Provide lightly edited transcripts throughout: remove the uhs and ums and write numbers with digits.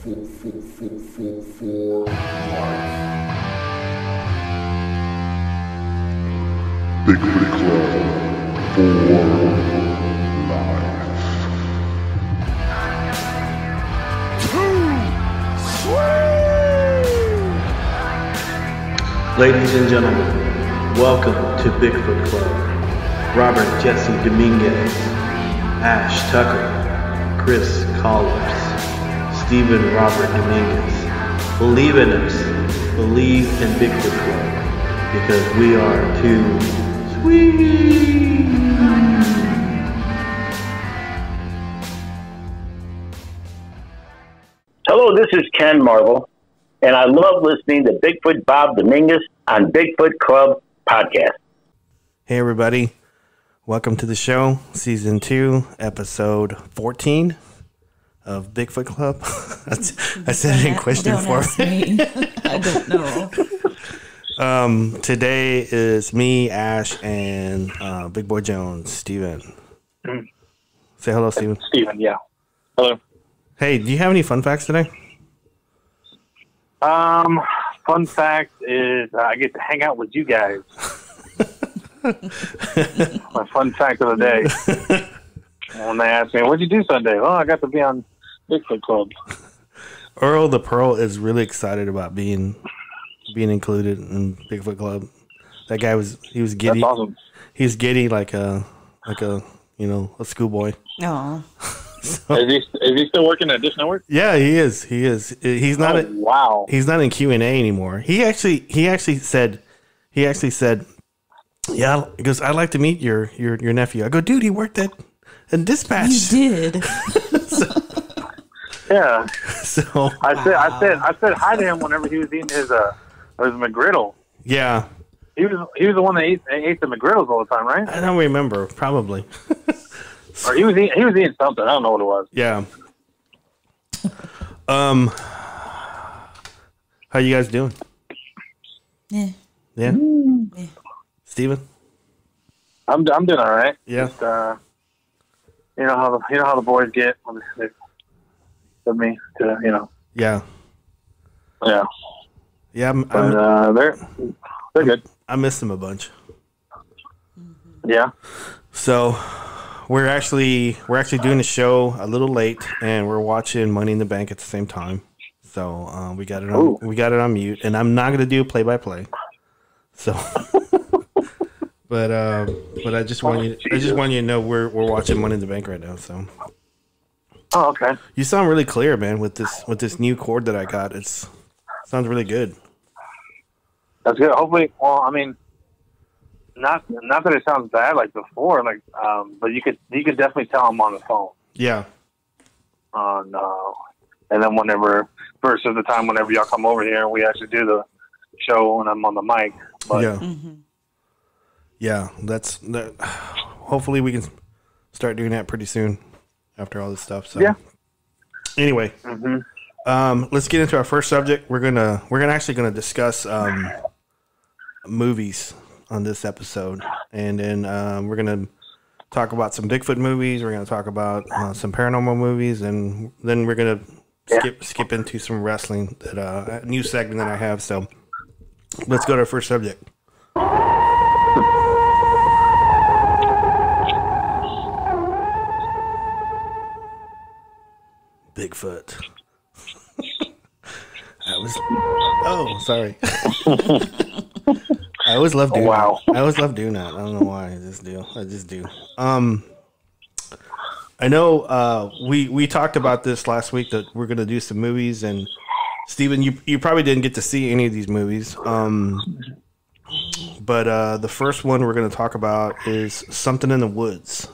For Bigfoot Club for life. Ladies and gentlemen, welcome to Bigfoot Club. Robert Jesse Dominguez, Ash Tucker, Chris Collars, Steven Robert Dominguez. Believe in us. Believe in Bigfoot Club. Because we are too sweet. Hello, this is Ken Marvel, and I love listening to Bigfoot Bob Dominguez on Bigfoot Club podcast. Hey, everybody. Welcome to the show, Season 2, Episode 14 of Bigfoot Club. I said it in question form. I don't know. Today is me, Ash, and Big Boy Jones, Steven. Say hello, Steven. Steven, yeah. Hello. Hey, do you have any fun facts today? Fun fact is I get to hang out with you guys. My fun fact of the day. When they ask me, what'd you do Sunday? Oh, I got to be on Bigfoot Club. Earl the Pearl is really excited about being included in Bigfoot Club. That guy was giddy. That's awesome. He's giddy like a a schoolboy. Oh. So, is he still working at Dish Network? Yeah, he is. He's not. Wow. He's not in Q&A anymore. He actually said, yeah. He goes, I'd like to meet your nephew. I go, dude, he worked at Dispatch. You did. Yeah. So I said hi to him whenever he was eating his McGriddle. Yeah. He was the one that ate the McGriddles all the time, right? I don't remember. Probably. Or he was eating something. I don't know what it was. Yeah. How you guys doing? Yeah. Yeah. Yeah. Steven? I'm doing all right. Yeah. Just, you know how the boys get when they with me to Yeah. Yeah. Yeah. But they're good. I miss them a bunch. Yeah. So we're actually doing the show a little late, and we're watching Money in the Bank at the same time. So we got it on mute, and I'm not gonna do play by play. So, but I just want you to know we're watching Money in the Bank right now. So. Oh, okay. You sound really clear, man, with this new cord that I got. Sounds really good. That's good. Hopefully, well, I mean, not that it sounds bad like before, but you could definitely tell I'm on the phone. Yeah. And then whenever y'all come over here and we actually do the show and I'm on the mic. But, yeah. Mm-hmm. Yeah, that's that. Hopefully we can start doing that pretty soon after all this stuff. So yeah. Anyway, let's get into our first subject. We're actually gonna discuss movies on this episode, and then we're gonna talk about some Bigfoot movies. We're gonna talk about some paranormal movies, and then we're gonna skip into some wrestling. That new segment that I have. So let's go to our first subject. Bigfoot. Sorry. I always love doing that. I always love doing that. I don't know why. I just do. I know we talked about this last week that we're gonna do some movies, and Steven, you probably didn't get to see any of these movies. But the first one we're gonna talk about is Something in the Woods.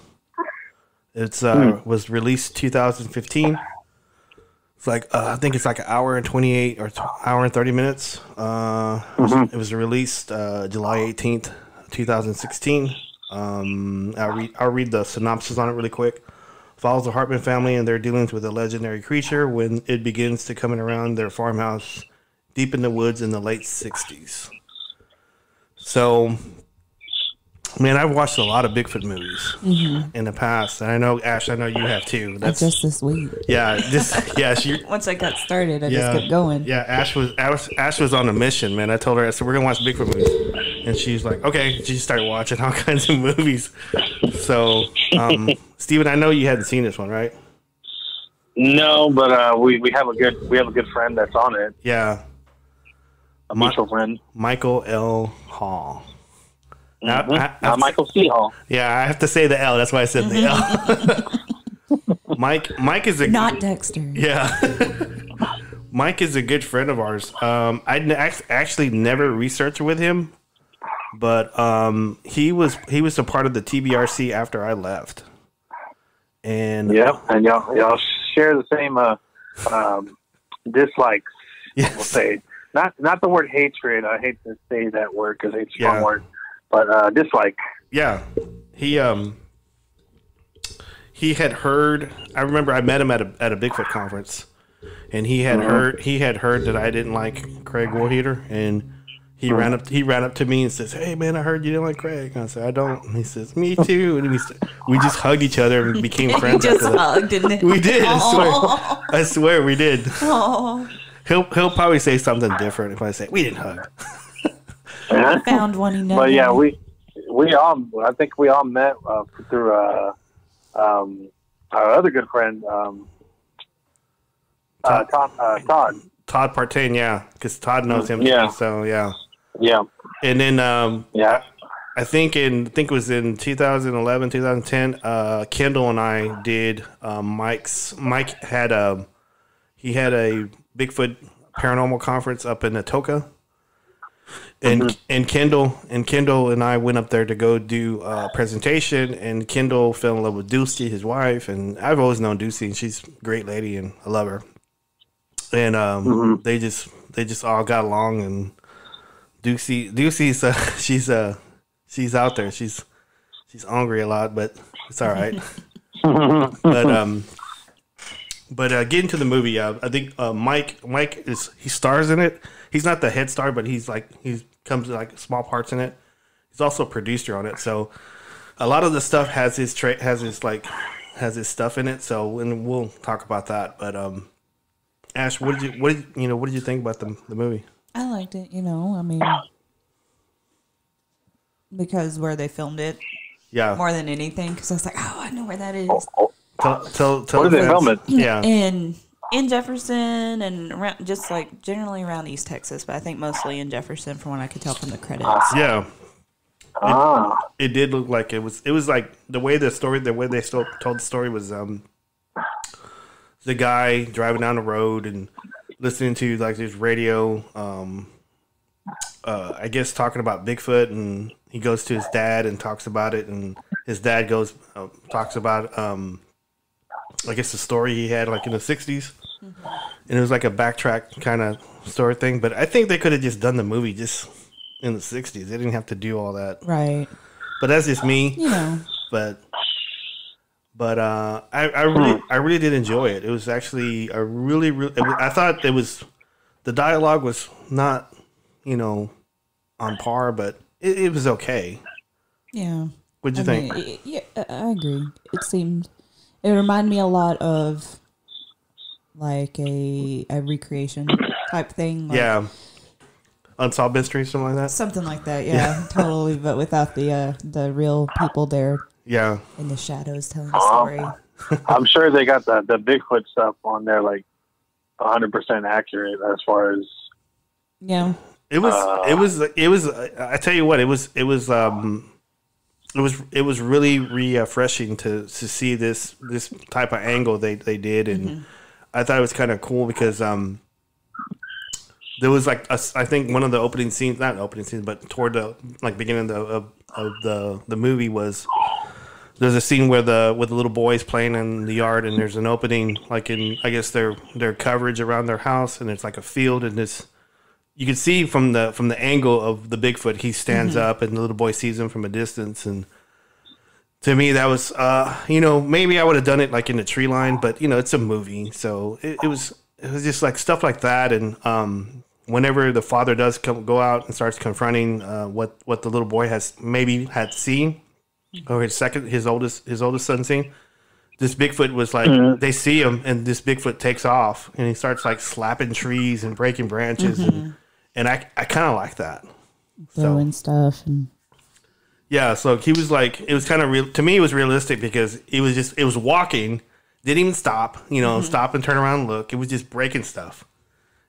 It's was released 2015. It's like I think it's like an hour and 28 or hour and 30 minutes. It was released July 18th, 2016. I'll read the synopsis on it really quick. Follows the Hartman family and their dealings with a legendary creature when it begins to come around their farmhouse deep in the woods in the late 60s. So Man, I've watched a lot of Bigfoot movies in the past, and I know Ash. I know you have too. That's Just this week. yeah, just yeah. She, Once I got started, I yeah, just kept going. Yeah, Ash was on a mission, man. I told her, I said, we're gonna watch Bigfoot movies, and she's like, okay. She started watching all kinds of movies. So, Steven, I know you hadn't seen this one, right? No, but we have a good friend that's on it. Yeah, A mutual friend. Michael L. Hall. Michael C. Hall. Yeah, I have to say the L. That's why I said the L. Mike is a Not Dexter. yeah. Mike is a good friend of ours. I actually never researched with him, but he was a part of the TBRC after I left. And Yep, and y'all share the same dislikes. Yes. We'll say not the word hatred. I hate to say that word because it's a strong word, but dislike. Yeah, he had heard. I remember I met him at a Bigfoot conference, and he had heard that I didn't like Craig Warheater, and he ran up to me and says, "Hey man, I heard you didn't like Craig." And I said, "I don't." And he says, "Me too." And we just hugged each other and became friends. You just after that. hugged, didn't it? We did. I swear we did. Oh, He'll probably say something different if I say we didn't hug. found one he never. But yeah, I think we all met through our other good friend Todd. Todd Partain, yeah, because Todd knows him. Yeah. Too, so yeah. Yeah. And then Yeah. I think it was in 2011, 2010. Kendall and I did Mike had a Bigfoot paranormal conference up in Atoka. And Kendall and I went up there to go do a presentation, and Kendall fell in love with Ducey, his wife, and I've always known Ducey, and she's a great lady and I love her. And they just all got along, and Ducey's she's out there. She's hungry a lot, but it's all right. But getting to the movie, I think Mike he stars in it. He's not the head star, but he comes like small parts in it. He's also a producer on it, so a lot of the stuff has his stuff in it. So, and we'll talk about that. But Ash, what did you think about the movie? I liked it. I mean, because where they filmed it, more than anything. Because I was like, oh, I know where that is. Tell where did they film it? Yeah, in Jefferson and around, just like generally around East Texas, but I think mostly in Jefferson, from what I could tell from the credits. Yeah. It did look like it was like the way they told the story was the guy driving down the road and listening to like this radio, I guess talking about Bigfoot, and he goes to his dad and talks about it, and his dad talks about I guess the story he had like in the 60s. And it was like a backtrack kind of story thing, but I think they could have just done the movie just in the 60s. They didn't have to do all that. Right. But that's just me. But I really did enjoy it. It was actually I thought the dialogue was not, on par, but it was okay. Yeah. What'd you think? Yeah, I agree. It reminded me a lot of like a recreation type thing. Like, yeah. Unsolved Mystery, something like that? Something like that, yeah. Totally, but without the real people there. Yeah. In the shadows telling the story. I'm sure they got the Bigfoot stuff on there like 100% accurate as far as. Yeah. It was I tell you what, it was really refreshing to see this type of angle they did, and I thought it was kind of cool because there was like I think one of the opening scenes, not opening scenes, but toward the like beginning of the movie was there's a scene where the little boys playing in the yard, and there's an opening like in I guess their coverage around their house, and it's like a field, and this. You can see from the angle of the Bigfoot, he stands up, and the little boy sees him from a distance. And to me, that was, maybe I would have done it like in the tree line, but it's a movie, so it was just like stuff like that. And whenever the father does go out and starts confronting what the little boy had seen, or his oldest son seen, this Bigfoot was like, they see him, and this Bigfoot takes off, and he starts like slapping trees and breaking branches, and I kind of like that. Throwing stuff and yeah, so he was like, it was kind of real to me. It was realistic because it was walking, didn't even stop, stop and turn around and look. It was just breaking stuff,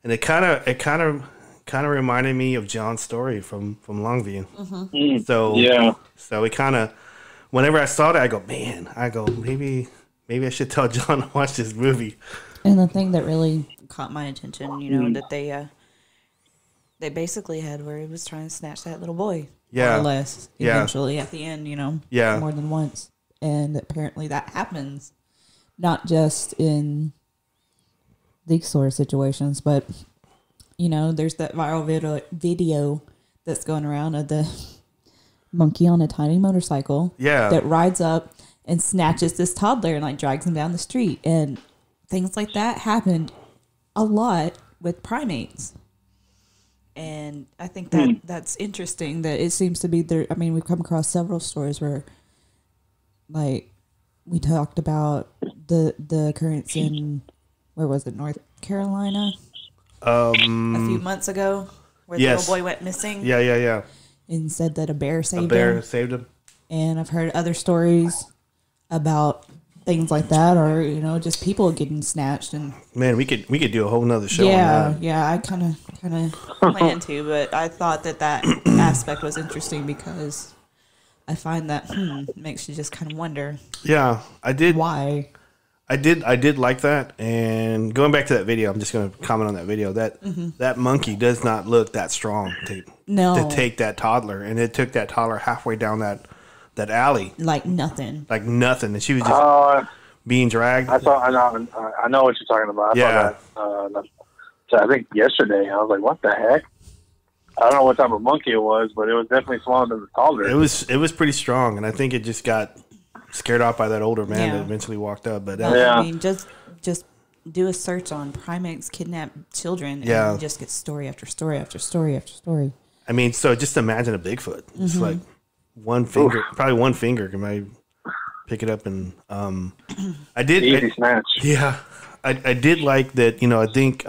and it kind of reminded me of John's story from Longview. So yeah, so it kind of, whenever I saw that, I go, maybe I should tell John to watch this movie. And the thing that really caught my attention, that they basically had where he was trying to snatch that little boy. Yeah. More or less. Eventually at the end, Yeah. more than once. And apparently that happens not just in these sort of situations, but, there's that viral video that's going around of the monkey on a tiny motorcycle. Yeah. That rides up and snatches this toddler and, like, drags him down the street. And things like that happened a lot with primates. And I think that that's interesting that it seems to be there. I mean, we've come across several stories where, like, we talked about the occurrence in, where was it, North Carolina? A few months ago, where the little boy went missing. Yeah. And said that a bear saved him. A bear saved him. And I've heard other stories about things like that, or just people getting snatched. And man, we could do a whole nother show on that. Yeah, I kind of plan to, but I thought that aspect was interesting because I find that makes you just kind of wonder. Yeah, I did. Why? I did like that. And going back to that video, I'm just going to comment on that video. That monkey does not look that strong to take that toddler, and it took that toddler halfway down that alley, like nothing, and she was just being dragged. I know what you're talking about. I saw that. I think yesterday. I was like, "What the heck?" I don't know what type of monkey it was, but it was definitely smaller than the toddler. It was pretty strong, and I think it just got scared off by that older man that eventually walked up. But I mean, just do a search on primates kidnap children, and you just get story after story after story after story. I mean, so just imagine a Bigfoot. It's like one finger, probably one finger can maybe pick it up, and I did easy snatch. Yeah, I did like that. I think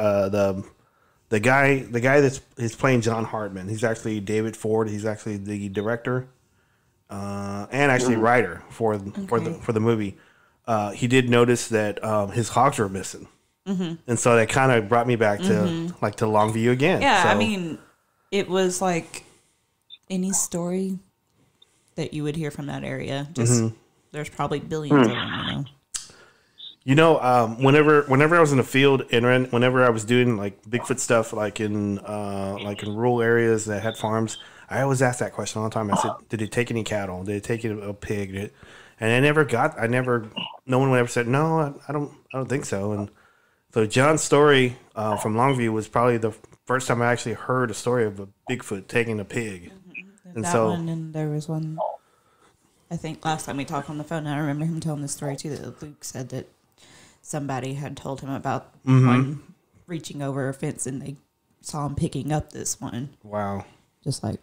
the guy that's playing John Hartman, he's actually David Ford. He's actually the director and actually writer for the movie. He did notice that his hogs were missing, and so that kind of brought me back to to Longview again. Yeah, so, I mean, it was like any story that you would hear from that area. Just there's probably billions of them. Whenever I was in the field and whenever I was doing like Bigfoot stuff, like in rural areas that had farms, I always asked that question all the time. I said, "Did it take any cattle? Did it take a pig?" And no one would ever said, "No, I don't think so." And so John's story from Longview was probably the first time I actually heard a story of a Bigfoot taking a pig. And and there was one, I think last time we talked on the phone, I remember him telling this story too, that Luke said that somebody had told him about one reaching over a fence and they saw him picking up this one. Wow. Just like,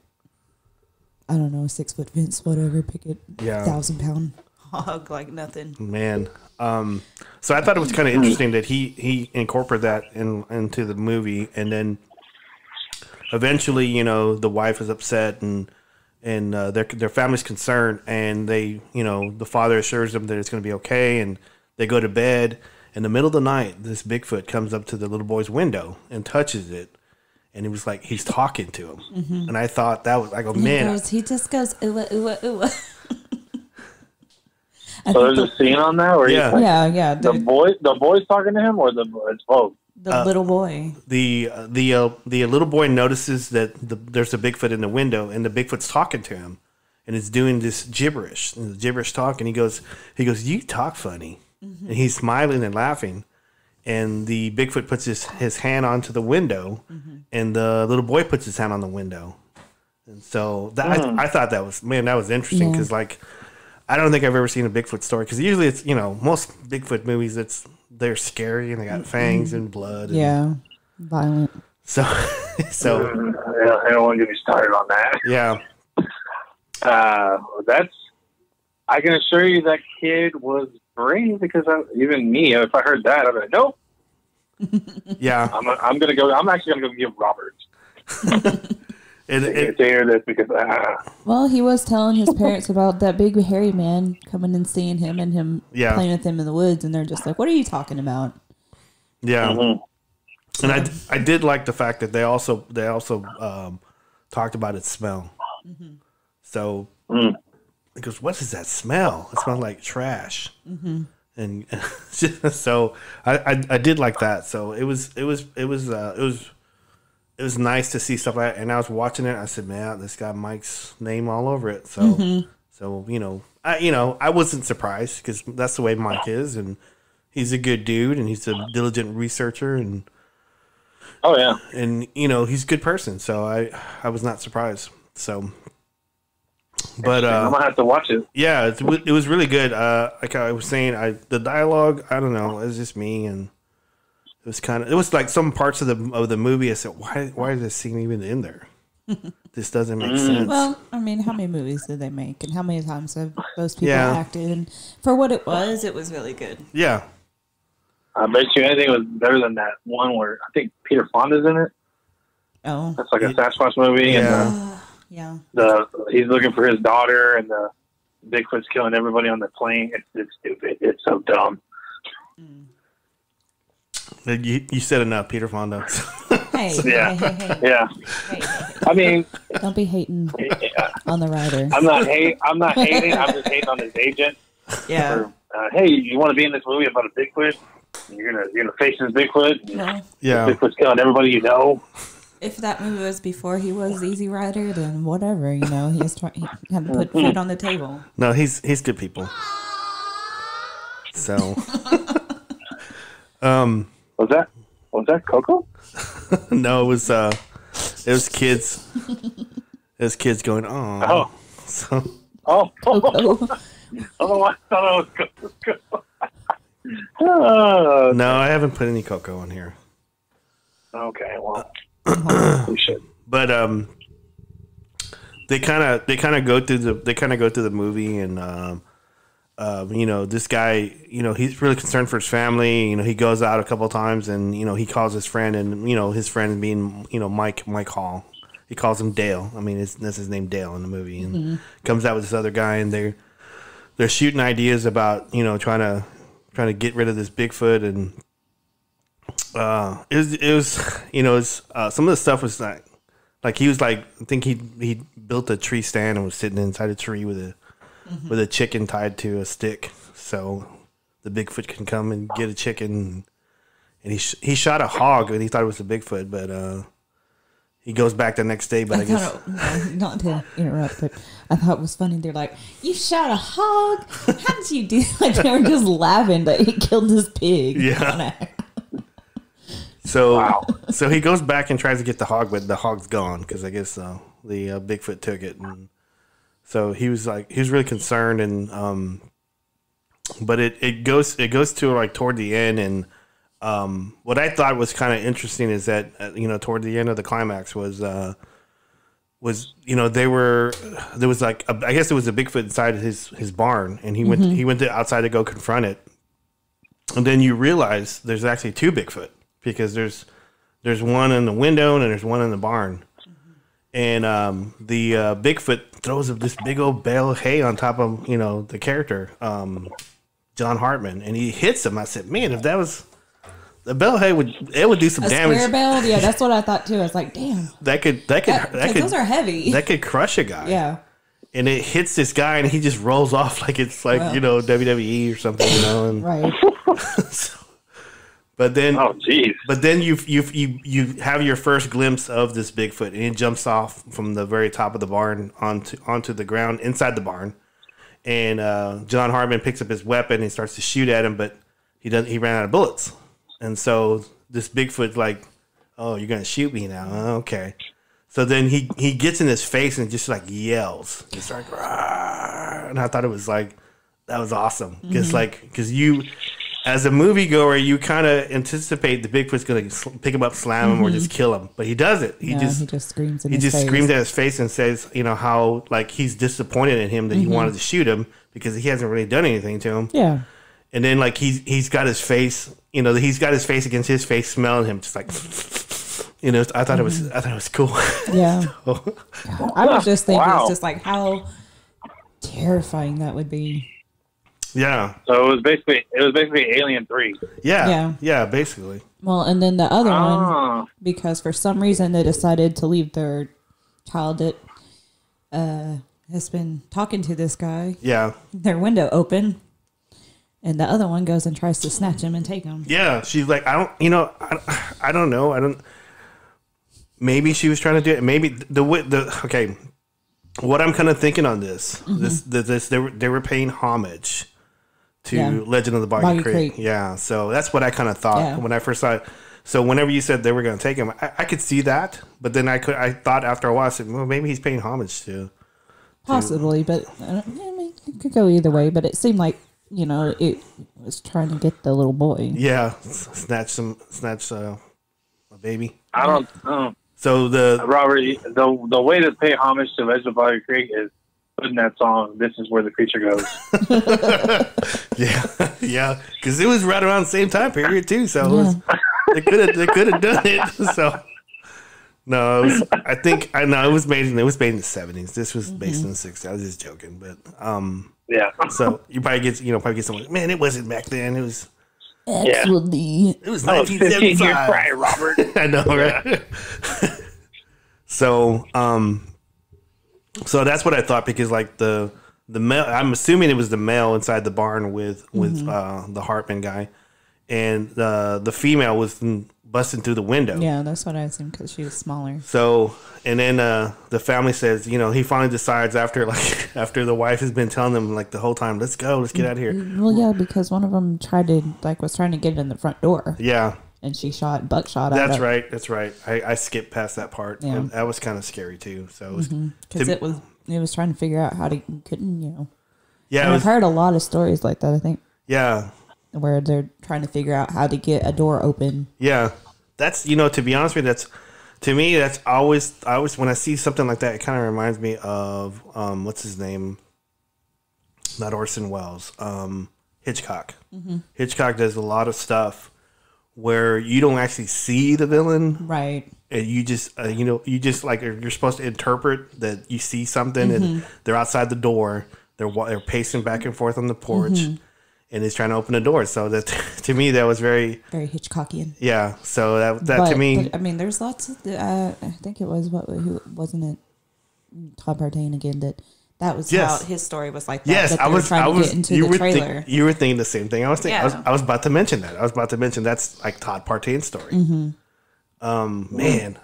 I don't know, a 6-foot fence, whatever, pick it, 1,000-pound hog like nothing. Man. So I thought it was kind of interesting that he incorporated that into the movie, and then eventually, the wife is upset and their family's concerned, and they, the father assures them that it's going to be okay, and they go to bed. In the middle of the night, this Bigfoot comes up to the little boy's window and touches it, and it was like he's talking to him. And I thought that was, I go, man. He just goes, ooh, ooh, ooh. So there's a scene on that where yeah. The boy's talking to him, or it's both. The little boy. The little boy notices that there's a Bigfoot in the window, and the Bigfoot's talking to him, and it's doing this gibberish talk, and he goes, "You talk funny," and he's smiling and laughing, and the Bigfoot puts his hand onto the window, and the little boy puts his hand on the window, and so I thought that was interesting because I don't think I've ever seen a Bigfoot story, because usually it's most Bigfoot movies they're scary and they got fangs and blood. Violent. So So yeah, I don't want to get me started on that. yeah, I can assure you that kid was brave because even me, if I heard that, I'd be like, nope. yeah. I'm gonna go. I'm actually gonna go give Robert. To hear this because well, he was telling his parents about that big hairy man coming and seeing him and him Yeah. playing with him in the woods, and they're just like, "What are you talking about?" Yeah, Mm-hmm. and I did like the fact that they also talked about its smell. So it goes, what is that smell? It smells like trash. And so I did like that. So it was nice to see stuff like that. And I was watching it. I said, man, this got Mike's name all over it. So so I wasn't surprised because that's the way Mike is, and he's a good dude, and he's a diligent researcher, and oh yeah, and he's a good person. So I was not surprised. So. But I'm gonna have to watch it. Yeah, it was really good. Like I was saying, the dialogue, I don't know, it was just me, and it was like some parts of the movie. I said, why is this scene even in there? This doesn't make sense. Well, I mean, how many movies did they make, and how many times have those people acted? And for what it was really good. Yeah, I bet you anything was better than that one where I think Peter Fonda's in it. Oh, that's like a Sasquatch movie, yeah. Yeah. He's looking for his daughter, and the Bigfoot's killing everybody on the plane. It's stupid. It's so dumb. You said enough, Peter Fonda. Hey, yeah, hey. Yeah. Hey. I mean, Don't be hating on the writer. I'm not hating. I'm just hating on his agent. Yeah. Hey, you want to be in this movie about a Bigfoot? You're gonna face this Bigfoot. No. Yeah. Bigfoot's killing everybody you know. If that movie was before he was Easy Rider, then whatever, he had to put food on the table. No, he's good people. So, Was that Coco? no, it was kids. It was kids going, oh. So, Coco. Oh, I thought it was Coco. no, I haven't put any Coco on here. Okay, well, we should. But they kind of go through the movie, and this guy, he's really concerned for his family. He goes out a couple of times, and he calls his friend, and his friend being Mike Hall. He calls him Dale. I mean, that's his name, Dale, in the movie, and comes out with this other guy, and they're shooting ideas about trying to get rid of this Bigfoot, and it was some of the stuff was like he was like, I think he built a tree stand and was sitting inside a tree with a chicken tied to a stick, so the Bigfoot can come and get a chicken. And he shot a hog and he thought it was a Bigfoot, but he goes back the next day. But I guess not to interrupt, but I thought it was funny. They're like, "You shot a hog? How did you do?" Like they were just laughing that he killed this pig. Yeah. So he goes back and tries to get the hog, but the hog's gone because I guess the Bigfoot took it, and so he was really concerned, and but it goes to like toward the end, and what I thought was kind of interesting is that toward the end of the climax was there was like I guess it was a Bigfoot inside his barn, and he went outside to go confront it, and then you realize there's actually two Bigfoot. Because there's one in the window and there's one in the barn, and the Bigfoot throws this big old bale of hay on top of the character John Hartman, and he hits him. I said, man, if that was the bale of hay, would do some damage. Square bale, yeah, that's what I thought too. I was like, damn, that could those are heavy. That could crush a guy. Yeah. And it hits this guy, and he just rolls off like it's like WWE or something, and right. But then, oh geez! But then you have your first glimpse of this Bigfoot, and he jumps off from the very top of the barn onto the ground inside the barn, and John Hartman picks up his weapon and starts to shoot at him, but he ran out of bullets, and so this Bigfoot's like, "Oh, you're gonna shoot me now? Okay." So then he gets in his face and just like yells. It's like, "Rawr." And I thought it was like that was awesome because as a moviegoer, you kind of anticipate the Bigfoot's going to pick him up, slam him, or just kill him, but he doesn't. He just screams. Screams at his face and says, you know, how like he's disappointed in him that he wanted to shoot him because he hasn't really done anything to him. Yeah. And then like he's got his face, you know, he's got his face against his face, smelling him, just like, you know. I thought it was cool. Yeah. So, I was just thinking, it's just like how terrifying that would be. yeah. So it was basically Alien 3. Yeah, basically. Well, and then the other one, because for some reason they decided to leave their child that has been talking to this guy. Yeah. Their window open. And the other one goes and tries to snatch him and take him. Yeah, she's like, I don't know. Maybe she was trying to do it. Maybe okay. What I'm kind of thinking on this, they were paying homage to Legend of the Boggy Creek. Yeah, so that's what I kind of thought when I first saw it. So whenever you said they were going to take him, I could see that, but then I thought after a while, I said, well, maybe he's paying homage to. Possibly, but I mean, it could go either way. But it seemed like, you know, it was trying to get the little boy. Yeah, snatch a baby. I don't. So Robert, the way to pay homage to Legend of Boggy Creek is putting that song. This is where the creature goes. yeah, because it was right around the same time period too. So they could have done it. So no, it was made in the 70s. This was based in the 60s. I was just joking, but yeah. So you probably get someone. Man, it wasn't back then. It was. Absolutely. It was 1975. You're right, Robert. I know, right? So that's what I thought, because like the male, I'm assuming it was the male inside the barn with the Hartman guy, and the female was busting through the window. Yeah, that's what I assumed, because she was smaller. So, and then the family says, you know, he finally decides after the wife has been telling them like the whole time, let's go, let's get out of here. Well, yeah, because one of them was trying to get in the front door. Yeah. And she buckshot at That's him. right. That's right. I skipped past that part. Yeah. And that was kind of scary too. So because it was trying to figure out how to couldn't, you know. Yeah. And I've heard a lot of stories like that, I think. Yeah. Where they're trying to figure out how to get a door open. Yeah. That's, you know, to be honest with you, to me, that's always when I see something like that, it kind of reminds me of what's his name? Not Orson Welles. Hitchcock. Hitchcock does a lot of stuff where you don't actually see the villain, right? And you just you're supposed to interpret that you see something, and they're outside the door. They're pacing back and forth on the porch, and he's trying to open the door. So that, to me, that was very Hitchcockian. Yeah. So that to me, but, I mean, there's lots of. I think it was who wasn't it? Todd Partain again. That was how his story was like that. Yes, I was trying to get into the trailer. You were thinking the same thing. I was thinking. I was about to mention that. I was about to mention that's like Todd Partain's story. Man,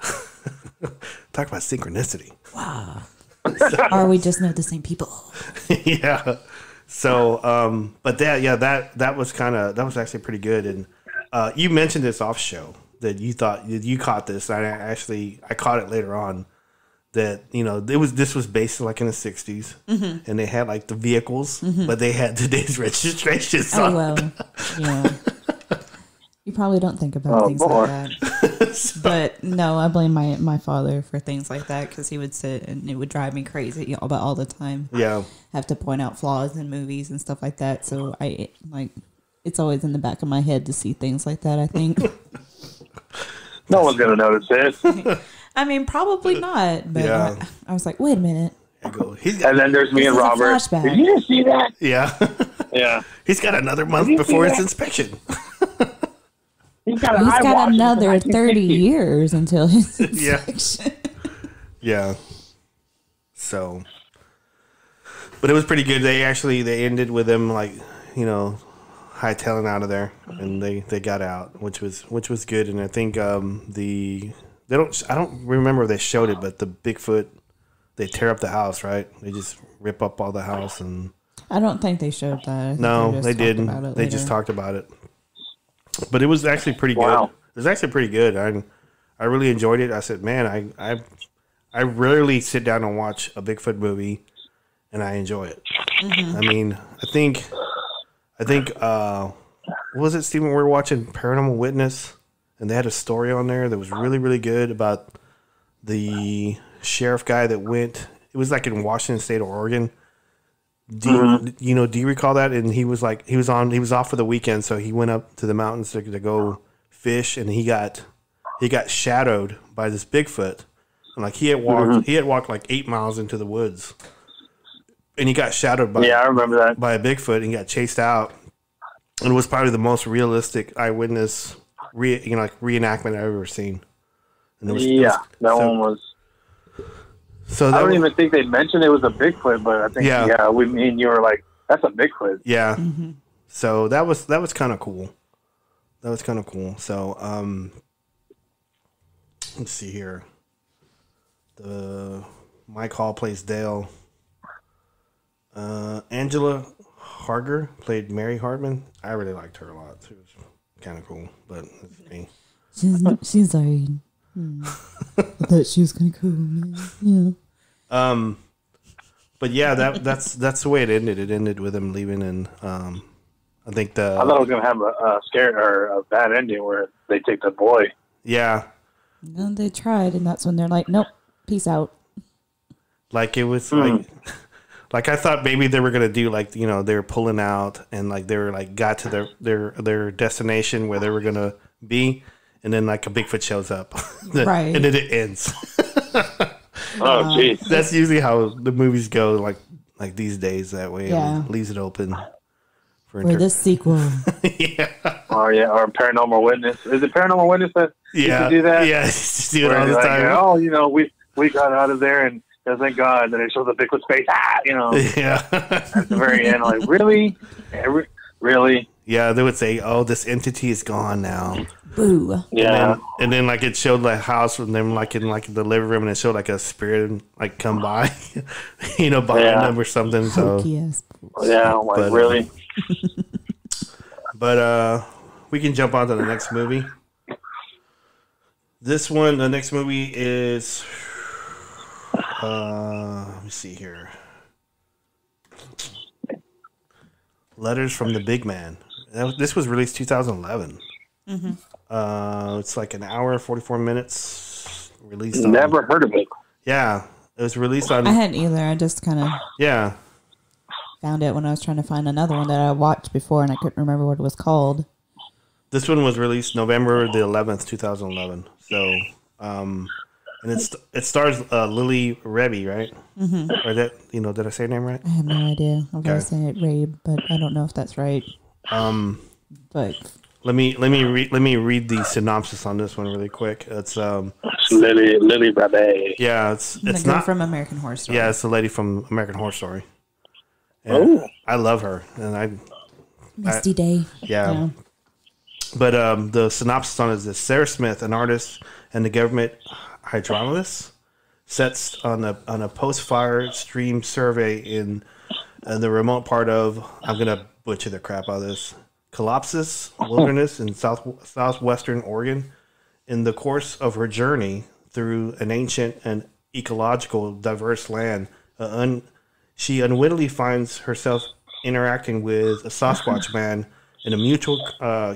talk about synchronicity. Wow. Or we just know the same people. Yeah. So, but that was actually pretty good. And you mentioned this off show that you thought you caught this. I caught it later on. That, you know, this was based like in the 60s, and they had like the vehicles, but they had today's registrations. Oh well, yeah. You probably don't think about things like that. But no, I blame my father for things like that, because he would sit and it would drive me crazy about all the time. Yeah, have to point out flaws in movies and stuff like that. So it's always in the back of my head to see things like that, I think. No one's gonna notice it. I mean, probably not, but I was like, wait a minute. And then there's me and Robert. Did you just see that? Yeah. Yeah. He's got another month before his inspection. He's got another 30 years until his inspection. Yeah. So, but it was pretty good. They ended with them, like, you know, hightailing out of there, and they got out, which was good. And I think I don't remember if they showed it, but the Bigfoot, they tear up the house, right? They just rip up all the house, and I don't think they showed that. No, they didn't. They just talked about it. But it was actually pretty good. It was actually pretty good. I really enjoyed it. I said, man, I rarely sit down and watch a Bigfoot movie, and I enjoy it. I mean, I think what was it, Steven? We were watching Paranormal Witness, and they had a story on there that was really, really good about the sheriff guy that went. It was like in Washington State or Oregon. Do you recall that? And he was like, he was off for the weekend, so he went up to the mountains to go fish, and he got shadowed by this Bigfoot. And like he had walked like 8 miles into the woods, and he got shadowed by I remember that, by a Bigfoot, and he got chased out. And it was probably the most realistic eyewitness reenactment I've ever seen. And that one was. So I don't even think they mentioned it was a Bigfoot, but I think me and you were like, that's a Bigfoot. Yeah. Mm-hmm. So that was kind of cool. That was kind of cool. So let's see here. Mike Hall plays Dale. Angela Harger played Mary Hartman. I really liked her a lot. She was kind of cool, but it's me. She's like, I thought she was kind of cool, man. Yeah. But yeah, that's the way it ended. It ended with him leaving, and I think I thought it was gonna have a scare or a bad ending where they take the boy. Yeah. No, they tried, and that's when they're like, nope, peace out. Like it was like I thought maybe they were gonna do like, you know, they were pulling out and like they were like got to their destination where they were gonna be, and then like a Bigfoot shows up, right, and then it ends. Oh, jeez. That's usually how the movies go, like these days. That way, it leaves it open for this sequel. Yeah. Or Paranormal Witness. Is it Paranormal Witness that used to do that? Yeah, do it all the time. Oh, you know, we got out of there and thank God. Then it shows a Bigfoot's face. You know. Yeah. At the very end, like, really? Really? Yeah, they would say, "Oh, this entity is gone now." Boo. Yeah. And then like it showed like house from them, like in like the living room, and it showed like a spirit like come by, you know, behind them or something. So yes. Yeah, I'm like, really. But we can jump on to the next movie. The next movie is let me see here. Letters from the Big Man. This was released 2011. Mm-hmm. It's like an hour, 44 minutes. Released. Never heard of it. Yeah, it was released on. I hadn't either. I just kind of found it when I was trying to find another one that I watched before, and I couldn't remember what it was called. This one was released November the 11th, 2011. So, and it stars Lily Reby, right? Mm-hmm. Or that, you know, did I say her name right? I have no idea. I'm gonna say it Rabe, but I don't know if that's right. But let me read the synopsis on this one really quick. It's Lily Reby. Yeah, it's not from American Horror Story. Yeah, it's the lady from American Horror Story. Oh, I love her, and Misty Day. Yeah. But the synopsis on it is this: Sarah Smith, an artist and the government hydrologist, sets on a post-fire stream survey in the remote part of, I'm gonna butcher the crap out of this, Collapsis Wilderness in southwestern Oregon. In the course of her journey through an ancient and ecological diverse land, she unwittingly finds herself interacting with a Sasquatch man, and a mutual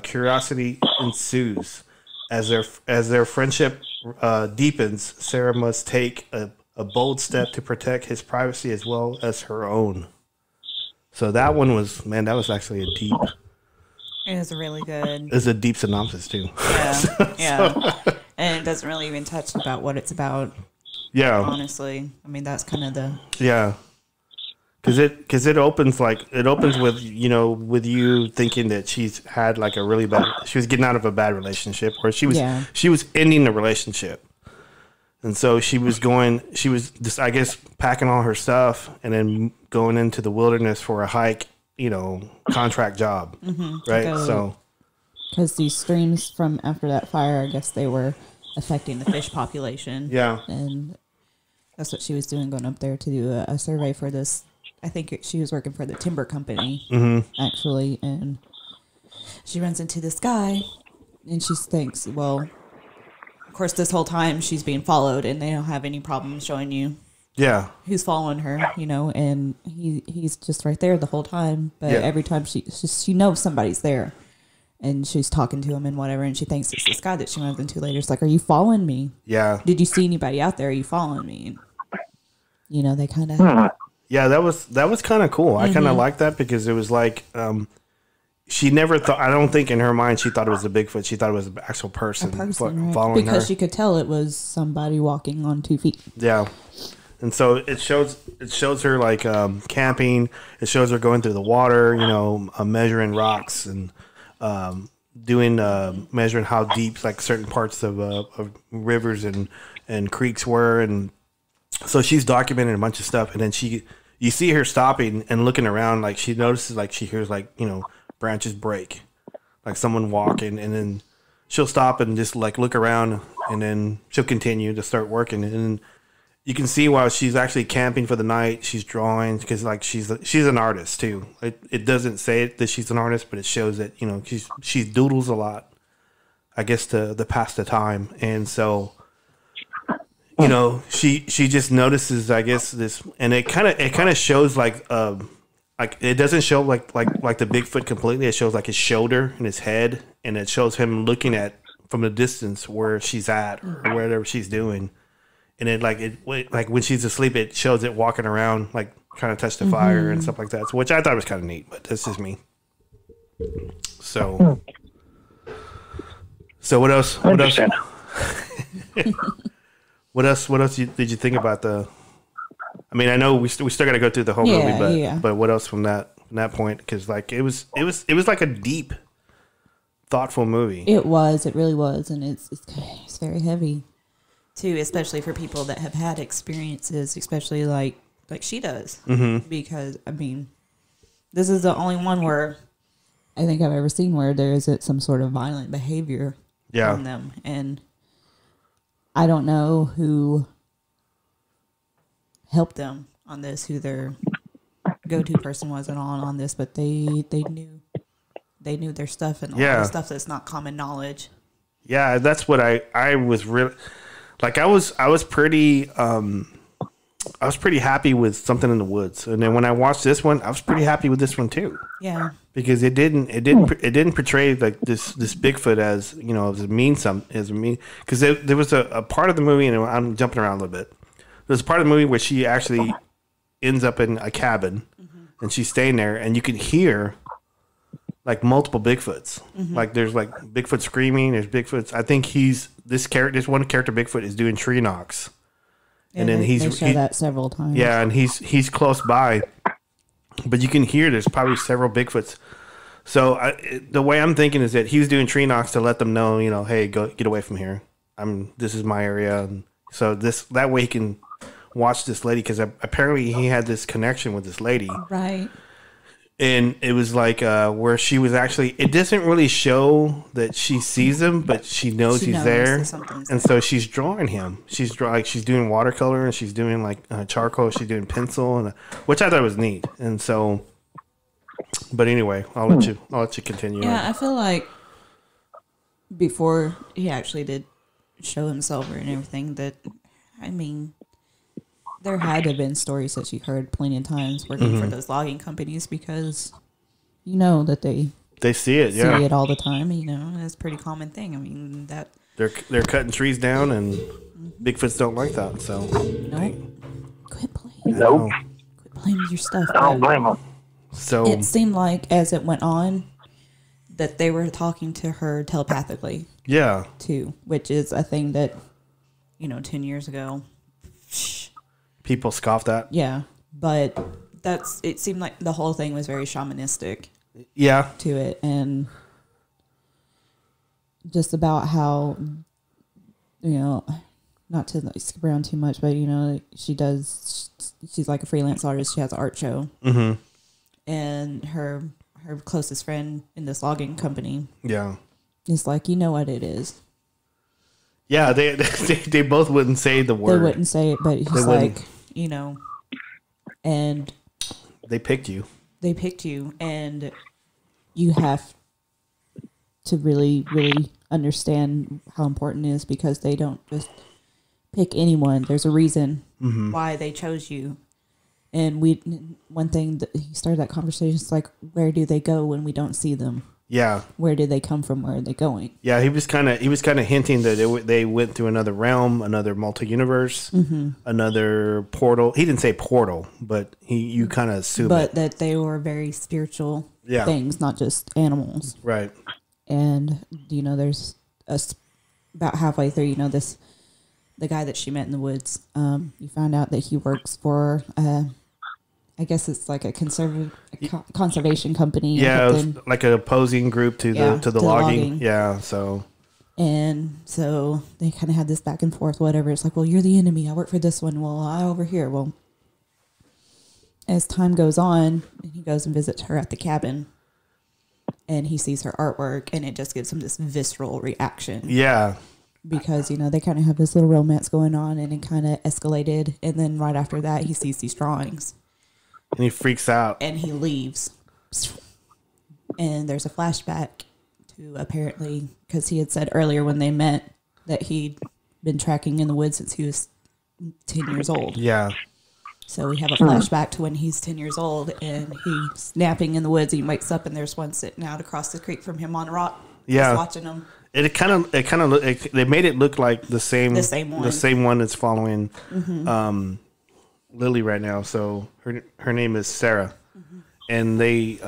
curiosity ensues. As their friendship deepens, Sarah must take a bold step to protect his privacy as well as her own. So that one was, man, that was actually a deep. It was really good. It was a deep synopsis too. Yeah, yeah, and it doesn't really even touch about what it's about. Yeah, honestly, I mean that's kind of the because it opens with, you know, with you thinking that she's had like she was getting out of a bad relationship, or she was ending the relationship. And so she was just, I guess, packing all her stuff and then going into the wilderness for a hike, you know, contract job. Mm-hmm. Right. So, because these streams from after that fire, I guess they were affecting the fish population. Yeah. And that's what she was doing, going up there to do a survey for this. I think she was working for the timber company, actually. And she runs into this guy and she thinks, well, of course, this whole time she's being followed, and they don't have any problem showing you who's following her, you know, and he's just right there the whole time. But every time she knows somebody's there, and she's talking to him and whatever, and she thinks it's this guy that she runs into later. It's like, are you following me? Yeah. Did you see anybody out there? Are you following me? You know, they kind of. Yeah, that was kind of cool. I kind of liked that because it was like she never thought. I don't think in her mind she thought it was a Bigfoot. She thought it was an actual person, Right. following Because her. she could tell it was somebody walking on 2 feet. Yeah, and so it shows her like camping. It shows her going through the water. You know, measuring rocks and doing measuring how deep like certain parts of rivers and creeks were, and so she's documenting a bunch of stuff. And then you see her stopping and looking around, like she notices, like she hears like, you know, branches break, like someone walking, and then she'll stop and just like look around, and then she'll continue to start working. And then you can see while she's actually camping for the night, she's drawing, because like she's an artist too. It doesn't say that she's an artist, but it shows that, you know, she doodles a lot, I guess, to pass the time. And so, you know, she just notices, I guess, this, and it kind of shows like it doesn't show like the Bigfoot completely. It shows like his shoulder and his head, and it shows him looking at from a distance where she's at or whatever she's doing. And it like when she's asleep, it shows it walking around, like trying to touch the fire and stuff like that. So, which I thought was kind of neat, but that's just me. So what else? What else? What else did you think about the? I mean, I know we still got to go through the whole movie, but what else from that point? Because like it was like a deep, thoughtful movie. It was. It really was, and it's very heavy, too, especially for people that have had experiences, especially like she does. Mm-hmm. Because I mean, this is the only one where I think I've ever seen where there is some sort of violent behavior from them, and I don't know who helped them on this, who their go-to person was on this, but they knew their stuff, and a lot of stuff that's not common knowledge. Yeah, that's what I was really like. I was pretty happy with Something in the Woods, and then when I watched this one, I was pretty happy with this one too. Yeah, because it didn't portray like this Bigfoot as, you know, as mean. Because there was a part of the movie, and I'm jumping around a little bit. There's a part of the movie where she actually ends up in a cabin, and she's staying there, and you can hear like multiple Bigfoots. Like there's like Bigfoot screaming. There's Bigfoots. I think this one character Bigfoot is doing tree knocks, and then they show that several times. Yeah, and he's close by, but you can hear there's probably several Bigfoots. So the way I'm thinking is that he's doing tree knocks to let them know, you know, hey, go get away from here. This is my area, and so that way he can watch this lady, because apparently he had this connection with this lady, right? And it was like where she was actually. It doesn't really show that she sees him, but she knows he's there, and so she's drawing him. She's doing watercolor, and she's doing like charcoal. She's doing pencil, and which I thought was neat. And so, but anyway, I'll let you continue. Yeah, I feel like before he actually did show himself and everything, that I mean, there had to have been stories that you heard plenty of times working for those logging companies, because you know that they see it all the time. You know, and it's a pretty common thing. I mean, that they're cutting trees down, and Bigfoots don't like that. So quit playing. Quit playing with your stuff. I don't blame them. So it seemed like as it went on that they were talking to her telepathically. Yeah. Too, which is a thing that, you know, 10 years ago, people scoffed at. Yeah, but it seemed like the whole thing was very shamanistic. Yeah. To it, and just about how, you know, not to skip around too much, but you know, she's like a freelance artist. She has an art show. Mm-hmm. And her closest friend in this logging company. Yeah. Is like, you know what it is. Yeah, they both wouldn't say the word. They wouldn't say it, but he's like, you know, and they picked you. They picked you, and you have to really, really understand how important it is, because they don't just pick anyone. There's a reason why they chose you. And one thing that he started that conversation is like, where do they go when we don't see them? Yeah. Where did they come from? Where are they going? Yeah, he was kind of hinting that they went through another realm, another multi-universe, another portal. He didn't say portal, but you kind of assume But that they were very spiritual things, not just animals. Right. And, there's about halfway through, the guy that she met in the woods, you find out that he works for, I guess it's like a conservation company. Yeah, it was like an opposing group to the logging. Yeah, And so they kind of had this back and forth, whatever. It's like, well, you're the enemy. I work for this one. Well, I over here. Well, as time goes on, he goes and visits her at the cabin, and he sees her artwork, and it just gives him this visceral reaction. Yeah. Because, they kind of have this little romance going on, and it kind of escalated. And then right after that, he sees these drawings. And he freaks out. And he leaves. And there's a flashback to apparently, because he had said earlier when they met that he'd been tracking in the woods since he was 10 years old. Yeah. So we have a flashback to when he's 10 years old and he's napping in the woods. He wakes up and there's one sitting out across the creek from him on a rock. Yeah. Just watching him. They made it look like the same one that's following Lily right now. So her name is Sarah, and they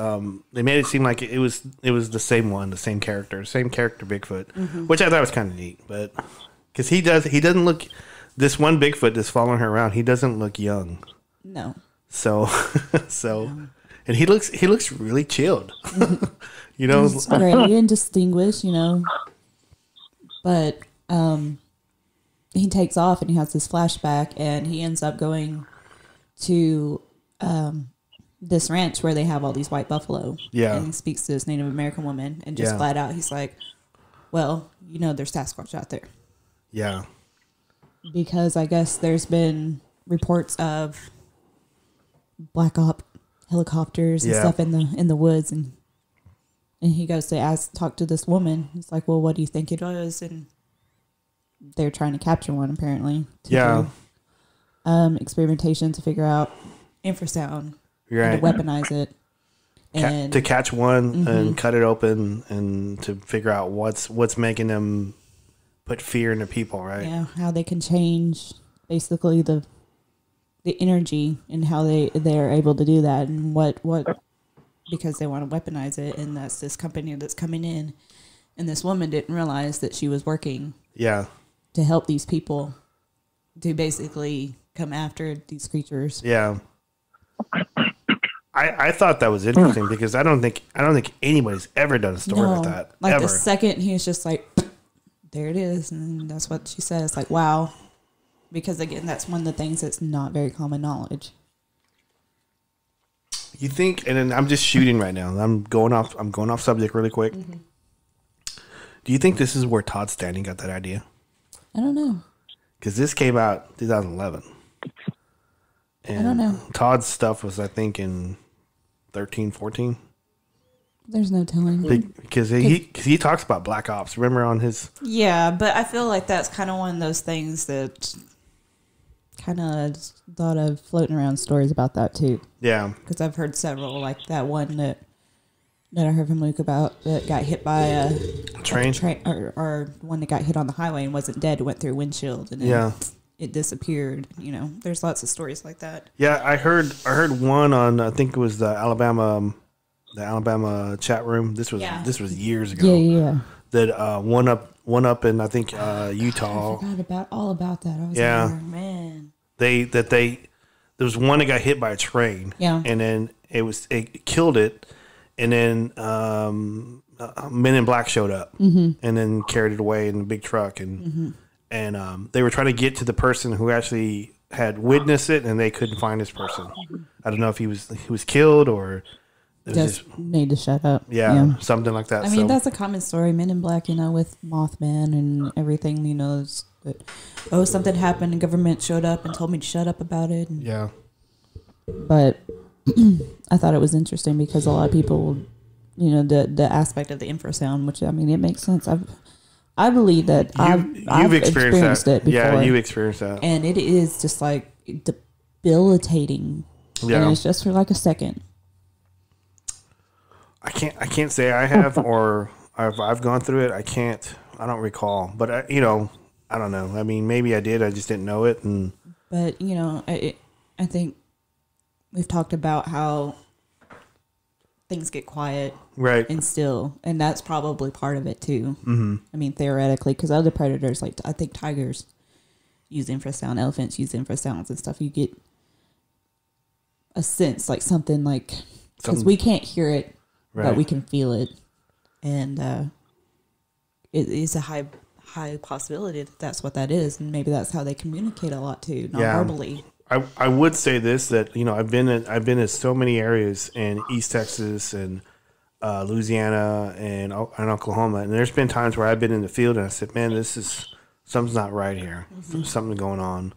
made it seem like it was the same one, the same character Bigfoot, which I thought was kind of neat. But because he doesn't look, this one Bigfoot that's following her around, he doesn't look young. No. So and he looks really chilled. He's gray and distinguished, But he takes off and he has this flashback and he ends up going to this ranch where they have all these white buffalo. Yeah. And he speaks to this Native American woman and just flat out he's like, well, there's Sasquatch out there. Yeah. Because I guess there's been reports of black op helicopters and stuff in the woods and he goes to talk to this woman. He's like, well, what do you think it was? And they're trying to capture one, apparently. To do, experimentation to figure out infrasound. Right. And to weaponize it. And to catch one and cut it open and to figure out what's making them put fear into people, right? Yeah, how they can change basically the energy and how they're able to do that and what because they want to weaponize it, and that's this company that's coming in, and this woman didn't realize that she was working to help these people to basically come after these creatures. Yeah. I thought that was interesting because I don't think anybody's ever done a story like that. Like ever. The second he was just like, there it is, and that's what she said. It's like, wow. Because again, that's one of the things that's not very common knowledge. You think, and then I'm just shooting right now. I'm going off subject really quick. Do you think this is where Todd Standing got that idea? I don't know. Because this came out 2011. And I don't know. Todd's stuff was, I think, in 13, 14. There's no telling. Because he talks about Black Ops. Remember on his... Yeah, but I feel like that's kind of one of those things that kind of thought of floating around stories about that too. Yeah. Because I've heard several, like that one that I heard from Luke about that got hit by a train or one that got hit on the highway and wasn't dead, went through a windshield and then it disappeared. There's lots of stories like that. Yeah, I heard one on, I think it was the Alabama chat room. This was years ago. Yeah. That one up in, I think, Utah. I forgot all about that. I was like, man. There was one that got hit by a train. Yeah. And then it killed it, and then Men in Black showed up and then carried it away in a big truck, and they were trying to get to the person who actually had witnessed it, and they couldn't find this person. I don't know if he was killed or just made to shut up. Yeah, something like that. I mean, that's a common story. Men in Black, with Mothman and everything, something happened and government showed up and told me to shut up about it. Yeah. But I thought it was interesting because a lot of people, the aspect of the infrasound, which, it makes sense. I believe that I've experienced it before. Yeah, you experienced that. And it is just like debilitating. Yeah. And it's just for like a second. I can't say I have or I've gone through it. I don't recall, but I don't know. I mean, maybe I did. I just didn't know it. But I think we've talked about how things get quiet, right, and still, and that's probably part of it too. Mm-hmm. I mean, theoretically, because other predators, like I think tigers, use infrasound, elephants use infrasounds and stuff. You get a sense, like something like, because we can't hear it, right, but we can feel it, and it is a high possibility that that's what that is, and maybe that's how they communicate a lot too, non-verbally. I would say this, that I've been in so many areas in East Texas and Louisiana and Oklahoma, and there's been times where I've been in the field and I said, man, something's not right here. Mm-hmm. Something going on.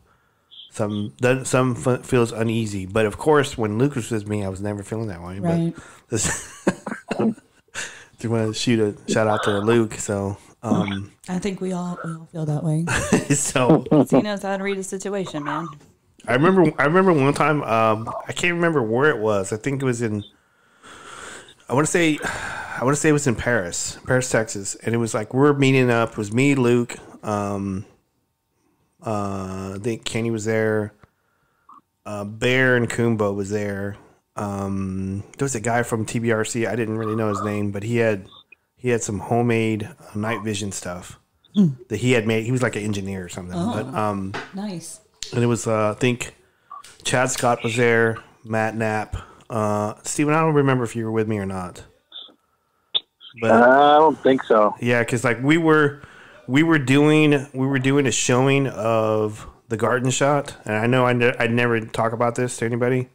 Some feels uneasy. But of course, when Luke was with me, I was never feeling that way. Right. But do you want to shoot a shout out to Luke? So I think we all feel that way. So he knows how to read a situation, man. I remember one time. I can't remember where it was. I think it was in. I want to say it was in Paris, Texas, and it was like we're meeting up. It was me, Luke. I think Kenny was there. Bear and Kumbo was there. There was a guy from TBRC. I didn't really know his name, but he had some homemade night vision stuff that he had made. He was like an engineer or something. Oh, but nice. And it was I think Chad Scott was there. Matt Knapp. Steven, I don't remember if you were with me or not. But I don't think so. Yeah, because like we were doing a showing of the garden shot, and I know I'd never talk about this to anybody,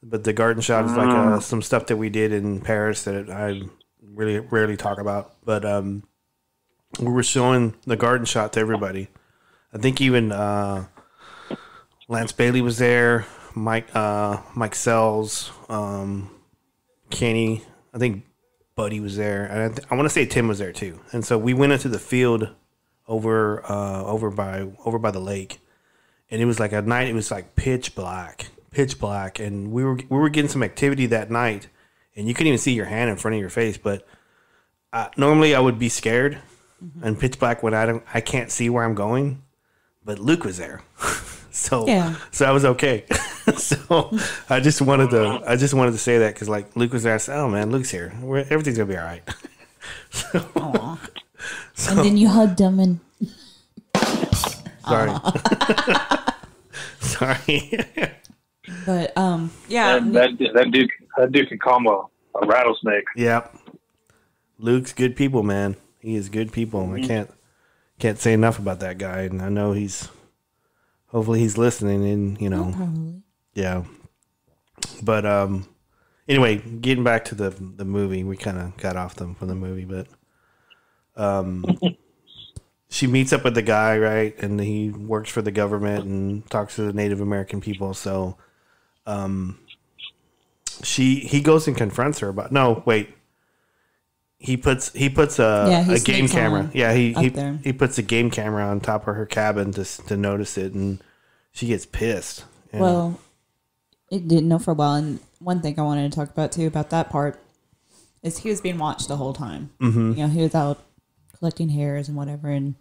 but the garden shot is like some stuff that we did in Paris that I really rarely talk about. But we were showing the garden shot to everybody. I think even Lance Bailey was there, Mike Sells, Kenny, I think Buddy was there, and I want to say Tim was there too. And so we went into the field over by the lake, and it was like at night. It was like pitch black, and we were getting some activity that night, and you couldn't even see your hand in front of your face. But normally I would be scared, and pitch black when I can't see where I'm going. But Luke was there, so I was okay. So I just wanted to say that because like Luke was there. I said, "Oh man, Luke's here. Everything's gonna be all right." So, and then you hugged him and. Sorry. Sorry. But yeah, that dude can calm a rattlesnake. Yep. Luke's good people, man. He is good people. Mm-hmm. I can't say enough about that guy, and I know hopefully he's listening, and probably. Yeah. But anyway, getting back to the movie, we kind of got off from the movie, but she meets up with the guy, right? And he works for the government and talks to the Native American people. So he goes and confronts her about he puts a game camera. Yeah, he puts a game camera on top of her cabin to notice it, and she gets pissed. Well, it didn't know for a while, and one thing I wanted to talk about too about that part is he was being watched the whole time. Mm-hmm. He was out collecting hairs and whatever, and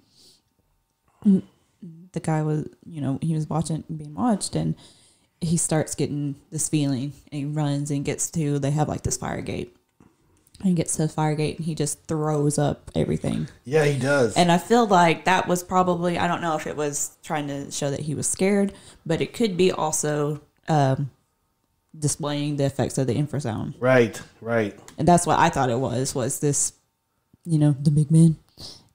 the guy was, he was watching, being watched, and he starts getting this feeling, and he runs and they have like this fire gate. And he gets to the fire gate and he just throws up everything. Yeah, he does. And I feel like that was probably, I don't know if it was trying to show that he was scared, but it could be also displaying the effects of the infrasound. Right. And that's what I thought it was this, the big man.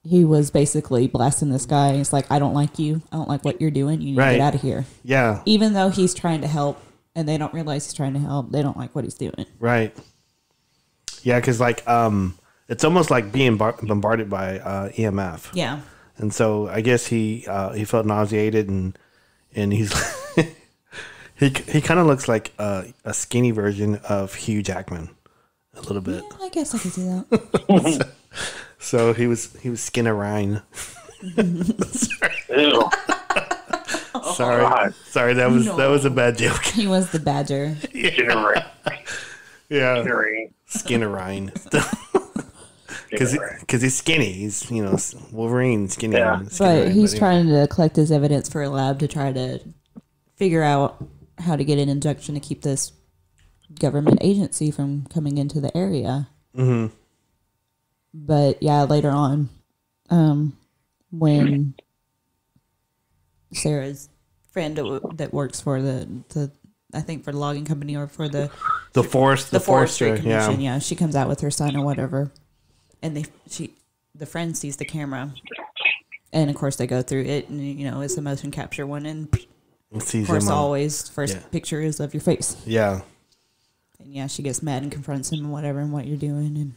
He was basically blasting this guy. It's like, I don't like you. I don't like what you're doing. You need to get out of here. Yeah. Even though he's trying to help and they don't realize he's trying to help, they don't like what he's doing. Right. Yeah, because like it's almost like being bombarded by EMF. Yeah. And so I guess he felt nauseated and he's he kind of looks like a skinny version of Hugh Jackman, a little bit. Yeah, I guess I could see that. So he was Skinnerine. Sorry, that was a bad joke. He was the badger. Yeah. Skinner Ryan. Because he's skinny. He's, Wolverine skinny. Yeah. But he's trying to collect his evidence for a lab to try to figure out how to get an injunction to keep this government agency from coming into the area. Mm-hmm. But yeah, later on, when Sarah's friend that works for the I think for the logging company or for the forestry commission, yeah, she comes out with her son or whatever, and the friend sees the camera, and of course they go through it, and it's a motion capture one, and of course always first picture is of your face. Yeah. And yeah, she gets mad and confronts him and whatever and what you're doing, and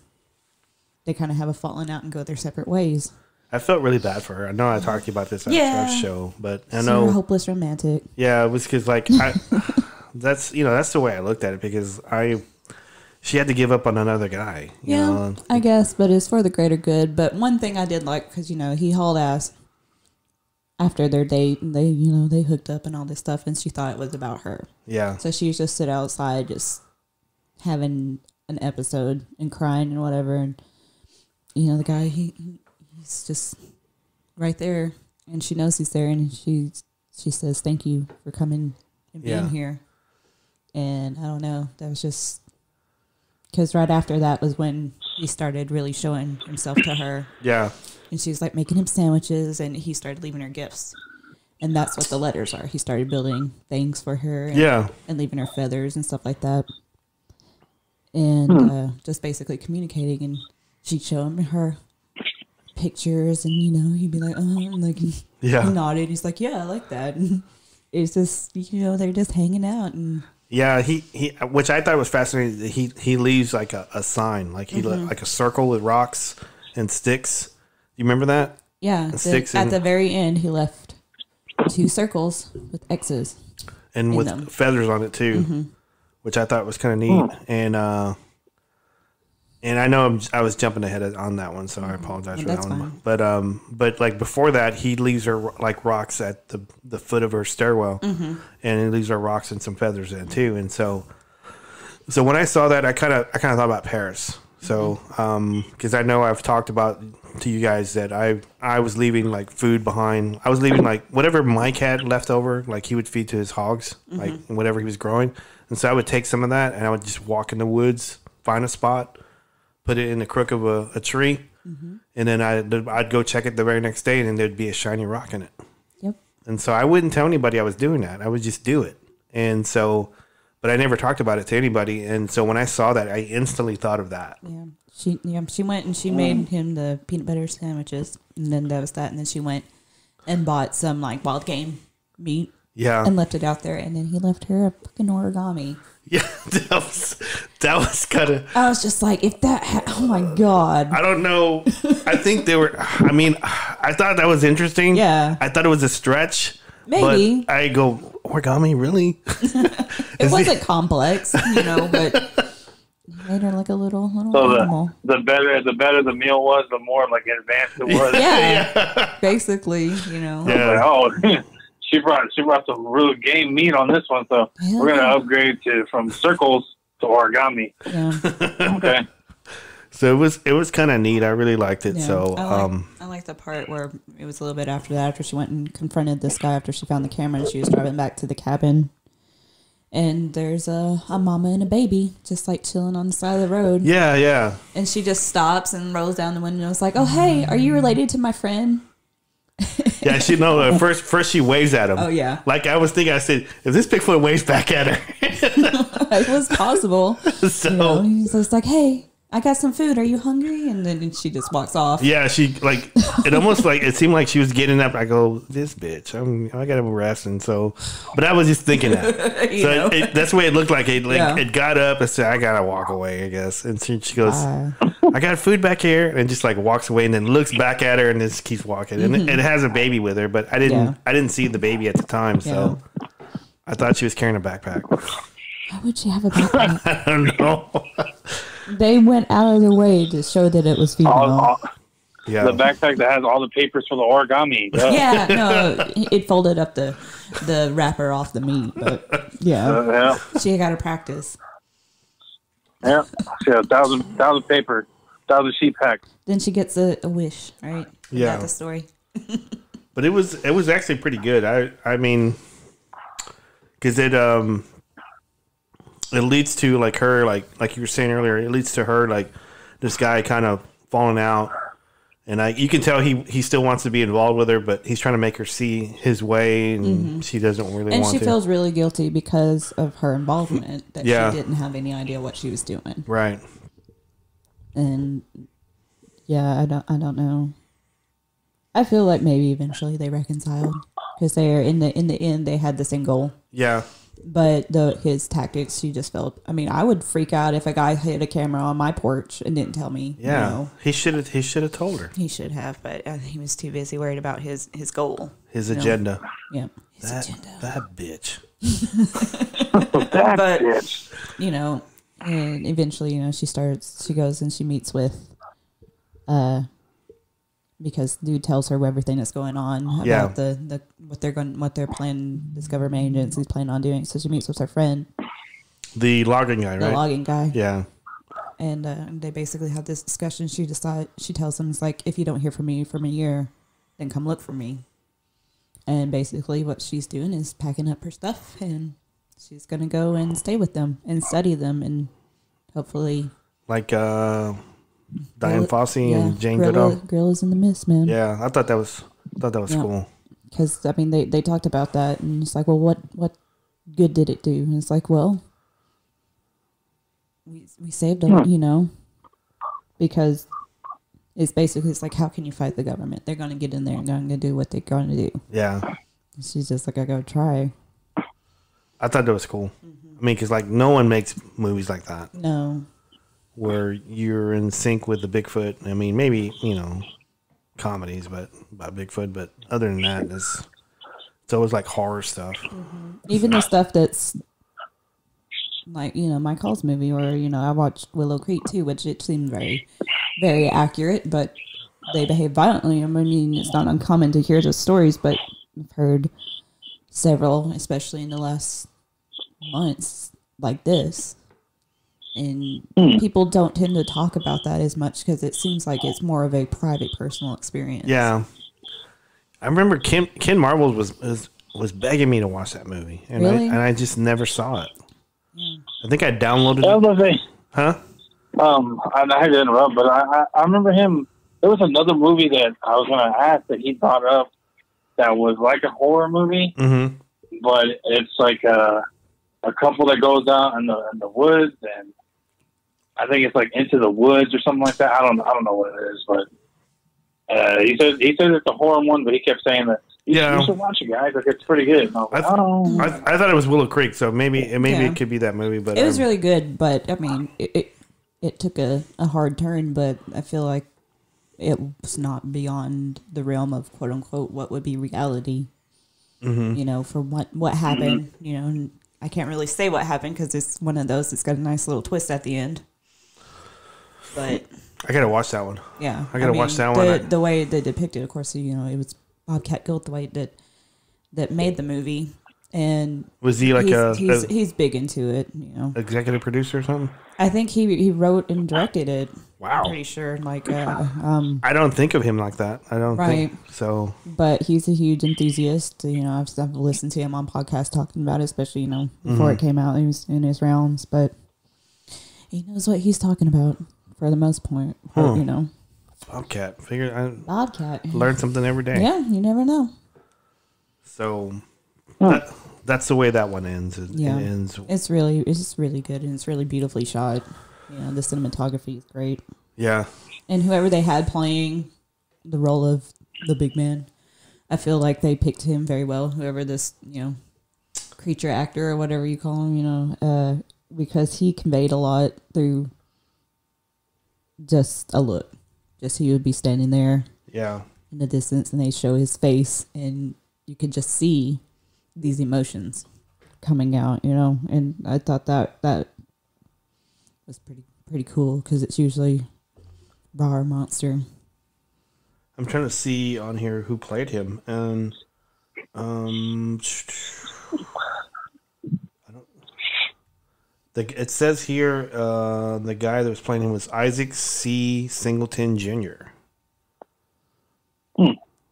they kind of have a falling out and go their separate ways. I felt really bad for her. I know I talked to you about this on our show, but I know super hopeless romantic. Yeah, it was because that's the way I looked at it, because she had to give up on another guy. You know? I guess, but it's for the greater good. But one thing I did like, because he hauled ass after their date, and they hooked up and all this stuff, and she thought it was about her. Yeah. So she just sit outside, just having an episode and crying and whatever, and the guy he's just right there, and she knows he's there, and she says thank you for coming and being here. And I don't know, that was just because right after that was when he started really showing himself to her. Yeah. And she's like making him sandwiches, and he started leaving her gifts. And that's what the letters are. He started building things for her and leaving her feathers and stuff like that. And just basically communicating, and she'd show him her pictures, and he'd be like, and like he nodded. He's like, yeah, I like that. And it's just they're just hanging out, and he which I thought was fascinating. He leaves like a sign, like like a circle with rocks and sticks. You remember that? Yeah, at the very end, he left 2 circles with X's and with them. Feathers on it too, which I thought was kind of neat. And I know I was jumping ahead on that one, so I apologize for that one. Fine. But like before that, he leaves her like rocks at the foot of her stairwell, and he leaves her rocks and some feathers in too. And so when I saw that, I kind of thought about Paris. So because I know I've talked about to you guys that I was leaving like food behind. I was leaving like whatever Mike had left over, like he would feed to his hogs, like whatever he was growing. And so I would take some of that, and I would just walk in the woods, find a spot, put it in the crook of a tree, and then I'd go check it the very next day, and then there'd be a shiny rock in it. Yep. And so I wouldn't tell anybody I was doing that. I would just do it. And so, but I never talked about it to anybody. And so when I saw that, I instantly thought of that. Yeah. She went and she made him the peanut butter sandwiches, and then that was that. And then she went and bought some like wild game meat. Yeah. And left it out there, and then he left her a fucking origami. Yeah, that was kind of. I was just like, if that. Oh my god. I don't know. I think they were. I mean, I thought that was interesting. Yeah. I thought it was a stretch. Maybe. But I go, origami, really? It wasn't complex, but he made her like a little animal. The better the meal was, the more like advanced it was. Yeah. Basically, Yeah. Like, oh. She brought some real game meat on this one, so we're gonna upgrade from circles to origami. Yeah. Okay. So it was kind of neat. I really liked it. Yeah. So I like the part where it was a little bit after that, after she went and confronted this guy after she found the camera, and she was driving back to the cabin, and there's a mama and a baby just like chilling on the side of the road. Yeah, yeah. And she just stops and rolls down the window and is like, "Oh, hey, are you related to my friend?" Yeah, first she waves at him. Oh yeah. Like I was thinking, I said, if this Bigfoot waves back at her, it was possible. So he's just like, "Hey, I got some food. Are you hungry?" And then she just walks off. Yeah, she like it almost like it seemed like she was getting up. I go, this bitch, I got him arrested. So, but I was just thinking that. That's the way it looked like. It got up and said, "I gotta walk away," I guess. And she goes, "I got food back here," and just like walks away and then looks back at her and just keeps walking. And it has a baby with her, but I didn't see the baby at the time, so I thought she was carrying a backpack. Why would she have a backpack? I don't know. They went out of their way to show that it was female. The backpack that has all the papers for the origami. Yeah, no, it folded up the wrapper off the meat, but she got to practice. Yeah, she had 1,000 paper, 1,000 sheep hack. Then she gets a wish, right? Is Yeah. that the story? But it was actually pretty good. I mean, because it leads to like her like you were saying earlier. It leads to her like this guy kind of falling out, and you can tell he still wants to be involved with her, but he's trying to make her see his way, and she doesn't really And want she to. feels really guilty because of her involvement, that Yeah. she didn't have any idea what she was doing. Right. And yeah, I don't know. I feel like maybe eventually they reconciled because they are in the end they had the same goal. Yeah. But his tactics, she just felt. I mean, I would freak out if a guy hid a camera on my porch and didn't tell me. Yeah. You know. He should have told her. He should have, but he was too busy worried about his goal. His agenda. Yeah, his That agenda. that bitch. That bitch. You know, and eventually, you know, she goes and she meets with, because dude tells her everything that's going on about what they're planning, this government agency's planning on doing. So she meets with her friend, The logging guy, the right? logging guy. Yeah. And they basically have this discussion. She tells him, it's like, if you don't hear from me from a year, then come look for me. And basically what she's doing is packing up her stuff, and she's going to go and stay with them and study them, and hopefully... Like Diane Fossey and Jane Gorilla, Goodall. Gorilla's in the mist, man. Yeah, I thought that was cool. Because, I mean, they talked about that, and it's like, well, what good did it do? And it's like, well... We saved them, you know, because it's basically, it's like, how can you fight the government? They're going to get in there and going to do what they're going to do. Yeah. And she's just like, I got to try. I thought that was cool. I mean, because like no one makes movies like that No. where you're in sync with the Bigfoot. I mean, maybe, you know, comedies but about Bigfoot, but other than that, it's always like horror stuff. Even the stuff that's like, you know, Mike Hall's movie, or, you know, I watched Willow Creek too, which it seemed very, very accurate, but they behave violently. I mean, it's not uncommon to hear those stories, but I've heard several, especially in the last months, like this. And people don't tend to talk about that as much because it seems like it's more of a private, personal experience. Yeah. I remember Ken Marvel was begging me to watch that movie, and Really? I just never saw it. I think I downloaded That it. was the thing. Huh? I had to interrupt, but I remember him. There was another movie that I was going to ask that he brought up that was like a horror movie, but it's like a couple that goes out in the woods, and I think it's like Into the Woods or something like that. I don't know what it is, but he says it's a horror one, but he kept saying that you should watch it, guys. Like, it's pretty good. And I was like, I thought it was Willow Creek, so maybe it could be that movie. But it was really good, but I mean, it took a hard turn, but I feel like it was not beyond the realm of quote unquote what would be reality. You know, for what happened. You know, and I can't really say what happened because it's one of those that's got a nice little twist at the end. But I gotta watch that one. yeah, I gotta watch that one. The way they depicted, of course, you know, it was Bobcat Gold, the way that made the movie, and Was he like he's big into it, you know. executive producer or something? I think he wrote and directed it. Wow. I'm pretty sure. Like, I don't think of him like that. I don't think so. but he's a huge enthusiast. You know, I've listened to him on podcasts talking about it, especially, you know, before it came out. He was in his rounds, but he knows what he's talking about for the most part. You know, Bobcat. Bobcat. Learn something every day. Yeah, you never know. So that's the way that one ends. It ends. It's really good, and it's really beautifully shot. You know, the cinematography is great. Yeah. And whoever they had playing the role of the big man, I feel like they picked him very well. Whoever this, you know, creature actor or whatever you call him, you know, because he conveyed a lot through just a look. Just he would be standing there Yeah. in the distance, and they show his face, and you could just see these emotions coming out, you know. And I thought that was pretty cool because it's usually raw monster. I'm trying to see on here who played him, and I don't. It says here the guy that was playing him was Isaac C. Singleton Jr.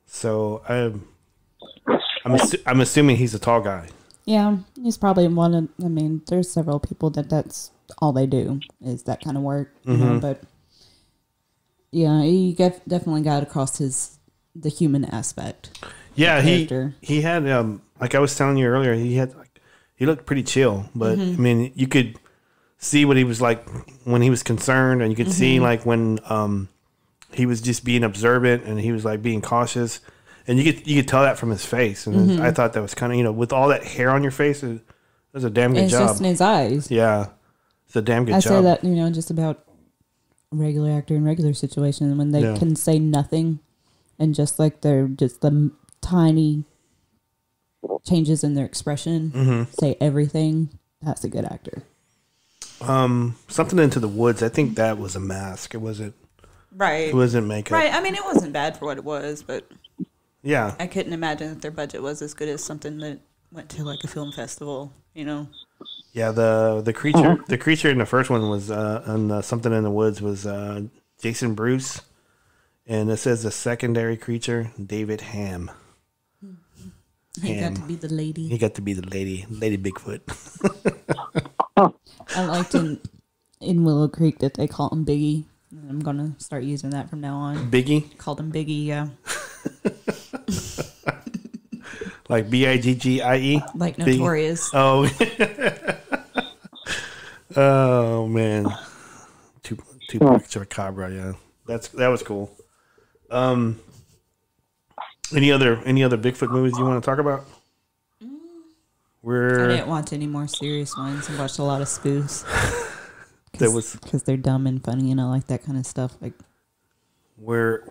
So I'm assuming he's a tall guy. Yeah, he's probably one of. I mean, there's several people that's all they do is that kind of work. You know, but yeah, he definitely got across the human aspect. Yeah, he had like I was telling you earlier, he looked pretty chill, but I mean, you could see what he was like when he was concerned, and you could see like when he was just being observant and he was like being cautious, and you could tell that from his face. And I thought that was kind of, with all that hair on your face, it was a damn good job. It's just in his eyes. Yeah, it's a damn good job. I say that just about a regular actor in regular situations when they can say nothing, and just like they're just the tiny changes in their expression say everything. That's a good actor. Something into the Woods. I think that was a mask. It wasn't. Right. It wasn't makeup. Right. I mean, it wasn't bad for what it was, but yeah, I couldn't imagine that their budget was as good as something that went to like a film festival. Yeah. The creature in the first one was on Something in the Woods was Jason Bruce, and it says the secondary creature David Ham. He got to be the lady. Lady Bigfoot. I liked in Willow Creek that they call him Biggie. I'm gonna start using that from now on. Biggie? Called him Biggie, yeah. Like Biggie? Like Notorious. Oh. Oh man. Tupac Chupacabra, yeah. That was cool. Any other Bigfoot movies you want to talk about? I didn't watch any more serious ones. I watched a lot of spoofs. Because they're dumb and funny, and I like that kind of stuff. Like we're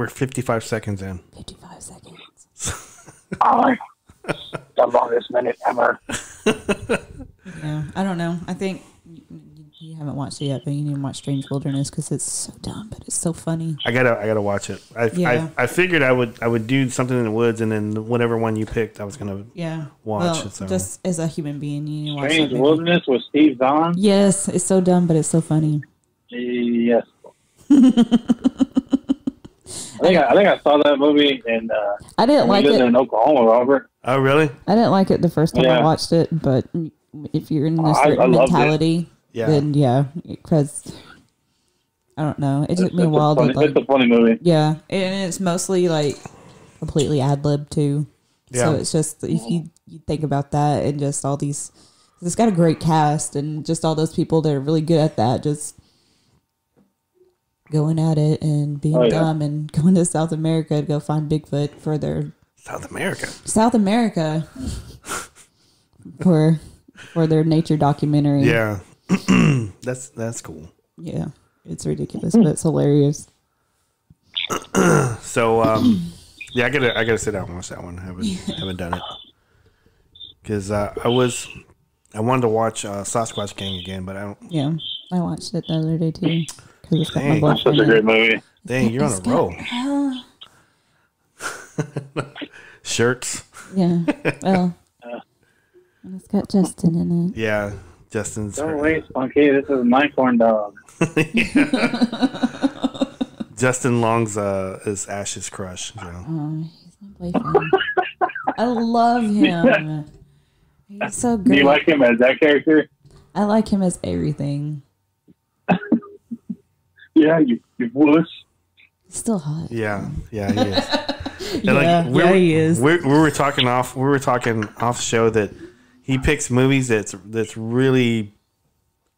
55 seconds in. 55 seconds. The longest minute ever. Yeah, I don't know. I think you haven't watched it yet, but you need to watch Strange Wilderness because it's so dumb, but it's so funny. I gotta watch it. I figured I would do Something in the Woods, and then whatever one you picked, I was gonna watch. Well, so. Just as a human being, you need to watch Strange Wilderness with Steve Zahn. Yes, it's so dumb, but it's so funny. Yes. I think I saw that movie and I didn't like it in Oklahoma, Robert. Oh, really? I didn't like it the first time I watched it, but if you're in a certain mentality, then because I don't know, it took me a while. It's a funny movie. Yeah, and it's mostly like completely ad lib too. Yeah. So it's just if you think about that and just all these, it's got a great cast and just all those people that are really good at that, just going at it and being dumb and going to South America to go find Bigfoot for their South America for their nature documentary. Yeah. that's cool. Yeah, it's ridiculous, but it's hilarious. So I gotta sit down and watch that one. I haven't done it because I wanted to watch Sasquatch Gang again, but I don't. Yeah, I watched it the other day too. Dang, that's such a great movie. Dang, you're on a roll. Shirts. Yeah. Well, and it's got Justin in it. Yeah, Justin's. Don't wait, Spunky. This is my corn dog. Justin Long's is Ash's crush. So. Oh, he's my boyfriend. I love him. He's so great. Do you like him as that character? I like him as everything. Yeah, you wuss. He's still hot. Yeah, he is. He is. We were talking off show that he picks movies that's really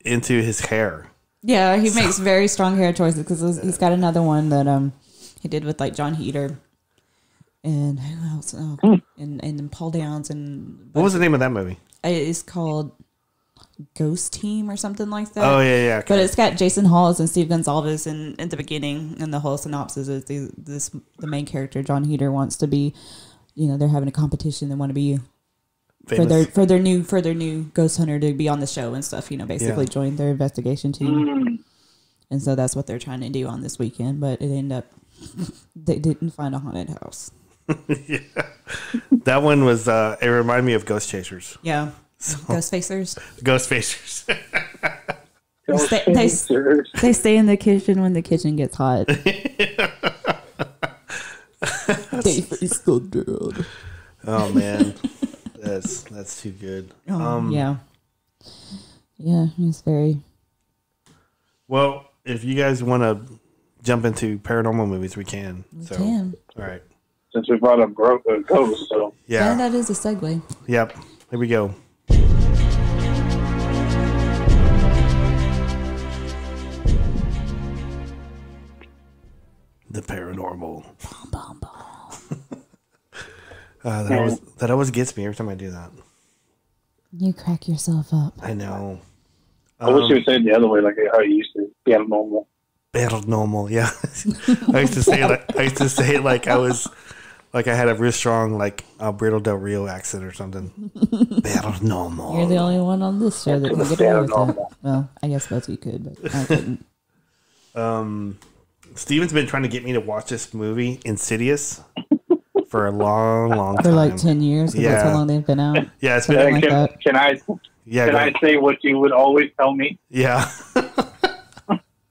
into his hair. Yeah, he makes very strong hair choices because he's got another one that he did with like John Heder and who else? And then Paul Downs and what was the name of that movie? It's called Ghost Team or something like that. Oh yeah. Okay. But it's got Jason Hawes and Steve Gonsalves in the beginning, and the whole synopsis is the main character John Heder wants to be, they're having a competition. They want to be famous. for their new ghost hunter to be on the show and stuff. Basically join their investigation team, and so that's what they're trying to do on this weekend. But it ended up they didn't find a haunted house. Yeah, that one was. It reminded me of Ghost Chasers. Yeah. So, Ghost Facers. They stay in the kitchen when the kitchen gets hot. They face the dirt. Oh man, that's too good. Yeah, it's very. Well, if you guys want to jump into paranormal movies, we can. We can. All right. Since we brought up ghosts, so Yeah, that is a segue. Yep. Here we go. The paranormal. That always gets me every time I do that. You crack yourself up. I know. I wish you would say it the other way, like how you used to. Paranormal. Paranormal, yeah. I used to say it like I was like I had a real strong like Alberto Del Rio accent or something. Paranormal. You're the only one on this show that can get away with that. Well, I guess both of you could, but I couldn't. Steven's been trying to get me to watch this movie, Insidious, for a long time. For like 10 years, because that's how long they've been out. Yeah, it's been Can I say what you would always tell me? Yeah.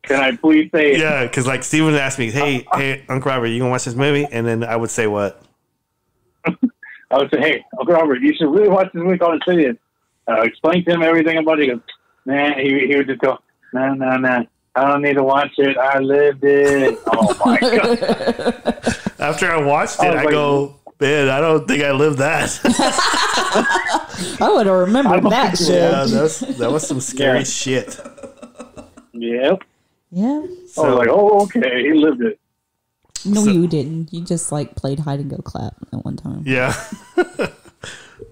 Can I please say it? Yeah, because like Steven would ask me, hey, Uncle Robert, you gonna watch this movie? And then I would say what? I would say, hey, Uncle Robert, you should really watch this movie called Insidious. Explain to him everything about it. He goes, man, he would just go, nah. I don't need to watch it. I lived it. Oh my god! After I watched it, I go, man, I don't think I lived that. I would have remembered that shit. Yeah, that was some scary shit. Yep. Yeah. So I was like, oh, okay, he lived it. No, you didn't. You just like played hide and go clap at one time. Yeah.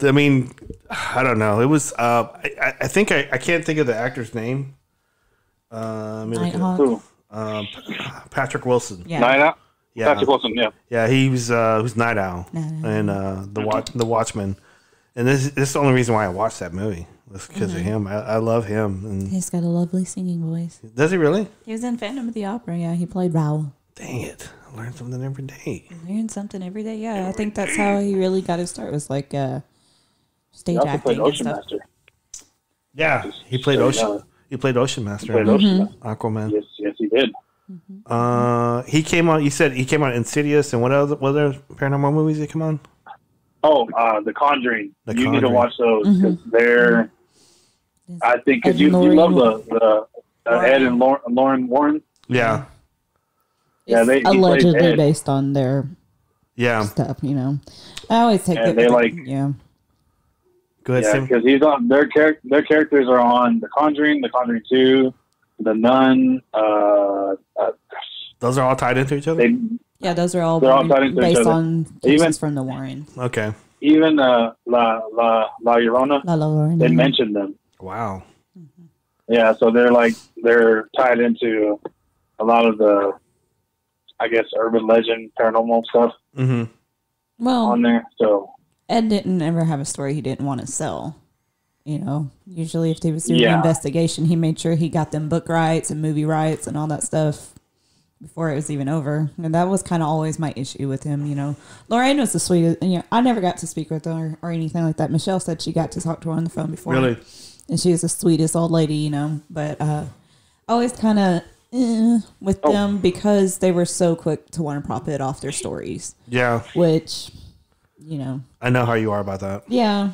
I mean, I don't know. It was. I think I can't think of the actor's name. Patrick Wilson. Yeah. Night Owl? Yeah. Patrick Wilson, yeah. Yeah, he was Night Owl and the Watchmen. And this is the only reason why I watched that movie. Was because of him. I love him. And he's got a lovely singing voice. Does he really? He was in Phantom of the Opera. Yeah, he played Raoul. Dang it! I learn something every day. Learn something every day. Yeah, I think that's how he really got his start. Was like stage He also acting played and Ocean stuff. Master. Yeah, he played Ocean. He played Ocean Master. Played Ocean Master. Aquaman. Yes, he did. He came on. You said he came on Insidious and what other paranormal movies did he come on? Oh, The Conjuring. You need to Conjuring. watch those because they're. I think because you love the Ed and Lauren Warren. Yeah. It's he allegedly plays Ed. based on their stuff. You know, I always take it. They Go ahead, Yeah, Sam. because he's on their characters are on The Conjuring, The Conjuring 2, The Nun. Those are all tied into each other. Those are all They're all tied into each based other. on cases from the Warren. Okay. Even La Llorona, La Llorona. they mentioned them. Wow. Yeah, so they're tied into a lot of the, I guess, urban legend, paranormal stuff Well, on there. So Ed didn't ever have a story he didn't want to sell. You know, usually if he was doing an investigation, he made sure he got them book rights and movie rights and all that stuff before it was even over. And that was kind of always my issue with him, you know. Lorraine was the sweetest. And, you know, I never got to speak with her or anything like that. Michelle said she got to talk to her on the phone before. Really? And she was the sweetest old lady, you know. But always kind of with them because they were so quick to want to profit off their stories. Yeah. Which, you know. I know how you are about that. Yeah.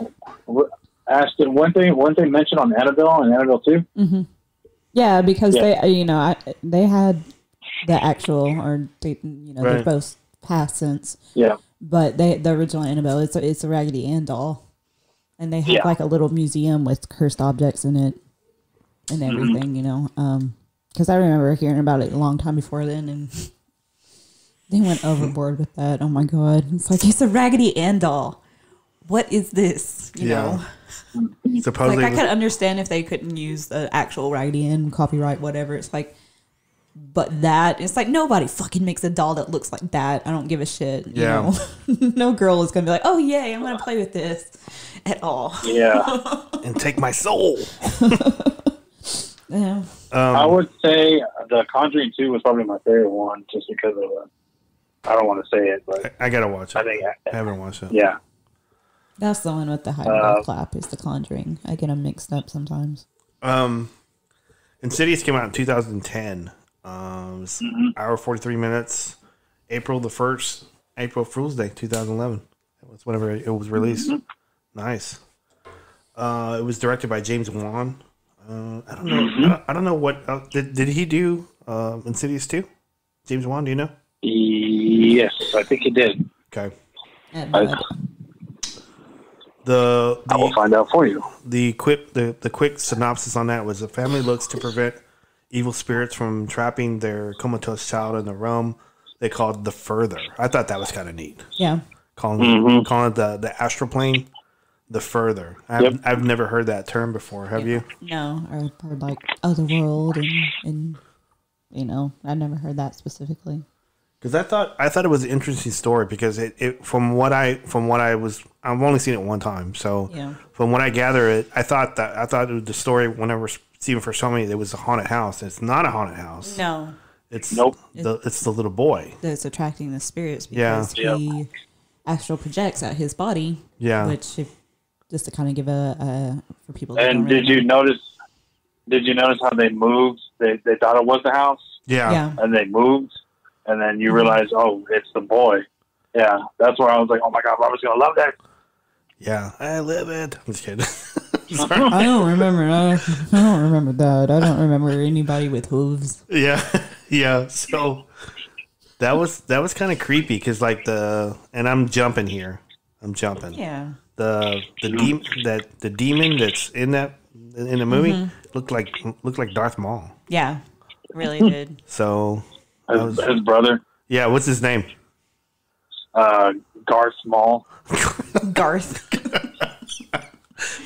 Ashton, one thing mentioned on Annabelle and Annabelle 2. Mm-hmm. Yeah, because they, you know, they had the actual, or they, you know, they're both past since. Yeah. But the original Annabelle, it's a Raggedy Ann doll, and they have like a little museum with cursed objects in it and everything, you know. Because I remember hearing about it a long time before then, and they went overboard with that. Oh my god, it's a Raggedy Ann doll. What is this? You know. Supposedly, like I could understand if they couldn't use the actual Raggedy Ann copyright, whatever. It's like, but it's like nobody fucking makes a doll that looks like that. I don't give a shit. You know? No girl is gonna be like, oh yay, I'm gonna play with this at all. Yeah, and take my soul. Yeah. I would say The Conjuring 2 was probably my favorite one, just because of I don't want to say it, but I gotta watch it. I think I haven't watched it. Yeah. That's the one with the high clap is The Conjuring. I get them mixed up sometimes. Insidious came out in 2010. It was hour 43 minutes. April 1st, April Fool's Day, 2011. That was whenever it was released. Nice. It was directed by James Wan. I don't know. I don't know what did he do. Insidious 2? James Wan, do you know? Yes, I think he did. Okay. I will find out for you. The quick synopsis on that was: a family looks to prevent evil spirits from trapping their comatose child in the realm they called the Further. I thought that was kind of neat. Yeah. Calling it the astral plane, the Further. I've never heard that term before. Have you? No, I've heard like otherworld and you know, I've never heard that specifically. Because I thought it was an interesting story because it from what I've only seen it one time, so from what I gather, I thought it was the story whenever Steven first told me it was a haunted house. It's not a haunted house. No, it's it's the little boy that's attracting the spirits because he astral projects at his body. Yeah, which just to kind of give a for people. That and don't really know. Did you notice how they moved? They thought it was the house. Yeah, and they moved. And then you realize, oh, it's the boy. Yeah, that's where I was like, oh my God, Robert's gonna love that. Yeah, I live it. I'm just kidding. I don't remember. I don't remember that. I don't remember anybody with hooves. Yeah, yeah. So that was kind of creepy because and I'm jumping here. Yeah. The demon that's in the movie looked like Darth Maul. Yeah, really did. So. His brother. Yeah, what's his name? Garth Maul. Garth.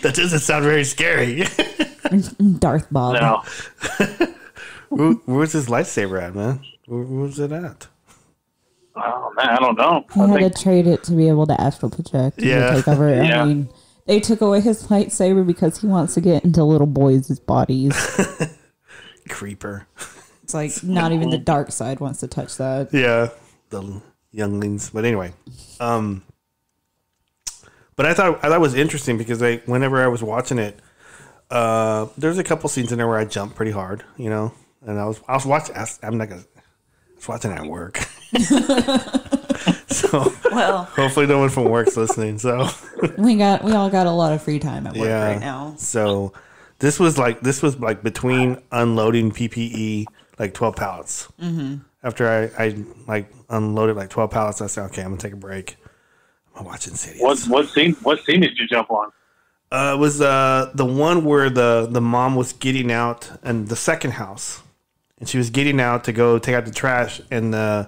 That doesn't sound very scary. Darth Bob. No. Where's his lightsaber at, man? Where was it at? Oh man, I don't know. He had to trade it to be able to astral project. Yeah. Take over. I mean, they took away his lightsaber because he wants to get into little boys' bodies. Creeper. It's like not even the dark side wants to touch that. Yeah, the younglings. But anyway, but I thought it was interesting because whenever I was watching it, there's a couple scenes in there where I jumped pretty hard, you know, and I was watching. I was watching at work. So hopefully no one from work's listening. So we all got a lot of free time at work right now. So this was like between unloading PPE. Like 12 pallets. After I unloaded like 12 pallets, I said, "Okay, I'm gonna take a break. I'm watching Insidious." What scene did you jump on? It was the one where the mom was getting out in the second house, and she was getting out to go take out the trash, and the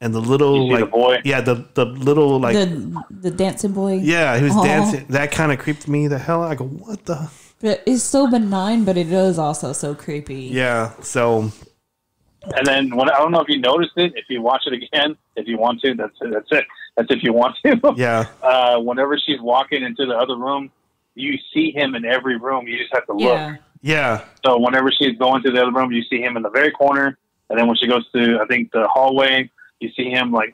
little the boy? Yeah, the little the dancing boy. Yeah, he was dancing. That kind of creeped me the hell out. I go, what the? But it's so benign, but it is also so creepy. Yeah. So. And then I don't know if you noticed it. If you watch it again, if you want to, that's it. That's if you want to. Yeah. Whenever she's walking into the other room, you see him in every room. You just have to look. Yeah. So whenever she's going to the other room, you see him in the very corner, and then when she goes to, I think, the hallway, you see him by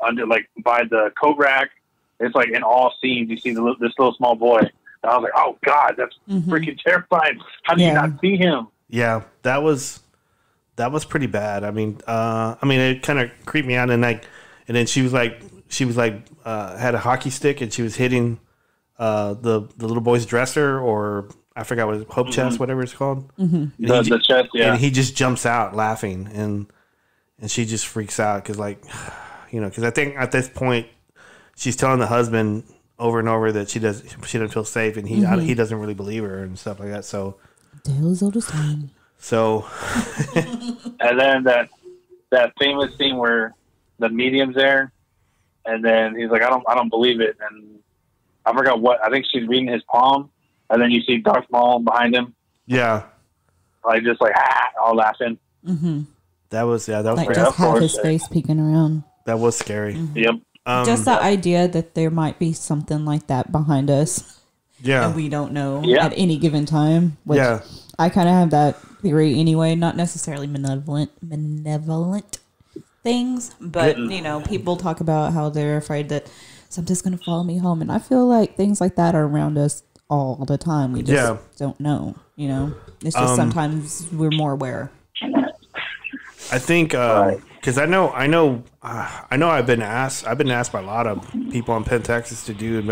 the coat rack. It's like in all scenes, you see this little small boy. And I was like, oh God, that's freaking terrifying. How do you not see him? Yeah, that was pretty bad. I mean, it kind of creeped me out, and then she was like, had a hockey stick, and she was hitting the little boy's dresser, or I forgot what Hope chest, whatever it's called. The chest, yeah. And he just jumps out laughing, and she just freaks out because, because I think at this point she's telling the husband over and over that she doesn't feel safe, and he doesn't really believe her and stuff like that. So tales old as time. So, and then that famous scene where the medium's there, and then he's like, I don't believe it, and I forgot what. I think she's reading his palm, and then you see Darth Maul behind him. Yeah, all laughing. That was like just half his face peeking around. That was scary. Yep. Just the idea that there might be something like that behind us. Yeah. And we don't know at any given time. Which yeah. I kind of have that theory anyway, not necessarily malevolent things, but people talk about how they're afraid that something's going to follow me home, and I feel like things like that are around us all the time. We just don't know, you know? It's just sometimes we're more aware. I think because I know I've been asked by a lot of people in Penn, Texas to do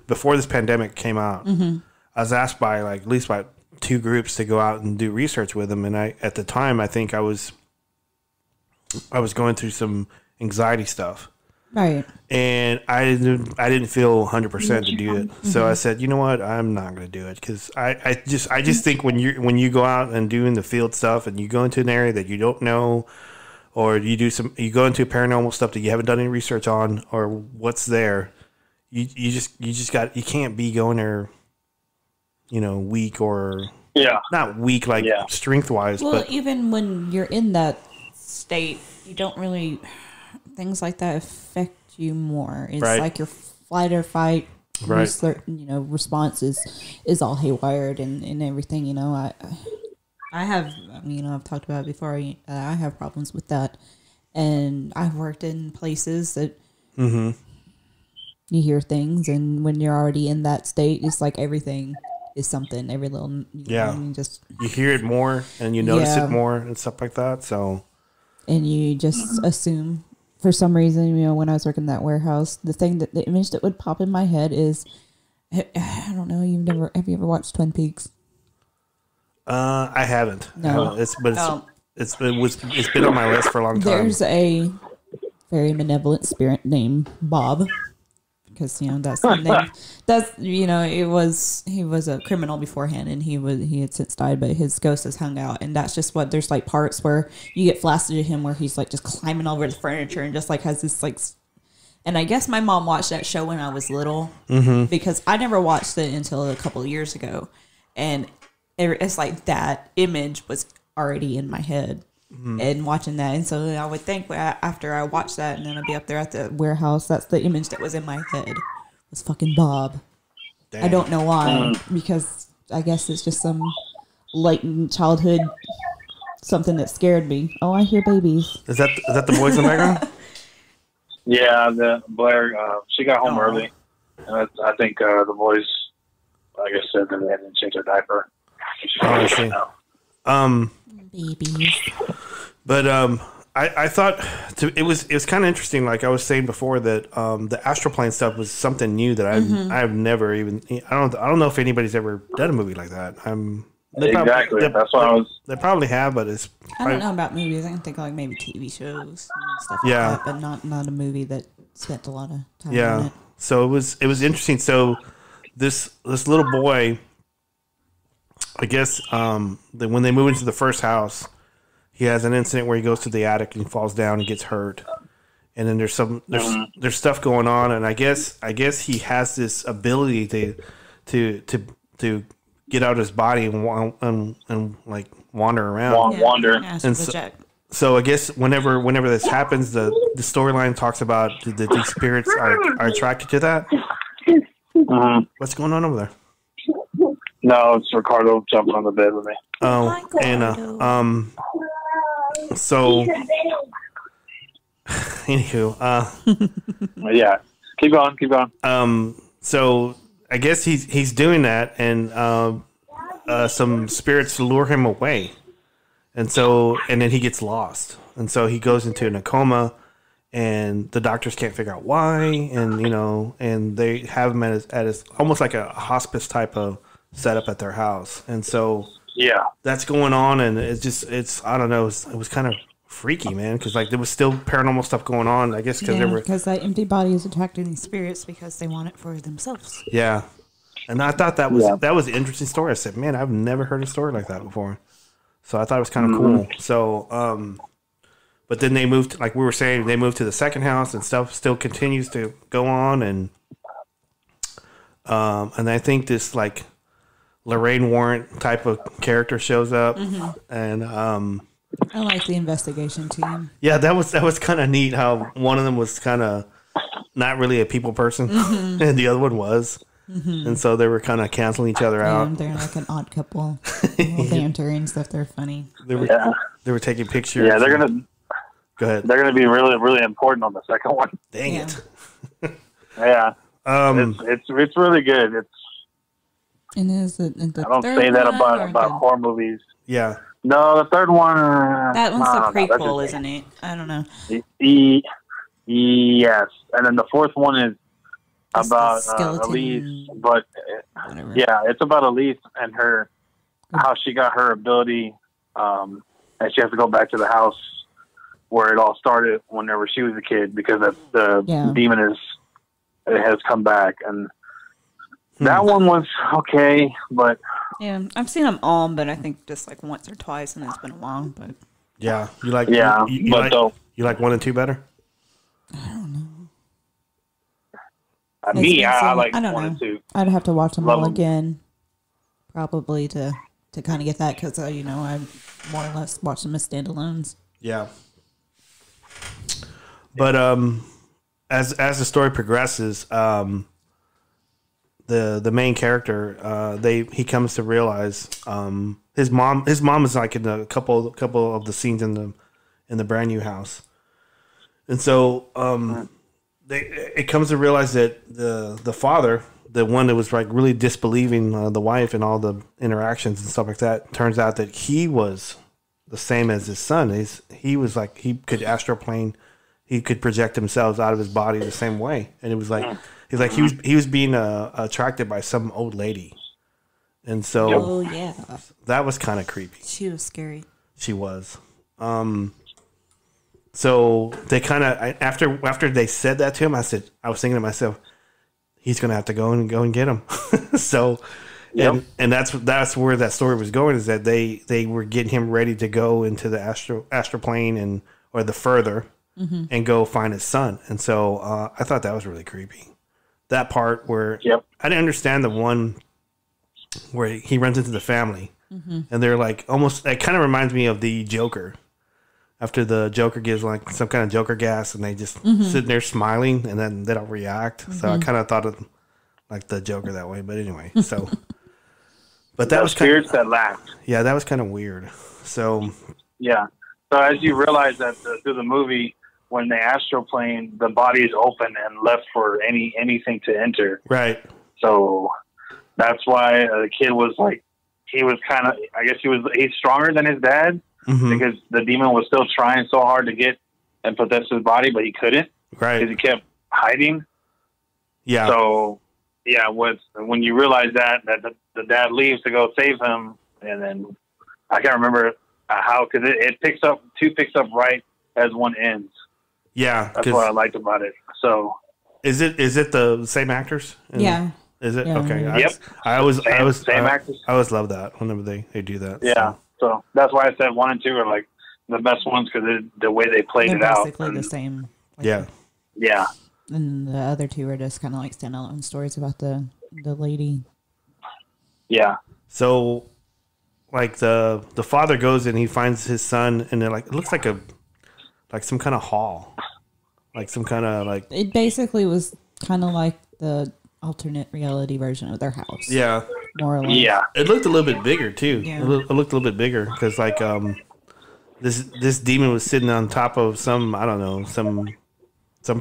before this pandemic came out. Mm-hmm. I was asked by at least by 2 groups to go out and do research with them, and at the time I think I was going through some anxiety stuff. Right. And I didn't feel 100% to do it. Mm-hmm. So I said, you know what, I'm not going to do it because I just think when you go out and doing the field stuff and you go into an area that you don't know, or you go into paranormal stuff that you haven't done any research on or what's there, you can't be going there, weak or not weak strength wise. Well, but even when you're in that state, you don't really. Things like that affect you more. It's like your flight or fight, response is all haywired and everything. I have, I've talked about it before. I have problems with that, and I've worked in places that you hear things, and when you're already in that state, it's like everything is something. Every little, you hear it more, and you notice it more, and stuff like that. So, and you just assume. For some reason, when I was working in that warehouse, the image that would pop in my head is, I don't know, have you ever watched Twin Peaks? I haven't. No. It's been on my list for a long time. There's a very benevolent spirit named Bob. Because that's the name. That's he was a criminal beforehand, and he had since died, but his ghost has hung out, and that's just what there's parts where you get flashed at him where he's just climbing over the furniture and just has this and I guess my mom watched that show when I was little because I never watched it until a couple of years ago, and it's that image was already in my head. And watching that, and so I would think after I watched that, and then I'd be up there at the warehouse. That's the image that was in my head was fucking Bob. Dang. I don't know why, because I guess it's just some latent childhood something that scared me. Oh, I hear babies. Is that the boys in the background? Yeah, the Blair. She got home early, and I think the boys, like I said, they hadn't changed their diaper. I see. Babies. But I thought it was kind of interesting. Like I was saying before, that the astral plane stuff was something new that I've never even. I don't know if anybody's ever done a movie like that. Exactly. That's what I was. They probably have, but it's. I don't know about movies. I can think maybe TV shows and stuff like that, but not a movie that spent a lot of time on it. So it was interesting. So this little boy. I guess when they move into the first house, he has an incident where he goes to the attic and he falls down and gets hurt, and then there's stuff going on, and I guess he has this ability to get out of his body and wander around, and so I guess whenever this happens, the storyline talks about that these spirits are attracted to that. What's going on over there? No, it's Ricardo jumping on the bed with me. Oh, Anna. So, anywho, yeah, keep going. So I guess he's doing that, and some spirits lure him away, and then he gets lost, and so he goes into a coma, and the doctors can't figure out why, and and they have him at his almost like a hospice type of set up at their house, and so that's going on, and it's I don't know, it was kind of freaky, man, because there was still paranormal stuff going on, I guess, because that empty body is attracting these spirits because they want it for themselves. And I thought that was an interesting story. I said, man, I've never heard a story like that before, so I thought it was kind of cool. So but then they moved, like we were saying, they moved to the second house, and stuff still continues to go on, and I think this Lorraine Warren type of character shows up, and I like the investigation team. Yeah, that was kind of neat how one of them was kind of not really a people person, and the other one was, and so they were kind of canceling each other out. They're like an odd couple, banter and stuff. They're funny. They were taking pictures. Yeah, they're gonna go ahead. They're gonna be really, really important on the second one. Dang it! Yeah, it's really good. And is it the I don't third say that one, about or horror movies. Yeah. No, the third one. that one's no, the prequel, no, isn't it? I don't know. Yes, and then the fourth one is It's the about skeleton, Elise, but whatever. yeah, it's about Elise and her, how she got her ability, and she has to go back to the house where it all started whenever she was a kid because the demon has come back, and that one was okay, but yeah, I've seen them all, but I think just like once or twice, and it's been a while. But Yeah. You like you like 1 and 2 better? I don't know. I like I don't 1 know. and 2. I'd have to watch them Love all 'em. again, probably to kind of get that because I more or less watch them as standalones. Yeah. But as the story progresses, the main character he comes to realize his mom is like in a couple of the scenes in the brand new house, and so it comes to realize that the father, the one that was like really disbelieving the wife and all the interactions and stuff like that, turns out that he was the same as his son. He was like, he could astroplane, he could project himself out of his body the same way, and it was like he was being attracted by some old lady, and so Oh yeah, that was kind of creepy. she was scary. She was. So they kind of after they said that to him, I was thinking to myself, he's gonna have to go and get him. So, and that's where that story was going, is that they were getting him ready to go into the astroplane or the further and go find his son. And so I thought that was really creepy. That part where I didn't understand the one where he runs into the family and they're like almost. It kind of reminds me of the Joker. After the Joker gives like some kind of Joker gas, and they just sitting there smiling, and then they don't react. So I kind of thought of like the Joker that way. But anyway, so but that was spirits that laughed. Yeah, that was kind of weird. So yeah. So as you realize that through the movie, when they astroplane, the body is open and left for anything to enter. Right. So that's why the kid was like, he was kind of, I guess he's stronger than his dad. Because the demon was still trying so hard to get and possess his body, but he couldn't. Right. Because he kept hiding. Yeah. So, yeah, when you realize that the dad leaves to go save him, and then I can't remember how, because it picks up right as one ends. Yeah. That's what I liked about it. So. Is it the same actors? Yeah. Is it? Yeah. Okay. Yep. I always actors. I always love that whenever they do that. Yeah. So that's why I said 1 and 2 are like the best ones, because the way they played it out. Basically the same. Yeah. Yeah. And the other two are just kind of like standalone stories about the lady. Yeah. So, like the father goes and he finds his son, and they're like, it looks like some kind of hall, like some kind of like. It basically was kind of like the alternate reality version of their house. Yeah. More or less. Yeah. It looked a little bit bigger too. Yeah. It looked a little bit bigger because like this demon was sitting on top of some, I don't know, some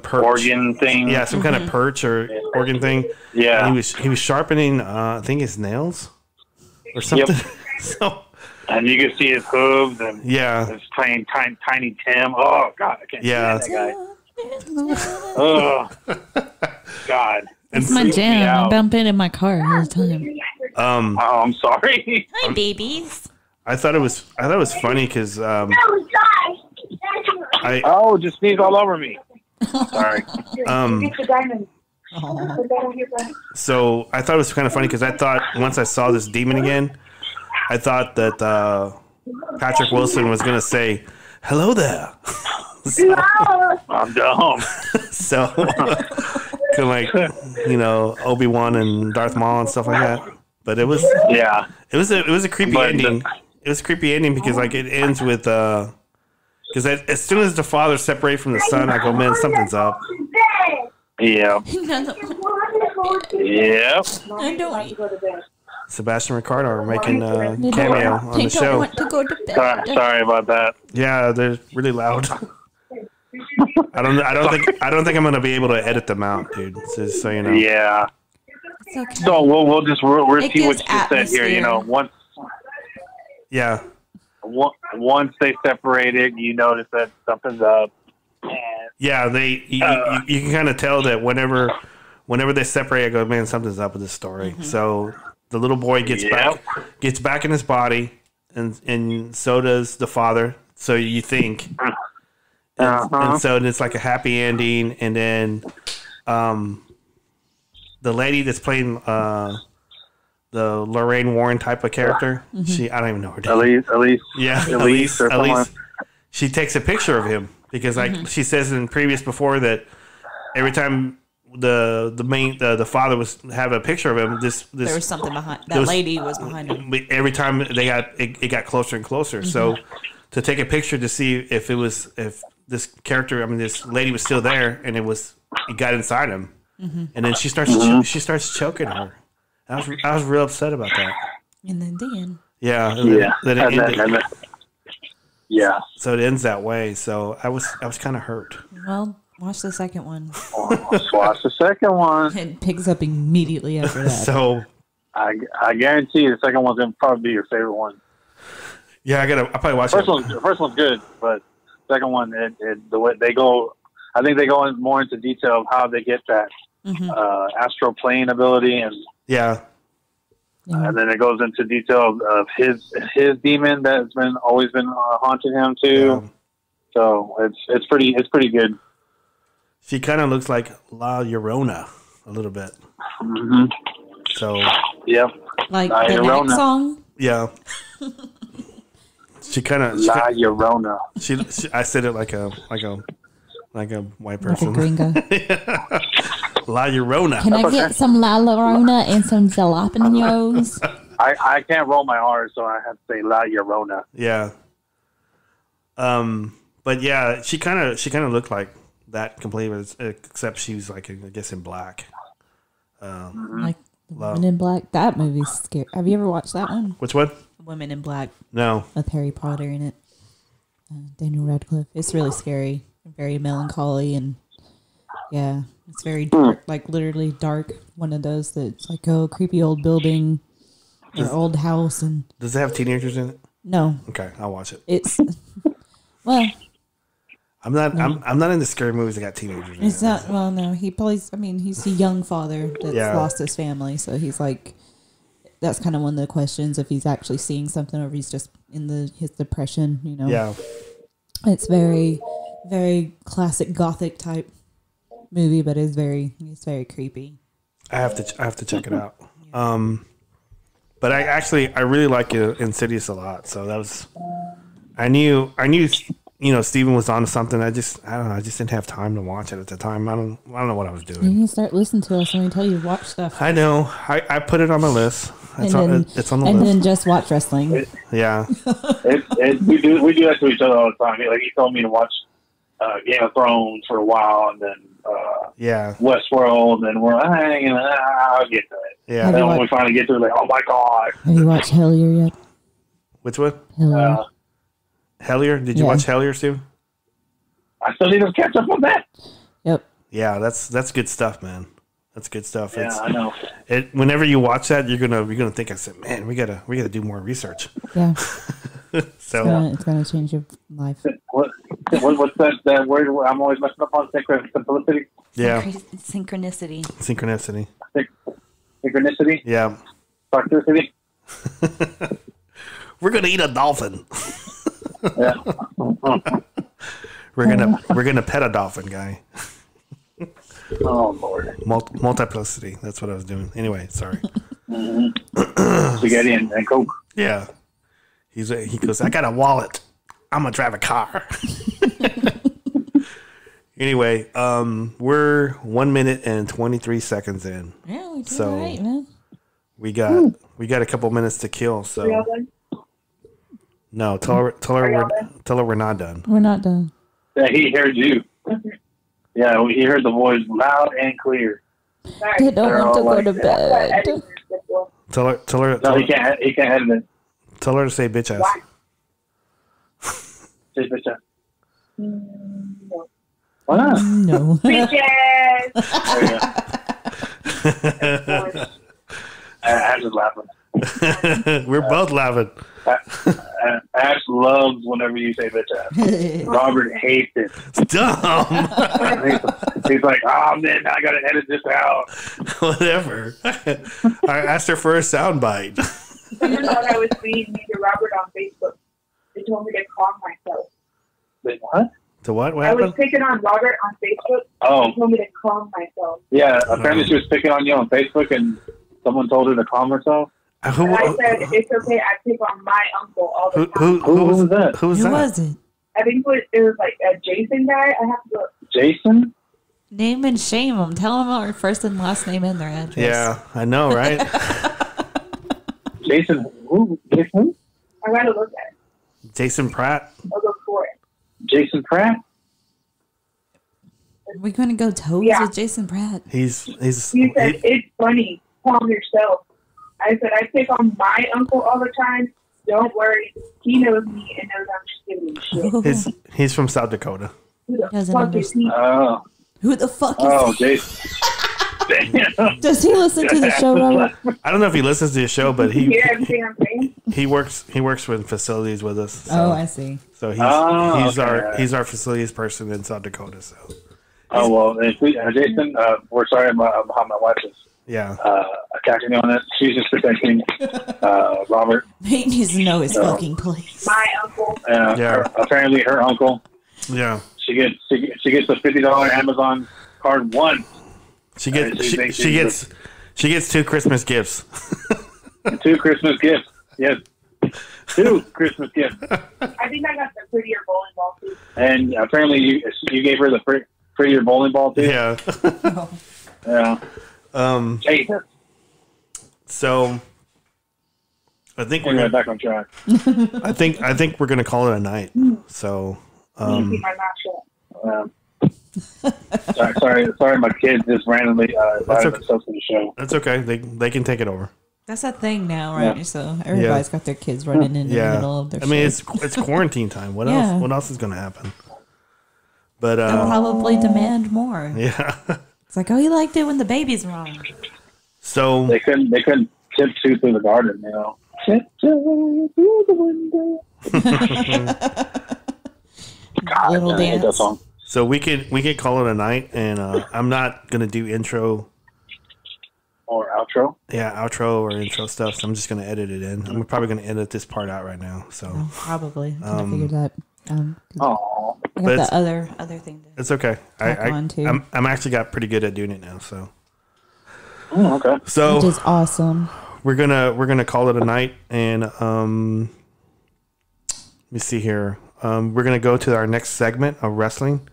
perch. Organ thing. Yeah, some kind of perch or organ thing. Yeah. And he was sharpening I think his nails or something. Yep. So, and you can see his hooves, and it's playing Tiny Tim. Oh God, I can't stand that guy. Oh God. It's my jam. I bump it in my car all the time. Oh, I'm sorry. Hi, babies. I thought it was funny because just sneezed all over me. Sorry. So I thought it was kind of funny because I thought once I saw this demon again, I thought that Patrick Wilson was gonna say, "Hello there." So, I'm dumb. So, like, Obi-Wan and Darth Maul and stuff like that. But it was it was a creepy ending. It was a creepy ending because like it ends with because as soon as the father separates from the son, I go, man, something's up. Yeah. Yep. Sebastian Ricardo are making a cameo on the show. Want to go to bed. Sorry about that. Yeah, they're really loud. I don't think I'm gonna be able to edit them out, dude. Just so you know. Yeah. It's okay. So we'll just repeat what gives you just said here. You know, once they separated, you notice that something's up. Yeah, you can kind of tell that whenever they separate, I go, man, something's up with this story. Mm-hmm. So the little boy gets back in his body, and so does the father. So you think, and so it's like a happy ending, and then the lady that's playing the Lorraine Warren type of character, I don't even know her name. Elise. She takes a picture of him because, like she says in previous before, that every time the father was have a picture of him, there was something behind that. Lady was behind him. Every time it got closer and closer. So to take a picture to see if this character, this lady was still there, and it got inside him, and then she starts choking her. I was real upset about that. And then the end. Yeah. So it ends that way. So I was kind of hurt. Well, watch the second one. Watch the second one. It picks up immediately after that. So I guarantee the second one's gonna probably be your favorite one. Yeah, I'll probably watch it. The first one's good, but the second one, the way they go, I think they go more into detail of how they get that astral plane ability, and and then it goes into detail of his demon that's always been haunting him too. Yeah. So it's pretty good. She kind of looks like La Llorona a little bit. So like the next song. Yeah. She kind of La Llorona. She I said it like a white person. Like a gringo. La Llorona. Can I get some La Llorona and some jalapenos? I can't roll my R's, so I have to say La Llorona. Yeah. But yeah, she kind of looked like that completely, except she was like, I guess, in black. Like Women in Black. That movie's scary. Have you ever watched that one? Which one? Women in Black. No. With Harry Potter in it. Daniel Radcliffe. It's really scary. Very melancholy, and yeah, it's very dark, like literally dark. One of those that's like creepy old building or old house. And does it have teenagers in it? No. Okay, I'll watch it. It's I'm not into scary movies that got teenagers in it. It's not. Well, no, he plays. He's a young father that's lost his family, so he's like. That's kind of one of the questions, if he's actually seeing something or if he's just in his depression, you know. Yeah. It's very, very classic gothic type movie, but it's very creepy. I have to check it out. But I really like Insidious a lot. So that was I knew Steven was on something. I don't know. I just didn't have time to watch it at the time. I don't know what I was doing. You need to start listening to us when we tell you to watch stuff. I know. I put it on my list. It's on the list. And then just watch wrestling. We do that to each other all the time. Like he told me to watch Game of Thrones for a while, and then Westworld, and we're I'll get to it. Yeah. And then when we finally get to it, like, oh my god. Have you watched Hellier yet? Which one? Hellier. Hellier? Did you watch Hellier, Steve? I still need to catch up on that. Yep. Yeah, that's good stuff, man. That's good stuff. Yeah, I know. Whenever you watch that, you're gonna think, I said, man, we gotta do more research. Yeah. So it's gonna change your life. What's that word? I'm always messing up on synchronicity. Yeah. Synchronicity. Synchronicity. Yeah. Toxicity. We're gonna eat a dolphin. Yeah. We're gonna pet a dolphin, guy. Oh Lord. Multiplicity. That's what I was doing. Anyway, sorry. Spaghetti and Coke. Yeah. He goes, I got a wallet. I'm gonna drive a car. Anyway, we're 1 minute and 23 seconds in. Yeah, we did all right, man. We got a couple minutes to kill. So no, tell her we're not done. We're not done. Yeah, he heard you. Yeah, he heard the voice loud and clear. They don't want to go to bed. Tell her. No, he can't handle it. Tell her to say bitch ass. Say bitch ass. No. Why not? No. Bitch ass. Ash is laughing. We're both laughing. Ash loves whenever you say bitch ass. Robert hates it. It's dumb. He's like, oh man, I gotta edit this out. Whatever. I asked her for a soundbite. Someone thought I was being mean to Robert on Facebook. They told me to calm myself. Wait, what? To what? What I was happened? picking on Robert on Facebook. Oh. They told me to calm myself. Yeah, apparently she was picking on you on Facebook and someone told her to calm herself. Who, And I said, it's okay, I pick on my uncle all the time. Who was that? Who was Who that? was it? I think it was like a Jason guy. I have to look. Jason? Name and shame them. Tell them our first and last name and their address. Yeah, I know, right? Jason who? Jason? I gotta look at it. Jason Pratt. I'll look for it. Jason Pratt? Are we going to go toes Yeah. with Jason Pratt? He said, it's funny. Calm yourself. I said, I pick on my uncle all the time. Don't worry. He knows me and knows I'm just giving him shit. he's from South Dakota. Who the Doesn't fuck is he? Oh. Who the fuck is Oh, he? Jason. Damn. Does he listen to the show, Robert? I don't know if he listens to the show, but You hear everything I'm saying? he works with facilities with us. So, Oh, I see. So he's okay. our facilities person in South Dakota. So Oh, well, if we, Jason, we're sorry about how my wife is yeah. attacking me on it. She's just protecting Robert. He needs to know his fucking place. My uncle. Yeah. Apparently, her uncle. Yeah. She gets a $50 Amazon card once. She gets 2 Christmas gifts. 2 Christmas gifts. Yes. 2 Christmas gifts. I think I got the prettier bowling ball too. And apparently, you gave her the prettier bowling ball too. Yeah. Yeah. Hey, So I think we're anyway, gonna, back on track. I think we're gonna call it a night. So You keep my mouth shut. Sorry, my kids just randomly invited okay. themselves to the show. that's okay. They can take it over. That's a thing now, right? Yeah. So everybody's got their kids running in the middle of their I mean, shit. it's quarantine time. What Yeah. else? What else is gonna happen? But They'll probably demand more. yeah. It's like, oh, you liked it when the baby's wrong. So They couldn't tiptoe through the garden, you know. Tiptoe through the window. God, Little I hate that dance. song. So we could call it a night, and I'm not gonna do intro, Or outro. outro or intro stuff. So I'm just gonna edit it in. I'm probably gonna edit this part out right now. So Oh, probably. I figured that. Oh, I But got it's- the other thing to. it's okay. Tack on too. I'm actually got pretty good at doing it now. So okay. Which is awesome. we're gonna call it a night, and let me see here. We're gonna go to our next segment of wrestling.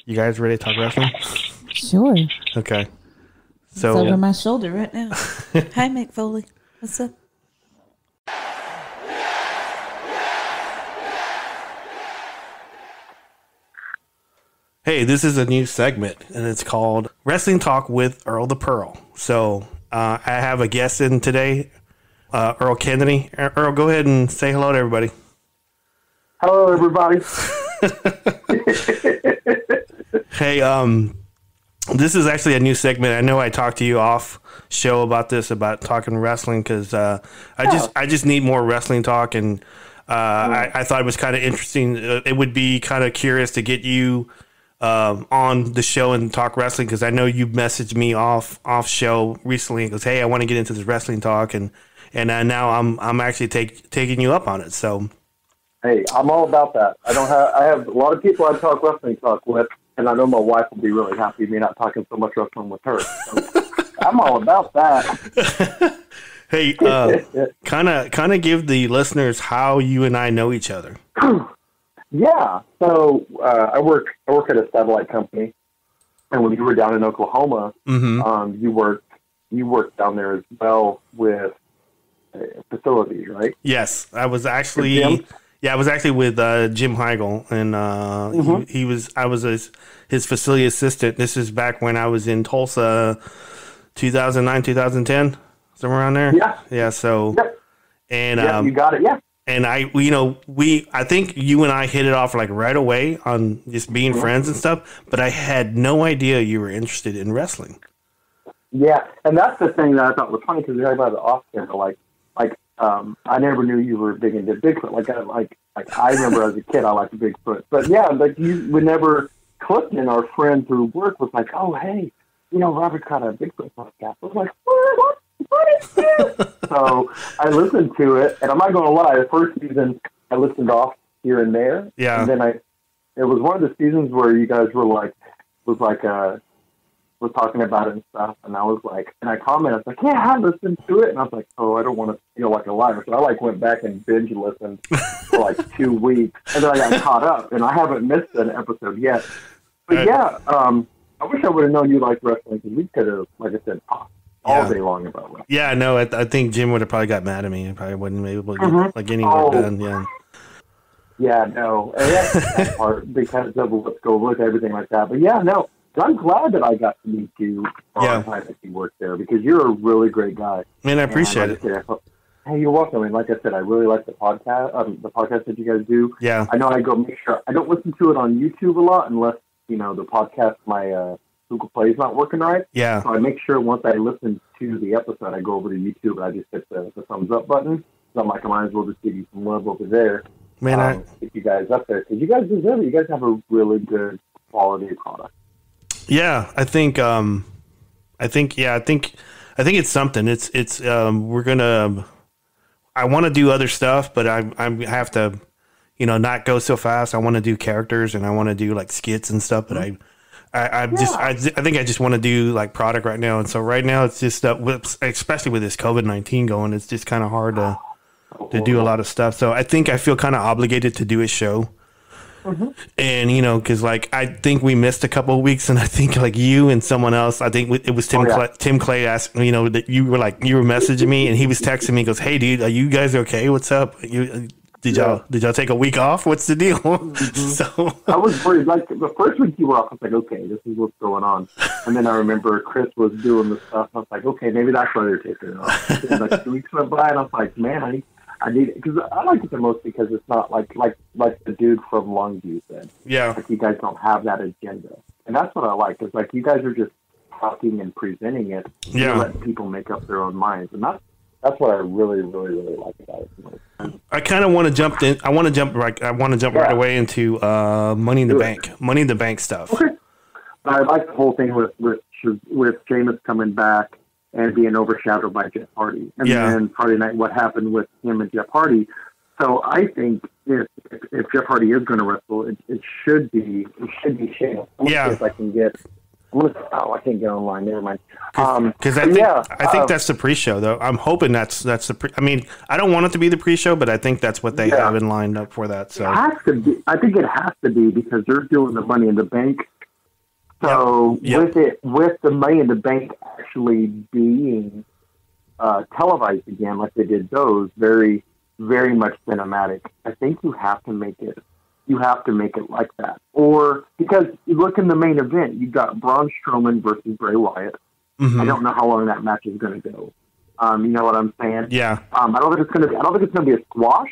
You guys ready to talk wrestling? Sure. Okay. It's So over my shoulder right now. Hi, Mick Foley. What's up? hey, this is a new segment, and it's called Wrestling Talk with Earl the Pearl. So I have a guest in today, Earl Kennedy. Earl, go ahead and say hello to everybody. Hello, everybody. Hey, this is actually a new segment. I know I talked to you off show about this, about talking wrestling, because I just need more wrestling talk, and I thought it was kind of interesting. It would be kind of curious to get you on the show and talk wrestling, because I know you messaged me off show recently and goes, hey, I want to get into this wrestling talk, and now I'm actually taking you up on it. So Hey, I'm all about that. I have a lot of people I talk wrestling talk with, and I know my wife will be really happy me not talking so much wrestling with her. So I'm all about that. hey, kind of give the listeners how you and I know each other. Yeah. So I work at a satellite company, and when you were down in Oklahoma, you worked down there as well with facilities, right? Yes, I was actually. Yeah, I was actually with Jim Heigl, and I was his facility assistant. This is back when I was in Tulsa, 2009, 2010, somewhere around there. Yeah. Yeah. So, Yep. and You got it. Yeah. and I think you and I hit it off like right away on just being friends and stuff. But I had no idea you were interested in wrestling. Yeah, and that's the thing that I thought was funny because we talked about the off-camera, I never knew you were big into Bigfoot. I remember as a kid, I liked Bigfoot, but yeah, you would never clicked, and our friend through work was like, "Oh, hey, Robert's got a Bigfoot podcast." I was like, "What is this?" So I listened to it, and I'm not going to lie, the first season I listened off here and there, yeah, and then it was one of the seasons where you guys was talking about it and stuff, and I was like, and I commented, I was like, yeah, I listened to it, and I was like, oh, I don't want to feel like a liar, so I went back and binge listened for 2 weeks, and then I got caught up, and I haven't missed an episode yet. But yeah, I wish I would have known you liked wrestling, because we could have, like I said, talked all day long about wrestling. Yeah, no, I think Jim would have probably got mad at me and probably wouldn't be able to get any work done. Yeah. Yeah, no, and that's that part because of what's going with everything like that. But yeah, no. I'm glad that I got to meet you on time that you worked there because you're a really great guy. Man, I appreciate it. Hey, you're welcome. And like I said, I really like the podcast that you guys do. Yeah. I know I go make sure I don't listen to it on YouTube a lot unless, the podcast, my Google Play is not working right. Yeah. So I make sure once I listen to the episode, I go over to YouTube and I just hit the thumbs up button. So I'm like, I might as well just give you some love over there. Man, get you guys up there because you guys deserve it. You guys have a really good quality product. Yeah, I think it's something. It's we're gonna. I want to do other stuff, but I have to, not go so fast. I want to do characters and I want to do skits and stuff. But I think I just want to do product right now. And so right now it's just especially with this COVID-19 going, it's just kind of hard to do a lot of stuff. So I think I feel kind of obligated to do a show. And because I think we missed a couple of weeks, and I think you and someone else, I think it was Tim Clay asked that you were messaging me, and he was texting me, goes, "Hey dude, are you guys okay? What's up? Did y'all take a week off? What's the deal?" So I was worried. The first week you were off, I was like, okay, this is what's going on. And then I remember Chris was doing the stuff. I was like, okay, maybe that's why they're taking it off. And 2 weeks went by, and I was like, man, I need it because I like it the most because it's not like the dude from Longview said. Yeah, you guys don't have that agenda, and that's what I like. Is you guys are just talking and presenting it. Yeah, and let people make up their own minds, and that's what I really, really, really like about it. I kind of want to jump in. I want to jump right away into Money in the Bank. Money in the Bank stuff. Okay, I like the whole thing with Jameis coming back and being overshadowed by Jeff Hardy. And then Friday night, what happened with him and Jeff Hardy. So I think if Jeff Hardy is going to wrestle, it should be Shane. Yeah. If I can get, I can't get online. Never mind. Because I think that's the pre-show, though. I'm hoping that's the I mean, I don't want it to be the pre-show, but I think that's what they have in lined up for that. So it has to be. I think it has to be because they're doing the Money in the Bank. So with the Money in the Bank actually being televised again, like they did those, very, very much cinematic. I think you have to make it. You have to make it like that, or because you look in the main event, you got Braun Strowman versus Bray Wyatt. I don't know how long that match is going to go. You know what I'm saying? Yeah. I don't think it's going to be. I don't think it's going to be a squash.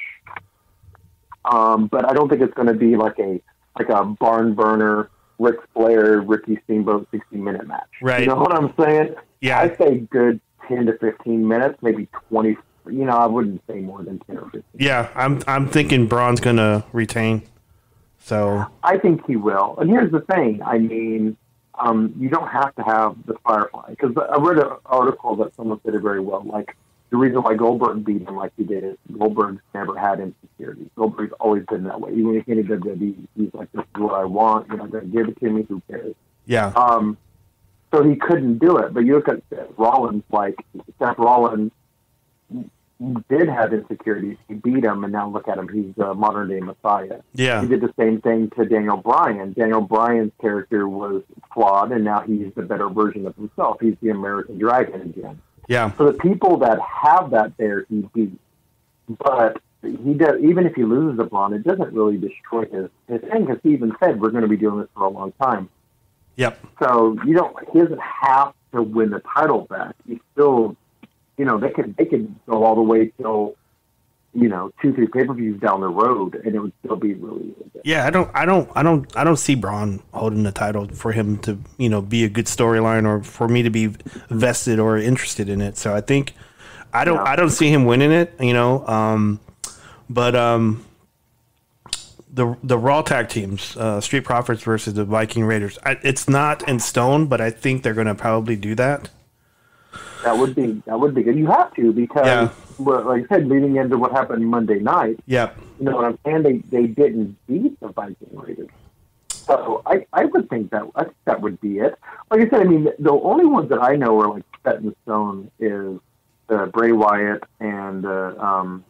But I don't think it's going to be like a barn burner. Ric Flair, Ricky Steamboat 60-minute match. Right. You know what I'm saying? Yeah. I say good 10 to 15 minutes, maybe 20. I wouldn't say more than 10 or 15. Yeah, I'm thinking Braun's going to retain. So I think he will. And here's the thing. I mean, you don't have to have the Firefly. Because I read an article that someone said it very well. The reason why Goldberg beat him like he did is Goldberg's never had insecurity. Goldberg's always been that way. Even if he did WWE, he's like, this is what I want. You're not going to give it to me. Who cares? Yeah. So he couldn't do it. But you look at Seth Rollins, Seth Rollins did have insecurities. He beat him, and now look at him. He's the modern-day Messiah. Yeah. He did the same thing to Daniel Bryan. Daniel Bryan's character was flawed, and now he's the better version of himself. He's the American Dragon again. Yeah. So the people that have that there, he beat. But he does. Even if he loses a Braun, it doesn't really destroy his thing, because he even said, we're going to be doing this for a long time. Yep. So he doesn't have to win the title back. He still, they could go all the way till, 2-3 pay-per-views down the road, and it would still be really good. Yeah, I don't see Braun holding the title for him to, be a good storyline or for me to be vested or interested in it. So I think I don't see him winning it, but the Raw tag teams, Street Profits versus the Viking Raiders. It's not in stone, but I think they're going to probably do that. That would be good. You have to, because, like I said, leading into what happened Monday night. Yep. You know what I'm saying? They didn't beat the Viking Raiders, so I would think that would be it. Like I said, I mean, the only ones that I know are like set in stone is Bray Wyatt and Braun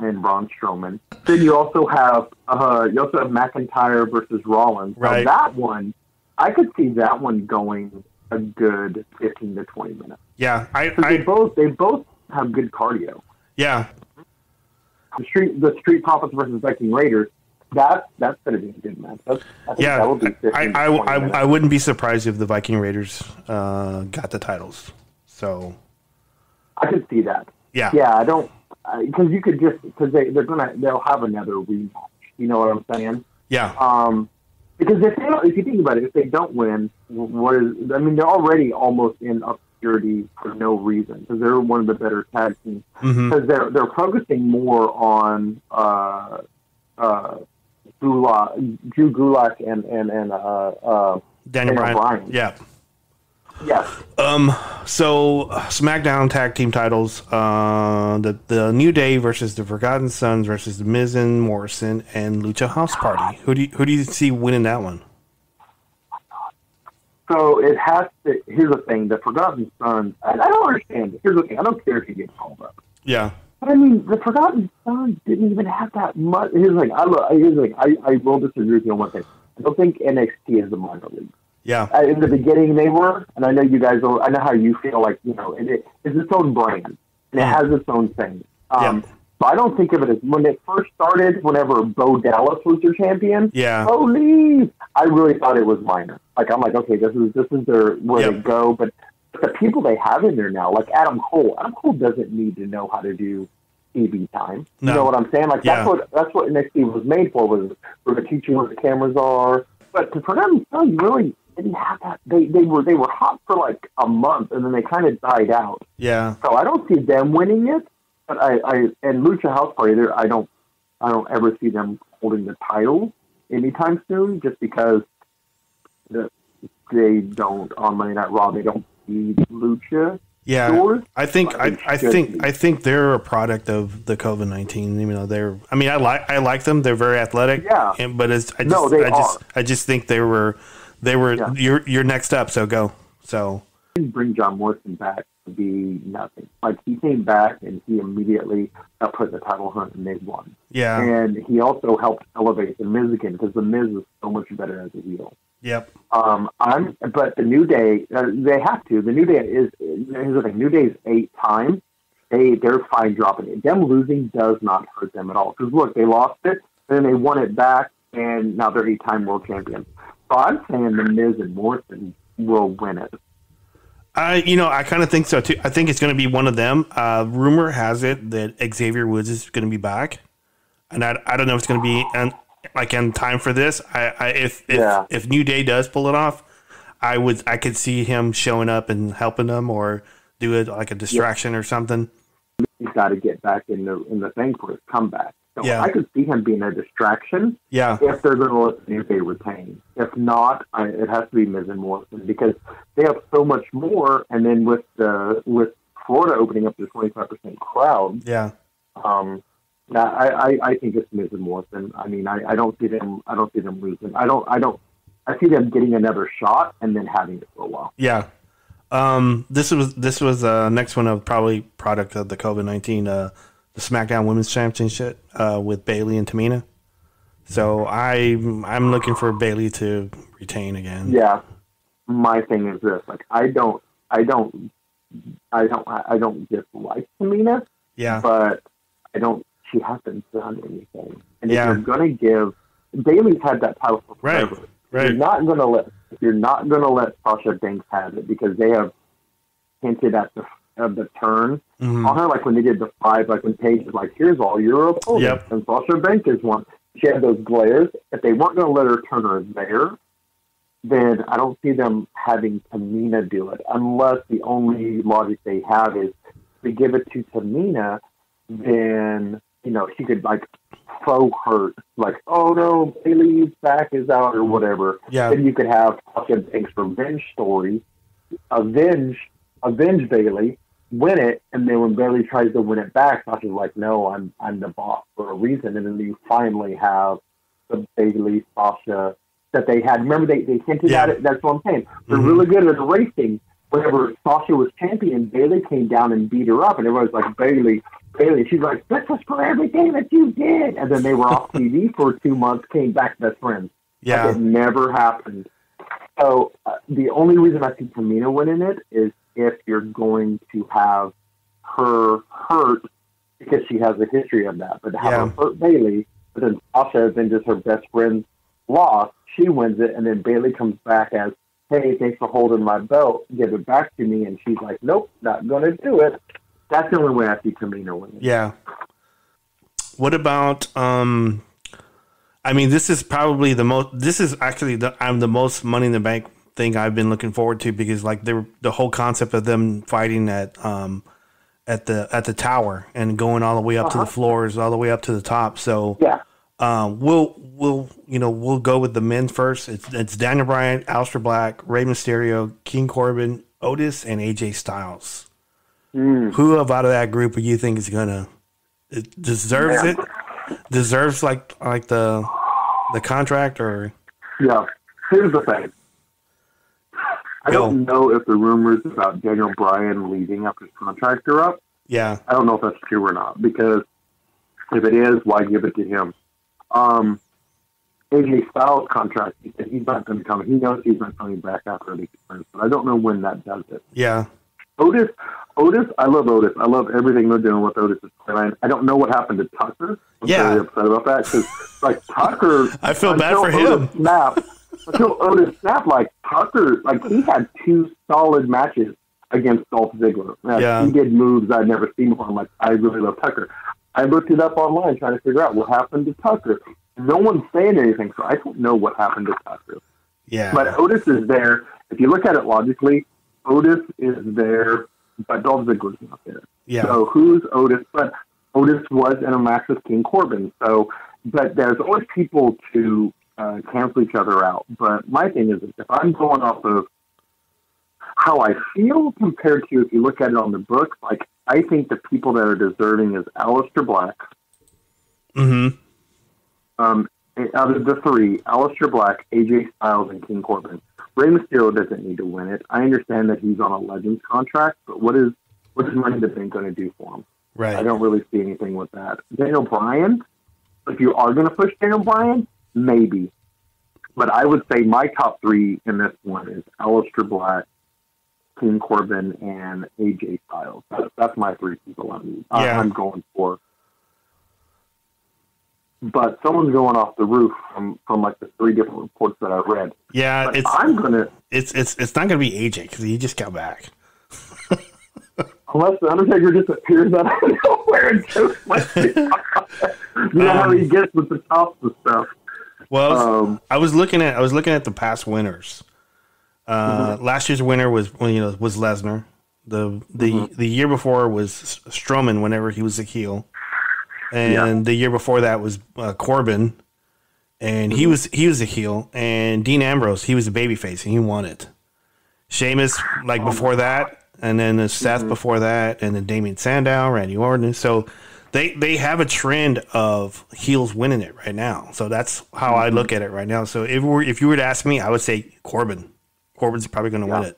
Strowman. Then you also have McIntyre versus Rollins. Right. Now that one, I could see that one going a good 15 to 20 minutes. Yeah, they both have good cardio. Yeah. The Street Profits versus Viking Raiders. That's going to be a good match. That would be 15 to 20 minutes. I wouldn't be surprised if the Viking Raiders got the titles. So I could see that. Yeah. Yeah, I don't, because they'll have another rematch. You know what I'm saying? Yeah. Because if you think about it, if they don't win, they're already almost in obscurity for no reason, because they're one of the better tag teams. Because they're focusing more on Drew Gulak and Daniel Bryan. Yeah. Yes. So SmackDown tag team titles, the New Day versus the Forgotten Sons versus the Miz and Morrison and Lucha House Party. Who do you see winning that one? So it has to. Here's the thing: the Forgotten Sons. I don't understand it. Here's the thing: I don't care if he gets called up. Yeah. But I mean, the Forgotten Sons didn't even have that much. Here's the thing: I will disagree with you on one thing. I don't think NXT is the minor league. Yeah. In the beginning, they were, and I know you guys will. I know how you feel. Like, it's its own brand, and it has its own thing. So I don't think of it as when it first started. Whenever Bo Dallas was your champion, holy, I really thought it was minor. Like, I'm like, okay, this is their where they go. But the people they have in there now, like Adam Cole doesn't need to know how to do TV time. No. You know what I'm saying? Like that's what NXT was made for, was for the teaching where the cameras are. But to Forgotten Sons really didn't have that. They were hot for like a month, and then they kind of died out. Yeah. So I don't see them winning it. But and Lucha House Party, I don't ever see them holding the title anytime soon, just because they don't on Monday Night Raw. They don't feed Lucha. Yeah, stores, I think they're a product of the COVID-19. Even though I like them. They're very athletic. Yeah. I just think they were you're next up. So go. So didn't bring John Morrison back to be nothing. Like, he came back and he immediately got put in the title hunt and they won. Yeah. And he also helped elevate the Miz again, because the Miz is so much better as a heel. Yep. But the New Day, they have to. The New Day here's the thing. New Day is 8-time. They're fine dropping it. Them losing does not hurt them at all. Because look, they lost it, and then they won it back, and now they're 8-time world champions. So I'm saying the Miz and Morrison will win it. I kind of think so too. I think it's going to be one of them. Rumor has it that Xavier Woods is going to be back, and I don't know if it's going to be in time for this. If New Day does pull it off, I could see him showing up and helping them, or do it like a distraction or something. He's got to get back in the thing for his comeback. So Yeah. I could see him being a distraction. Yeah. If they're going to let New Day retain. If not, it has to be Miz and Morrison, because they have so much more. And then with Florida opening up to 25% crowd, Yeah. I think it's Miz and Morrison. I mean, I don't see them losing. I see them getting another shot and then having it for a while. Yeah. This was next one of probably product of the COVID-19, the SmackDown Women's Championship with Bayley and Tamina. So I'm looking for Bayley to retain again. Yeah. My thing is this: like, I don't dislike Tamina. Yeah. But she hasn't done anything. And Yeah. if you're going to give, Bayley's had that title for Right. forever. Right. If you're not going to let Sasha Banks have it, because they have hinted at of the turn on her, like when they did the 5, like when Paige was like, here's all your opponents, and Sasha Banks is one. She had those glares. If they weren't going to let her turn her there, then I don't see them having Tamina do it, unless the only logic they have is to give it to Tamina, then, you know, she could, like, faux hurt, like, oh no, Bailey's back is out or whatever. Yeah. Then you could have Sasha Banks' revenge story, avenge Bailey, win it, and then when Bailey tries to win it back, Sasha's like, no, I'm the boss for a reason, and then you finally have the Bailey Sasha that they had. Remember, they hinted at it. That's what I'm saying. They're really good at racing. Whenever Sasha was champion, Bailey came down and beat her up, and everyone was like, Bailey. She's like, this is for everything that you did. And then they were off TV for 2 months, came back best friends. Yeah. Like, it never happened. So the only reason I see Tamina winning it is if you're going to have her hurt, because she has a history of that. But to have her hurt Bailey, but then Sasha has been just her best friend's loss, she wins it, and then Bailey comes back as, hey, thanks for holding my belt, give it back to me, and she's like, nope, not going to do it. That's the only way I see Tamina winning. Yeah. What about, I mean, this is probably this is actually the most Money in the Bank thing I've been looking forward to, because like the whole concept of them fighting at the tower and going all the way up to the floors, all the way up to the top. So we'll go with the men first. It's Daniel Bryan, Aleister Black, Rey Mysterio, King Corbin, Otis, and AJ Styles. Who out of that group do you think is gonna deserves it? Deserves like the contract, or? Yeah. Here's the thing. I don't know if the rumors about Daniel Bryan leaving after his contract are up. Yeah. I don't know if that's true or not, because if it is, why give it to him? AJ Styles' contract, he said he's not going to come. He knows he's not coming back after the experience, but I don't know when that does it. Yeah. Otis, I love Otis. I love everything they're doing with Otis' storyline. I don't know what happened to Tucker. I'm very upset about that, because, like, Tucker... I feel bad for him. Until Otis snapped, like, Tucker, like, he had 2 solid matches against Dolph Ziggler. He did moves I'd never seen before. I'm like, I really love Tucker. I looked it up online trying to figure out what happened to Tucker. No one's saying anything, so I don't know what happened to Tucker. Yeah. But Otis is there. If you look at it logically, Otis is there, but Dolph Ziggler's not there. Yeah. So who's Otis? But Otis was in a match with King Corbin. So, but there's always people to cancel each other out. But my thing is, if I'm going off of how I feel compared to if you look at it on the book, like, I think the people that are deserving is Aleister Black. Out of the 3, Aleister Black, AJ Styles, and King Corbin. Rey Mysterio doesn't need to win it. I understand that he's on a Legends contract, but what is Money in the Bank going to do for him? Right. I don't really see anything with that. Daniel Bryan, if you are going to push Daniel Bryan, maybe. But I would say my top 3 in this one is Aleister Black, King Corbin, and AJ Styles. That's my 3 people I'm going for. But someone's going off the roof from like the 3 different reports that I've read. Yeah, but it's not gonna be AJ because he just got back. Unless the Undertaker disappears out of nowhere and chokes my you know how he gets with the tops and stuff. Well, I was looking at the past winners. Last year's winner was Lesnar. The year before was Strowman whenever he was a heel. And the year before that was Corbin, and he was a heel. And Dean Ambrose, he was a babyface, and he won it. Sheamus, before that, and then Seth before that, and then Damien Sandow, Randy Orton. So they have a trend of heels winning it right now. So that's how I look at it right now. So if you were to ask me, I would say Corbin. Corbin's probably going to win it.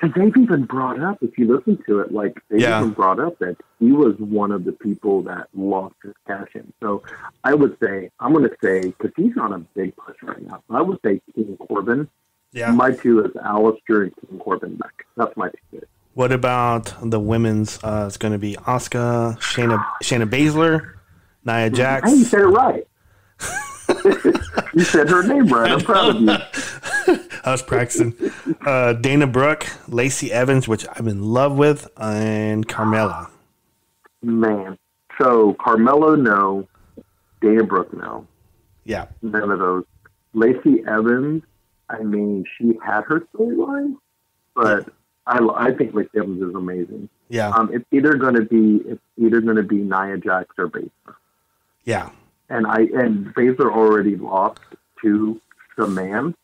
And they've even brought up, if you listen to it, even brought up that he was one of the people that lost his cash in. So I'm going to say, because he's on a big push right now, I would say King Corbin. Yeah. My 2 is Aleister and King Corbin back. That's my 2. What about the women's? It's going to be Asuka, Shayna Baszler, Nia Jax. Hey, you said it right. You said her name right. I'm proud of you. I was practicing. Dana Brooke, Lacey Evans, which I'm in love with, and Carmela. Man. So, Carmelo, no. Dana Brooke, no. Yeah. None of those. Lacey Evans, I mean, she had her storyline, but I think Lacey Evans is amazing. Yeah. It's either going to be Nia Jax or Baszler. Yeah. And Baszler already lost to the man,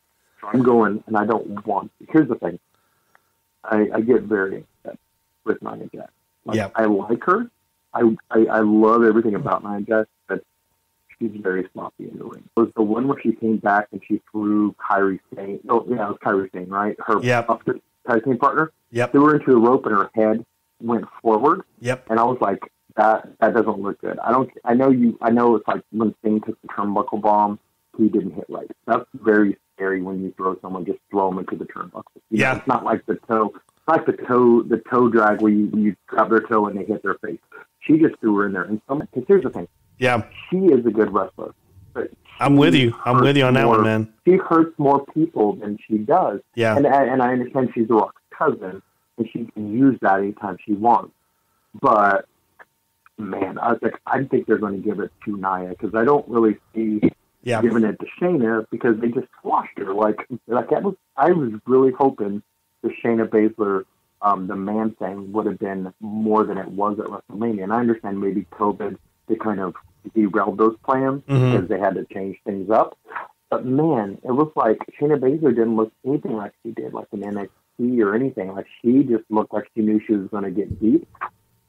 so I'm going, and I don't want. Here's the thing, I get very upset with Nia Jax. I like her. I love everything about Nia Jax, but she's very sloppy in the ring. It was the one where she came back and she threw Kairi Sane. Oh, yeah, it was Kairi Sane, right? Her tag team partner. Yep. Threw her into the rope and her head went forward. Yep. And I was like, that doesn't look good. I know it's like when Sane took the turnbuckle bomb, he didn't hit right. That's very scary when you throw someone, just throw them into the turnbuckle. You know, it's not like the toe drag where you grab their toe and they hit their face. She just threw her in there. And because here's the thing. Yeah. She is a good wrestler. But I'm with you. I'm with you on that one, man. She hurts more people than she does. Yeah. And I understand she's The Rock's cousin, and she can use that anytime she wants. But, man, I think they're going to give it to Nia, because I don't really see giving it to Shayna, because they just squashed her. I was really hoping the Shayna Baszler, the man thing would have been more than it was at WrestleMania. And I understand maybe COVID, they kind of derailed those plans because they had to change things up. But man, it looks like Shayna Baszler didn't look anything like she did, like in NXT or anything. Like she just looked like she knew she was going to get beat.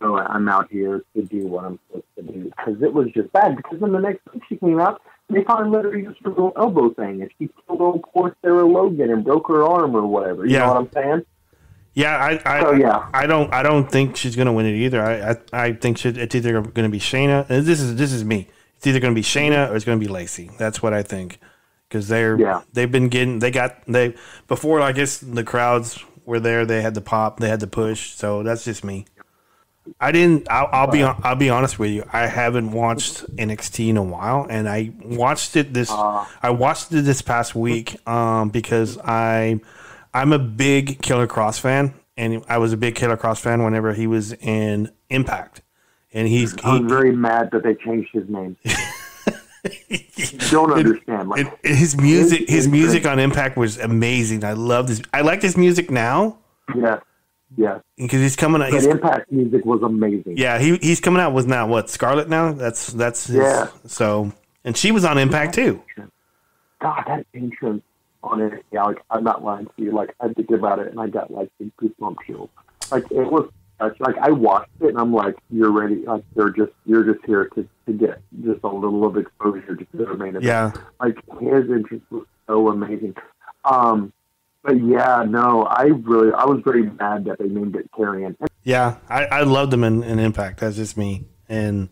So I'm out here to do what I'm supposed to do, because it was just bad. Because then the next week she came out, they finally let her use her little elbow thing, and she killed old poor Sarah Logan and broke her arm or whatever. You know what I'm saying? Yeah, I don't think she's going to win it either. I think it's either going to be Shayna. This is me. It's either going to be Shayna or it's going to be Lacey. That's what I think, because they've been getting before. I guess the crowds were there. They had the pop. They had the push. So that's just me. I'll be honest with you. I haven't watched NXT in a while, and I watched it this past week because I'm a big Killer Cross fan, and I was a big Killer Cross fan whenever he was in Impact. And I'm very mad that they changed his name. Don't understand. His music on Impact was amazing. I loved his. I like his music now. Yeah. Because he's coming out. His Impact music was amazing. Yeah, he's coming out with now what, Scarlett now? That's his, So, and she was on Impact too. God, that entrance on it. Yeah, like I'm not lying to you. Like I think about it, and I got like big goosebump chills. Like it was. Like I watched it, and I'm like, "You're ready." Like you're just here to get just a little of exposure to the main event. Yeah. Like his entrance was so amazing. But yeah, no, I was very mad that they named it Carrion. Yeah, I loved him in Impact. That's just me. And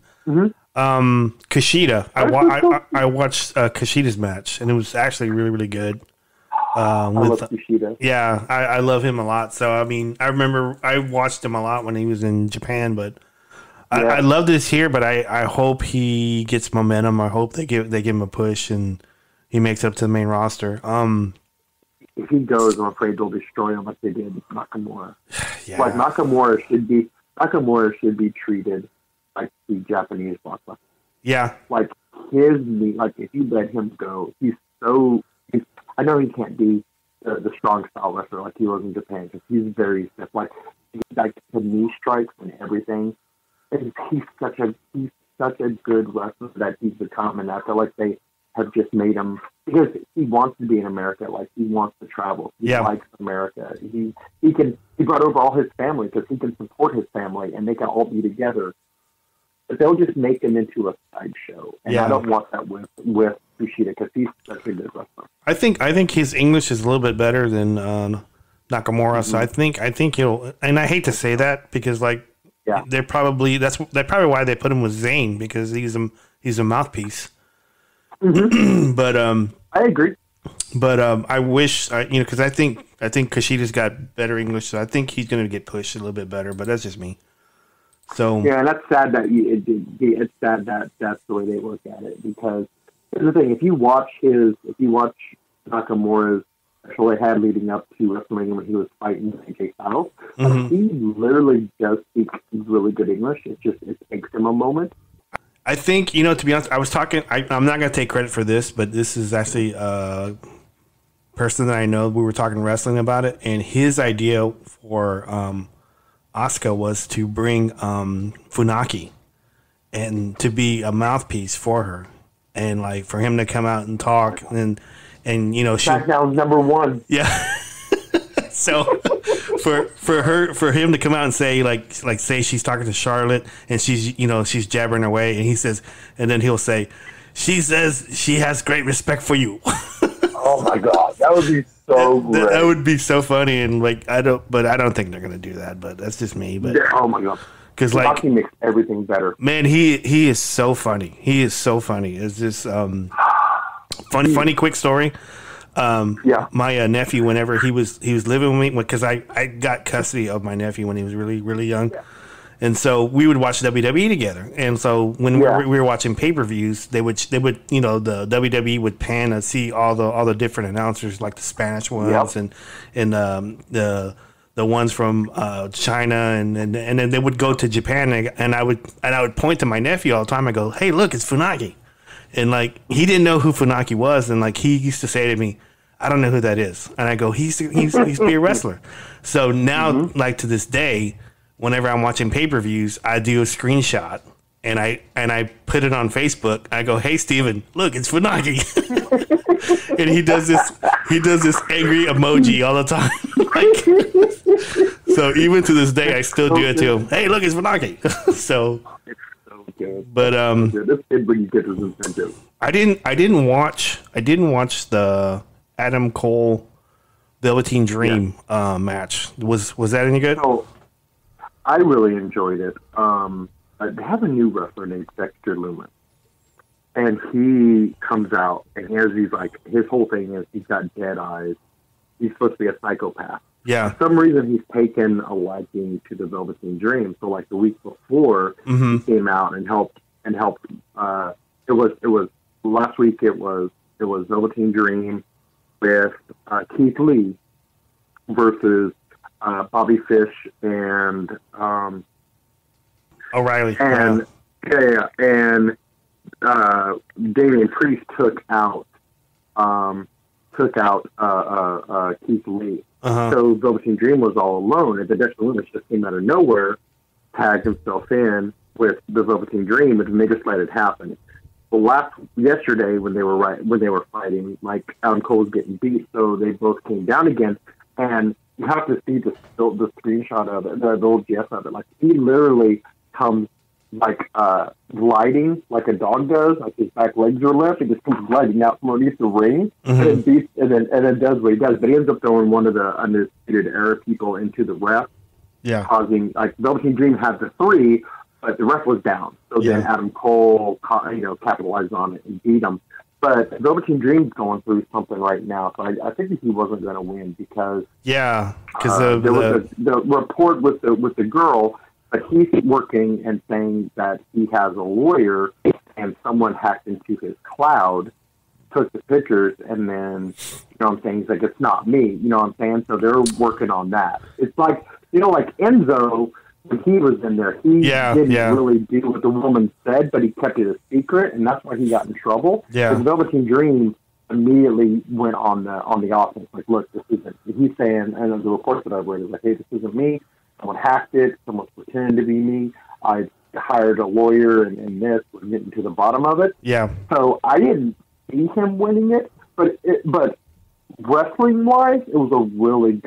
Kushida, I watched Kushida's match, and it was actually really, really good. I love Kushida. Yeah, I love him a lot. So I mean, I remember I watched him a lot when he was in Japan, but I love this here. But I hope he gets momentum. I hope they give him a push and he makes it up to the main roster. If he goes, I'm afraid they'll destroy him like they did Nakamura. Yeah. Like Nakamura should be treated like the Japanese blockbuster. Yeah. Like if you let him go, I know he can't be the strong style wrestler like he was in Japan, because he's very stiff. Like the knee strikes and everything. And he's such a good wrestler that he's become, and I feel like they have just made him, because he wants to be in America. Like he wants to travel. He likes America. He brought over all his family because he can support his family and they can all be together. But they'll just make him into a sideshow, and I don't want that with Kushida, because he's such a good wrestler. I think his English is a little bit better than Nakamura, so I think he'll. And I hate to say that, because they're probably why they put him with Zayn, because he's a mouthpiece. But I agree. But I wish because I think Kushida's got better English, so I think he's going to get pushed a little bit better. But that's just me. So yeah, and that's sad it's sad that that's the way they look at it, because here's the thing: if you watch Nakamura's special they had leading up to WrestleMania when he was fighting AJ Styles. He literally does speak really good English. It takes him a moment. I think, to be honest, I was talking, I'm not going to take credit for this, but this is actually a person that I know. We were talking wrestling about it, and his idea for Asuka was to bring Funaki and to be a mouthpiece for her, and like for him to come out and talk, and SmackDown's #1. Yeah. So for him to come out and say say she's talking to Charlotte and she's jabbering her way, and he says, and then he'll say, she says she has great respect for you. Oh my God, that would be so great. That would be so funny, and I don't think they're gonna do that. But that's just me. But oh my God, because he makes everything better. Man, he is so funny. He is so funny. It's just funny quick story. My nephew, whenever he was living with me, because I got custody of my nephew when he was really, really young. Yeah. And so we would watch WWE together. And so when we were watching pay-per-views, they would the WWE would pan to see all the different announcers, like the Spanish ones and the ones from China, and then they would go to Japan, and I would point to my nephew all the time. I go, "Hey, look, it's Funaki." And he didn't know who Funaki was, and he used to say to me, "I don't know who that is." And I go, "He's to be a wrestler." So now, to this day, whenever I'm watching pay-per-views, I do a screenshot and I put it on Facebook. I go, "Hey, Steven, look, it's Funaki." And he does this angry emoji all the time. So even to this day, I still do it to him. "Hey, look, it's Funaki." So. But this kid really gets his incentive. I didn't watch the Adam Cole Velveteen Dream match. Was that any good? Oh, I really enjoyed it. They have a new wrestler named Dexter Lumis, and he comes out and his whole thing is he's got dead eyes. He's supposed to be a psychopath. Yeah. For some reason, he's taken a liking to the Velveteen Dream. So, the week before, he came out and helped. It was last week. It was Velveteen Dream with Keith Lee versus Bobby Fish and O'Reilly. And and Damian Priest took out Keith Lee. So Velveteen Dream was all alone, and the Dexter Lumis just came out of nowhere, tagged himself in with the Velveteen Dream, and they just let it happen. Well, yesterday when they were fighting, Adam Cole was getting beat, so they both came down again, and you have to see the screenshot of it, the old GIF of it. He literally comes gliding like a dog does, his back legs are left, and just comes gliding out from underneath the ring, and then does what he does. But he ends up throwing one of the Undisputed Era people into the ref, causing Velveteen Dream had the 3, but the ref was down. So then Adam Cole, capitalized on it and beat him. But Velveteen Dream's going through something right now, so I think he wasn't going to win because there was the report with the girl. But he's working and saying that he has a lawyer and someone hacked into his cloud, took the pictures, and then, he's like, "It's not me," So they're working on that. It's like Enzo, when he was in there, he didn't really do what the woman said, but he kept it a secret, and that's why he got in trouble. Yeah. The Velveteen Dream immediately went on the offense. Look, this isn't, he's saying, and the reports that I've read is "Hey, this isn't me. Someone hacked it. Someone's pretending to be me. I hired a lawyer, and this. We're getting to the bottom of it." Yeah. So I didn't see him winning it, but wrestling wise, it was a really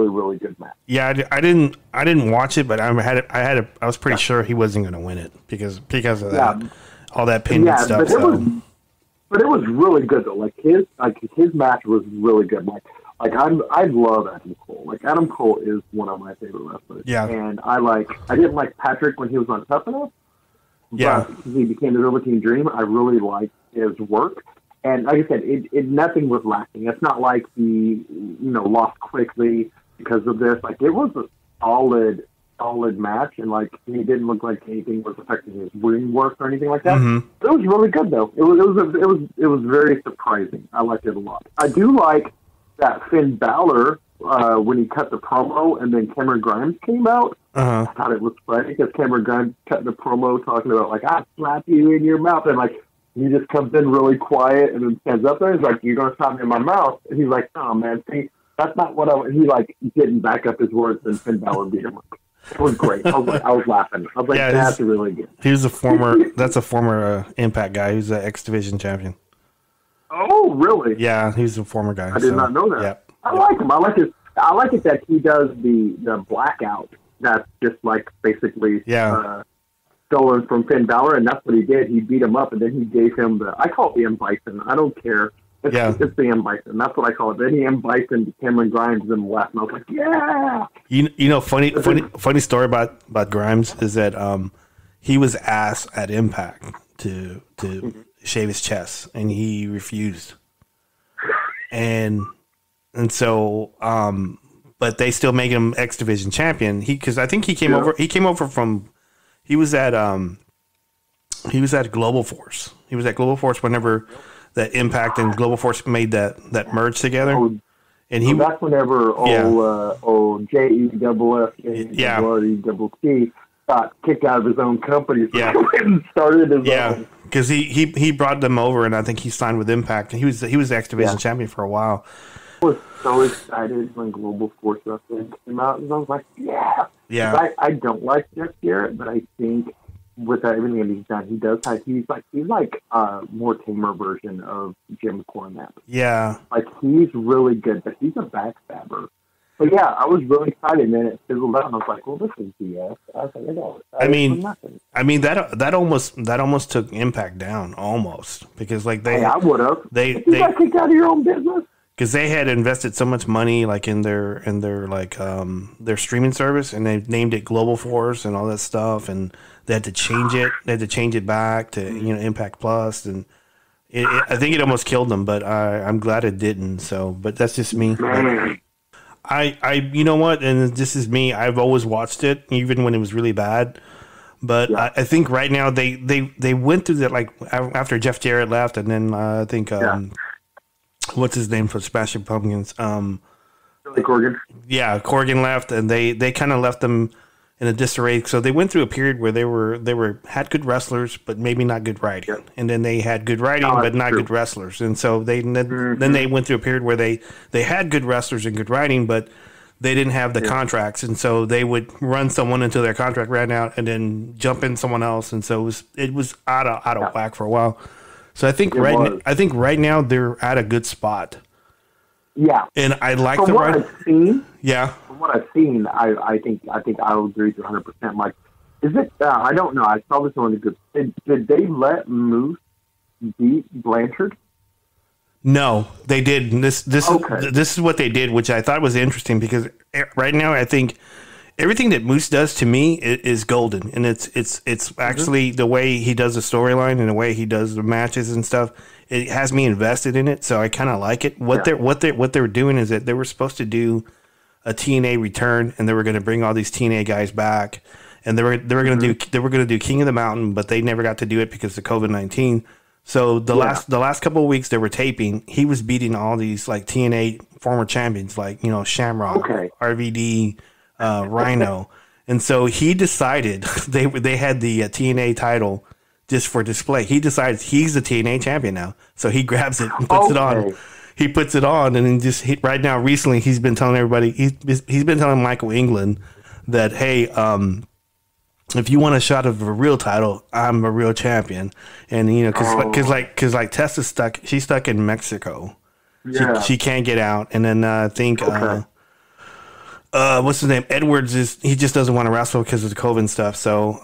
really good match. Yeah, I didn't watch it, but I was pretty sure he wasn't going to win it because of that, all that pin and stuff. But it was really good though. His match was really good. I love Adam Cole. Adam Cole is one of my favorite wrestlers. Yeah. And I didn't like Patrick when he was on Tough Enough. Yeah. But he became the Velveteen Dream. I really liked his work. And like I said, nothing was lacking. It's not like he, lost quickly because of this. It was a solid match, and he didn't look like anything was affecting his ring work or anything like that. Mm-hmm. It was really good though. It was very surprising. I liked it a lot. I do like that Finn Balor, when he cut the promo and then Cameron Grimes came out, I thought it was funny because Cameron Grimes cut the promo talking about, like, I slap you in your mouth. And, like, he just comes in really quiet and then stands up there. He's like, you're going to slap me in my mouth. And he's like, oh, man, see, that's not what I... He, like, didn't back up his words and Finn Balor beat him up. It was great. I was laughing. I was like, yeah, that's really good. He was a former Impact guy. He was an X Division champion. Oh, really? Yeah, he's a former guy. I did not know that. Yep. I like him. I like it that he does the blackout. That's just like basically stolen from Finn Balor, and that's what he did. He beat him up, and then he gave him I call it the M Bison. I don't care. It's the M Bison. That's what I call it. Then he M Bison to Cameron Grimes and left, and I was like, yeah. You know, funny story about Grimes is that he was asked at Impact to shave his chest, and he refused. And so but they still make him X Division champion. Because I think he came over. He came over from. He was at Global Force. He was at Global Force whenever that Impact and Global Force made that merge together. And that's whenever JEFF got kicked out of his own company. And started his own. Because he brought them over, and I think he signed with Impact. And he was the X Division champion for a while. I was so excited when Global Force Wrestling came out, and I was like, yeah. I don't like Jeff Jarrett, but I think with everything that he's done, he's like a more tamer version of Jim Cornette. Yeah. Like, he's really good, but he's a backstabber. But yeah, I was really excited, and then it fizzled out, and I was like, well, this is BS. I was like, I mean that almost took Impact down, almost, because like I would have. They got kicked out of your own business. Because they had invested so much money, like in their their streaming service, and they named it Global Force and all that stuff, and they had to change it. They had to change it back to Impact Plus, and I think it almost killed them. But I'm glad it didn't. So, but that's just me. I you know what? And this is me. I've always watched it, even when it was really bad. But I think right now they went through that, like after Jeff Jarrett left, and then I think. What's his name for Smashing Pumpkins? Corgan. Yeah, Corgan left, and they kind of left them in a disarray. So they went through a period where they had good wrestlers, but maybe not good writing, and then they had good writing, but not good wrestlers. And so then they went through a period where they had good wrestlers and good writing, but they didn't have the contracts, and so they would run someone until their contract ran out, and then jump in someone else, and so it was out of whack for a while. So I think right now they're at a good spot. Yeah, and I like from what I've seen. Yeah, from what I've seen, I think I'll agree to 100%. Like, is it? I don't know. I saw this on the good. Did they let Moose beat Blanchard? No, they did. This is what they did, which I thought was interesting, because right now I think everything that Moose does to me is golden, and it's actually the way he does the storyline and the way he does the matches and stuff. It has me invested in it, so I kind of like it. What they were doing is that they were supposed to do a TNA return, and they were going to bring all these TNA guys back, and they were going to do King of the Mountain, but they never got to do it because of COVID-19. So the last couple of weeks they were taping, he was beating all these like TNA former champions, like Shamrock, RVD. Rhino, and so he decided they had the TNA title just for display. He decides he's the TNA champion now, so he grabs it and puts it on. He puts it on, and then right now, recently, he's been telling everybody. He's been telling Michael England that, hey, if you want a shot of a real title, I'm a real champion, and because Tessa's stuck. She's stuck in Mexico. Yeah. She can't get out, and then I think. What's his name? Edwards he just doesn't want to wrestle because of the COVID stuff. So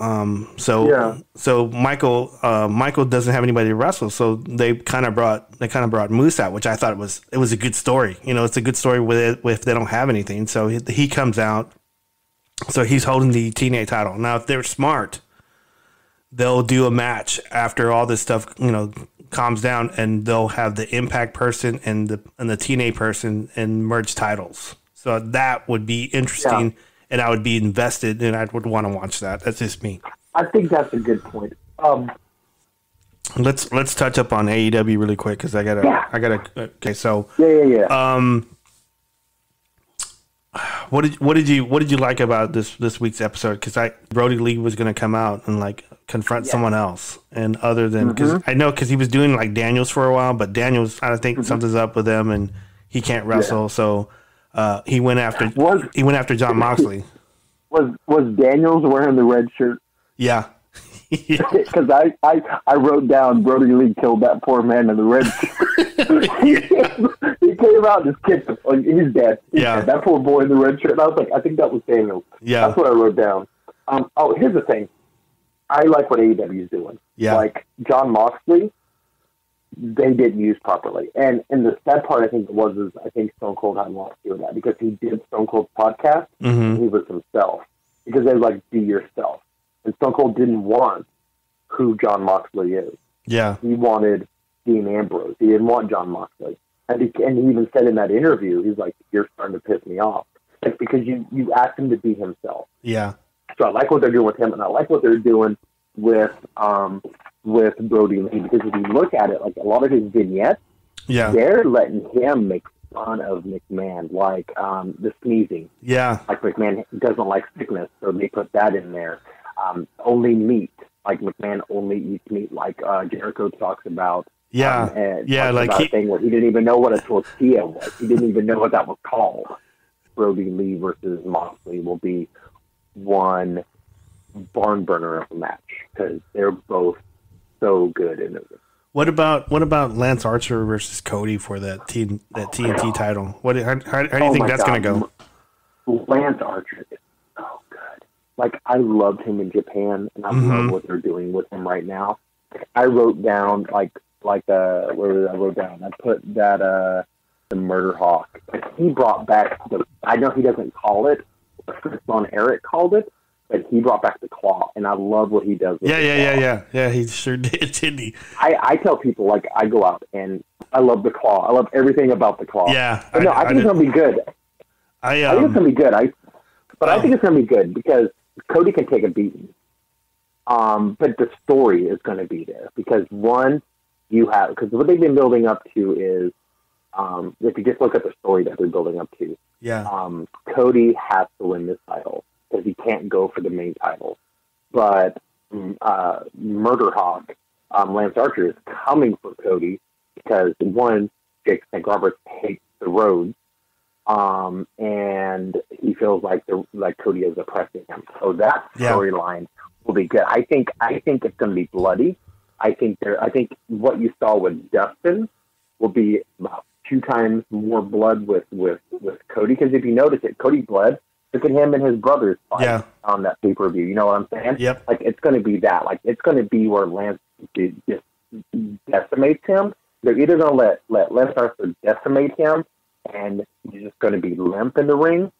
Michael doesn't have anybody to wrestle. So they kind of brought Moose out, which I thought it was a good story. It's a good story if they don't have anything. So he comes out. So he's holding the TNA title. Now, if they're smart, they'll do a match after all this stuff, calms down, and they'll have the Impact person and the TNA person and merge titles. So that would be interesting, and I would be invested, and I would want to watch that. That's just me. I think that's a good point. Let's touch up on AEW really quick, because I gotta. Okay, so what did you like about this week's episode? Because Brody Lee was going to come out and like confront someone else, and other than because he was doing like Daniels for a while, but Daniels, I think something's up with him and he can't wrestle, so he went after John Moxley. Was Daniels wearing the red shirt? Yeah. Because I wrote down Brody Lee killed that poor man in the red shirt. He came out and just kicked him. Like, he's dead. He's dead. That poor boy in the red shirt. And I was like, I think that was Daniels. Yeah. That's what I wrote down. Here's the thing. I like what AEW is doing. Yeah. Like, John Moxley, they didn't use properly. And the sad part, I think, is I think Stone Cold had a lot to do with that, because he did Stone Cold's podcast, and he was himself. Because they were like, be yourself. And Stone Cold didn't want who John Moxley is. Yeah. He wanted Dean Ambrose. He didn't want John Moxley. And he even said in that interview, he's like, you're starting to piss me off. Like, because you asked him to be himself. Yeah. So I like what they're doing with him, and I like what they're doing with Brody Lee, because if you look at it, like a lot of his vignettes, they're letting him make fun of McMahon, like the sneezing. Yeah. Like McMahon doesn't like sickness, so they put that in there. Only meat, like McMahon only eats meat, like Jericho talks about. Yeah, like about a thing where he didn't even know what a tortilla was. He didn't even know what that was called. Brody Lee versus Moxley will be one barn burner of a match, because they're both so good in it. What about Lance Archer versus Cody for that TNT title? How do you think that's going to go? Lance Archer is so good. Like, I loved him in Japan, and I love what they're doing with him right now. I wrote down where did I wrote down? I put that the Murder Hawk. Like, he brought back I know he doesn't call it, but Frisbon Eric called it, but he brought back the claw, and I love what he does with Yeah, he sure did, didn't he? I tell people, like, I go out and I love the claw. I love everything about the claw. Yeah. But I think it's going to be good. I think it's going to be good. I think it's going to be good because Cody can take a beating. But the story is going to be there because because what they've been building up to is, if you just look at the story that they're building up to, Cody has to win this title because he can't go for the main title. But Murder Hawk, Lance Archer, is coming for Cody because, one, Jake St. Roberts hates the roads, and he feels like Cody is oppressing him. So that storyline will be good. I think it's going to be bloody. I think what you saw with Dustin will be about 2 times more blood with Cody, because if you notice it, Cody bled. Look at him and his brothers fight on that pay-per-view. You know what I'm saying? Yep. Like, it's going to be that. Like, it's going to be where Lance just decimates him. They're either going to let Lance Archer decimate him, and he's just going to be limp in the ring,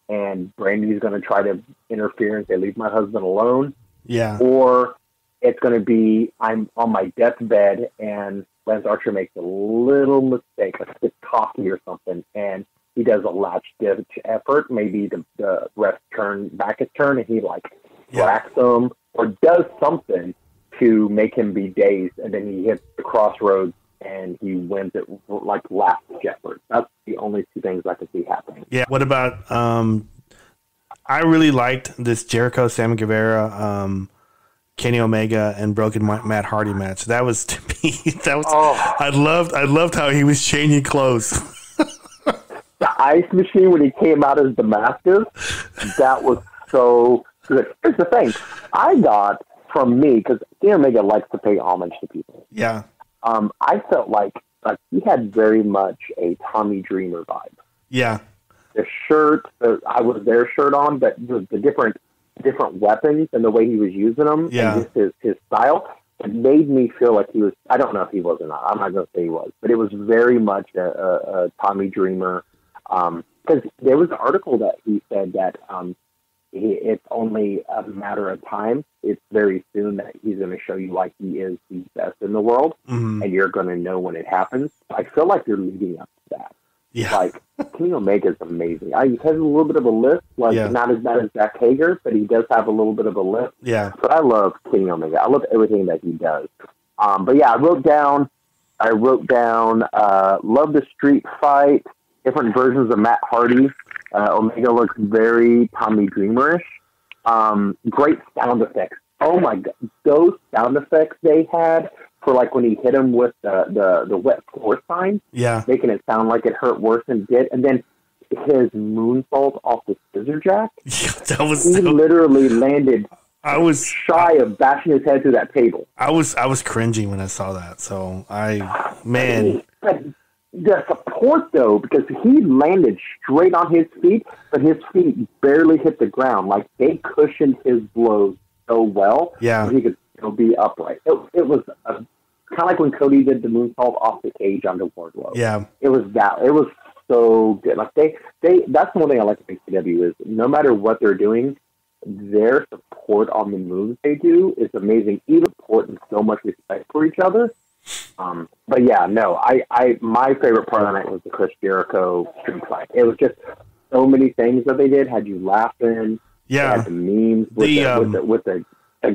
and Brandy's going to try to interfere and say, leave my husband alone. Yeah. Or it's going to be, I'm on my deathbed, and Lance Archer makes a little mistake, like it's coffee or something, and he does a latch-ditch effort. Maybe the ref back his turn, and he, whacks him or does something to make him be dazed, and then he hits the crossroads, and he wins it, last effort. That's the only 2 things I can see happening. Yeah. What about, I really liked this Jericho, Sammy Guevara, Kenny Omega, and Broken Matt Hardy match. That was, to me, I loved how he was changing clothes. The ice machine when he came out as Damascus, that was so good. Here's the thing. I got from me, because Kenny Omega likes to pay homage to people. Yeah. I felt like he had very much a Tommy Dreamer vibe. Yeah. The shirt, I was their shirt on, but the different weapons and the way he was using them, and just his style, it made me feel like he was. I don't know if he was or not. I'm not going to say he was, but it was very much a Tommy Dreamer. Because there was an article that he said that it's only a matter of time. It's very soon that he's going to show you like he is the best in the world, and you're going to know when it happens. I feel like they're leading up to that. Yeah. Like, Kenny Omega is amazing. He has a little bit of a lisp, not as bad as Jack Hager, but he does have a little bit of a lisp. Yeah. But I love Kenny Omega. I love everything that he does. But yeah, I wrote down, love the street fight, different versions of Matt Hardy. Omega looks very Tommy Dreamerish. Great sound effects. Oh my god, those sound effects they had for like when he hit him with the wet floor sign, making it sound like it hurt worse than it did, and then his moonsault off the scissor jack. That was he literally landed. I was shy of bashing his head through that table. I was cringing when I saw that. So the support though, because he landed straight on his feet, but his feet barely hit the ground. Like they cushioned his blows so well, that he could still be upright. It was kind of like when Cody did the moonsault off the cage onto Wardlow. Yeah, it was that. It was so good. Like they. That's one thing I like about CW is no matter what they're doing, their support on the moves they do is amazing. Even support and so much respect for each other. But yeah, no, my favorite part of the night was the Chris Jericho street fight. It was just so many things that they did had you laughing. Yeah, had the memes with the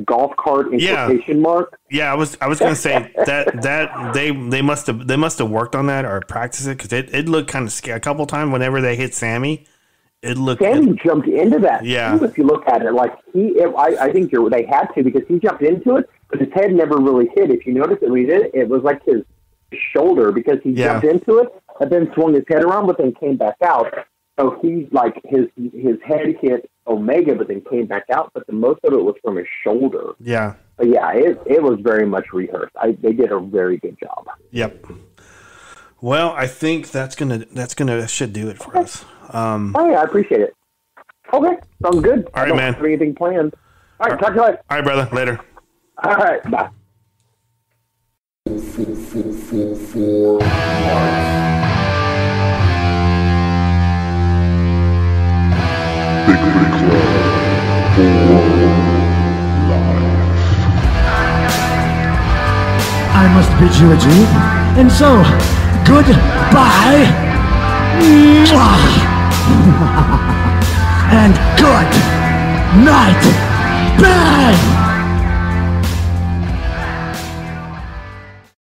golf cart in quotation mark. Yeah, I was gonna say that they must have worked on that or practiced it because it looked kind of scary a couple times whenever they hit Sammy. Sammy jumped into that. Yeah, too, if you look at it, like I think they had to because he jumped into it, but his head never really hit. If you notice it when he did it was like his shoulder because he jumped into it and then swung his head around, but then came back out. So he like his head hit Omega, but then came back out. But the most of it was from his shoulder. Yeah, but yeah, it was very much rehearsed. They did a very good job. Yep. Well, I think that's gonna should do it for us. Oh yeah, I appreciate it. Okay, sounds good. All right, man. Have anything planned? All right, talk to you later. All right, brother. Later. All right, bye. Bigfoot Club for life. I must bid you adieu, and so goodbye. And good night, bang!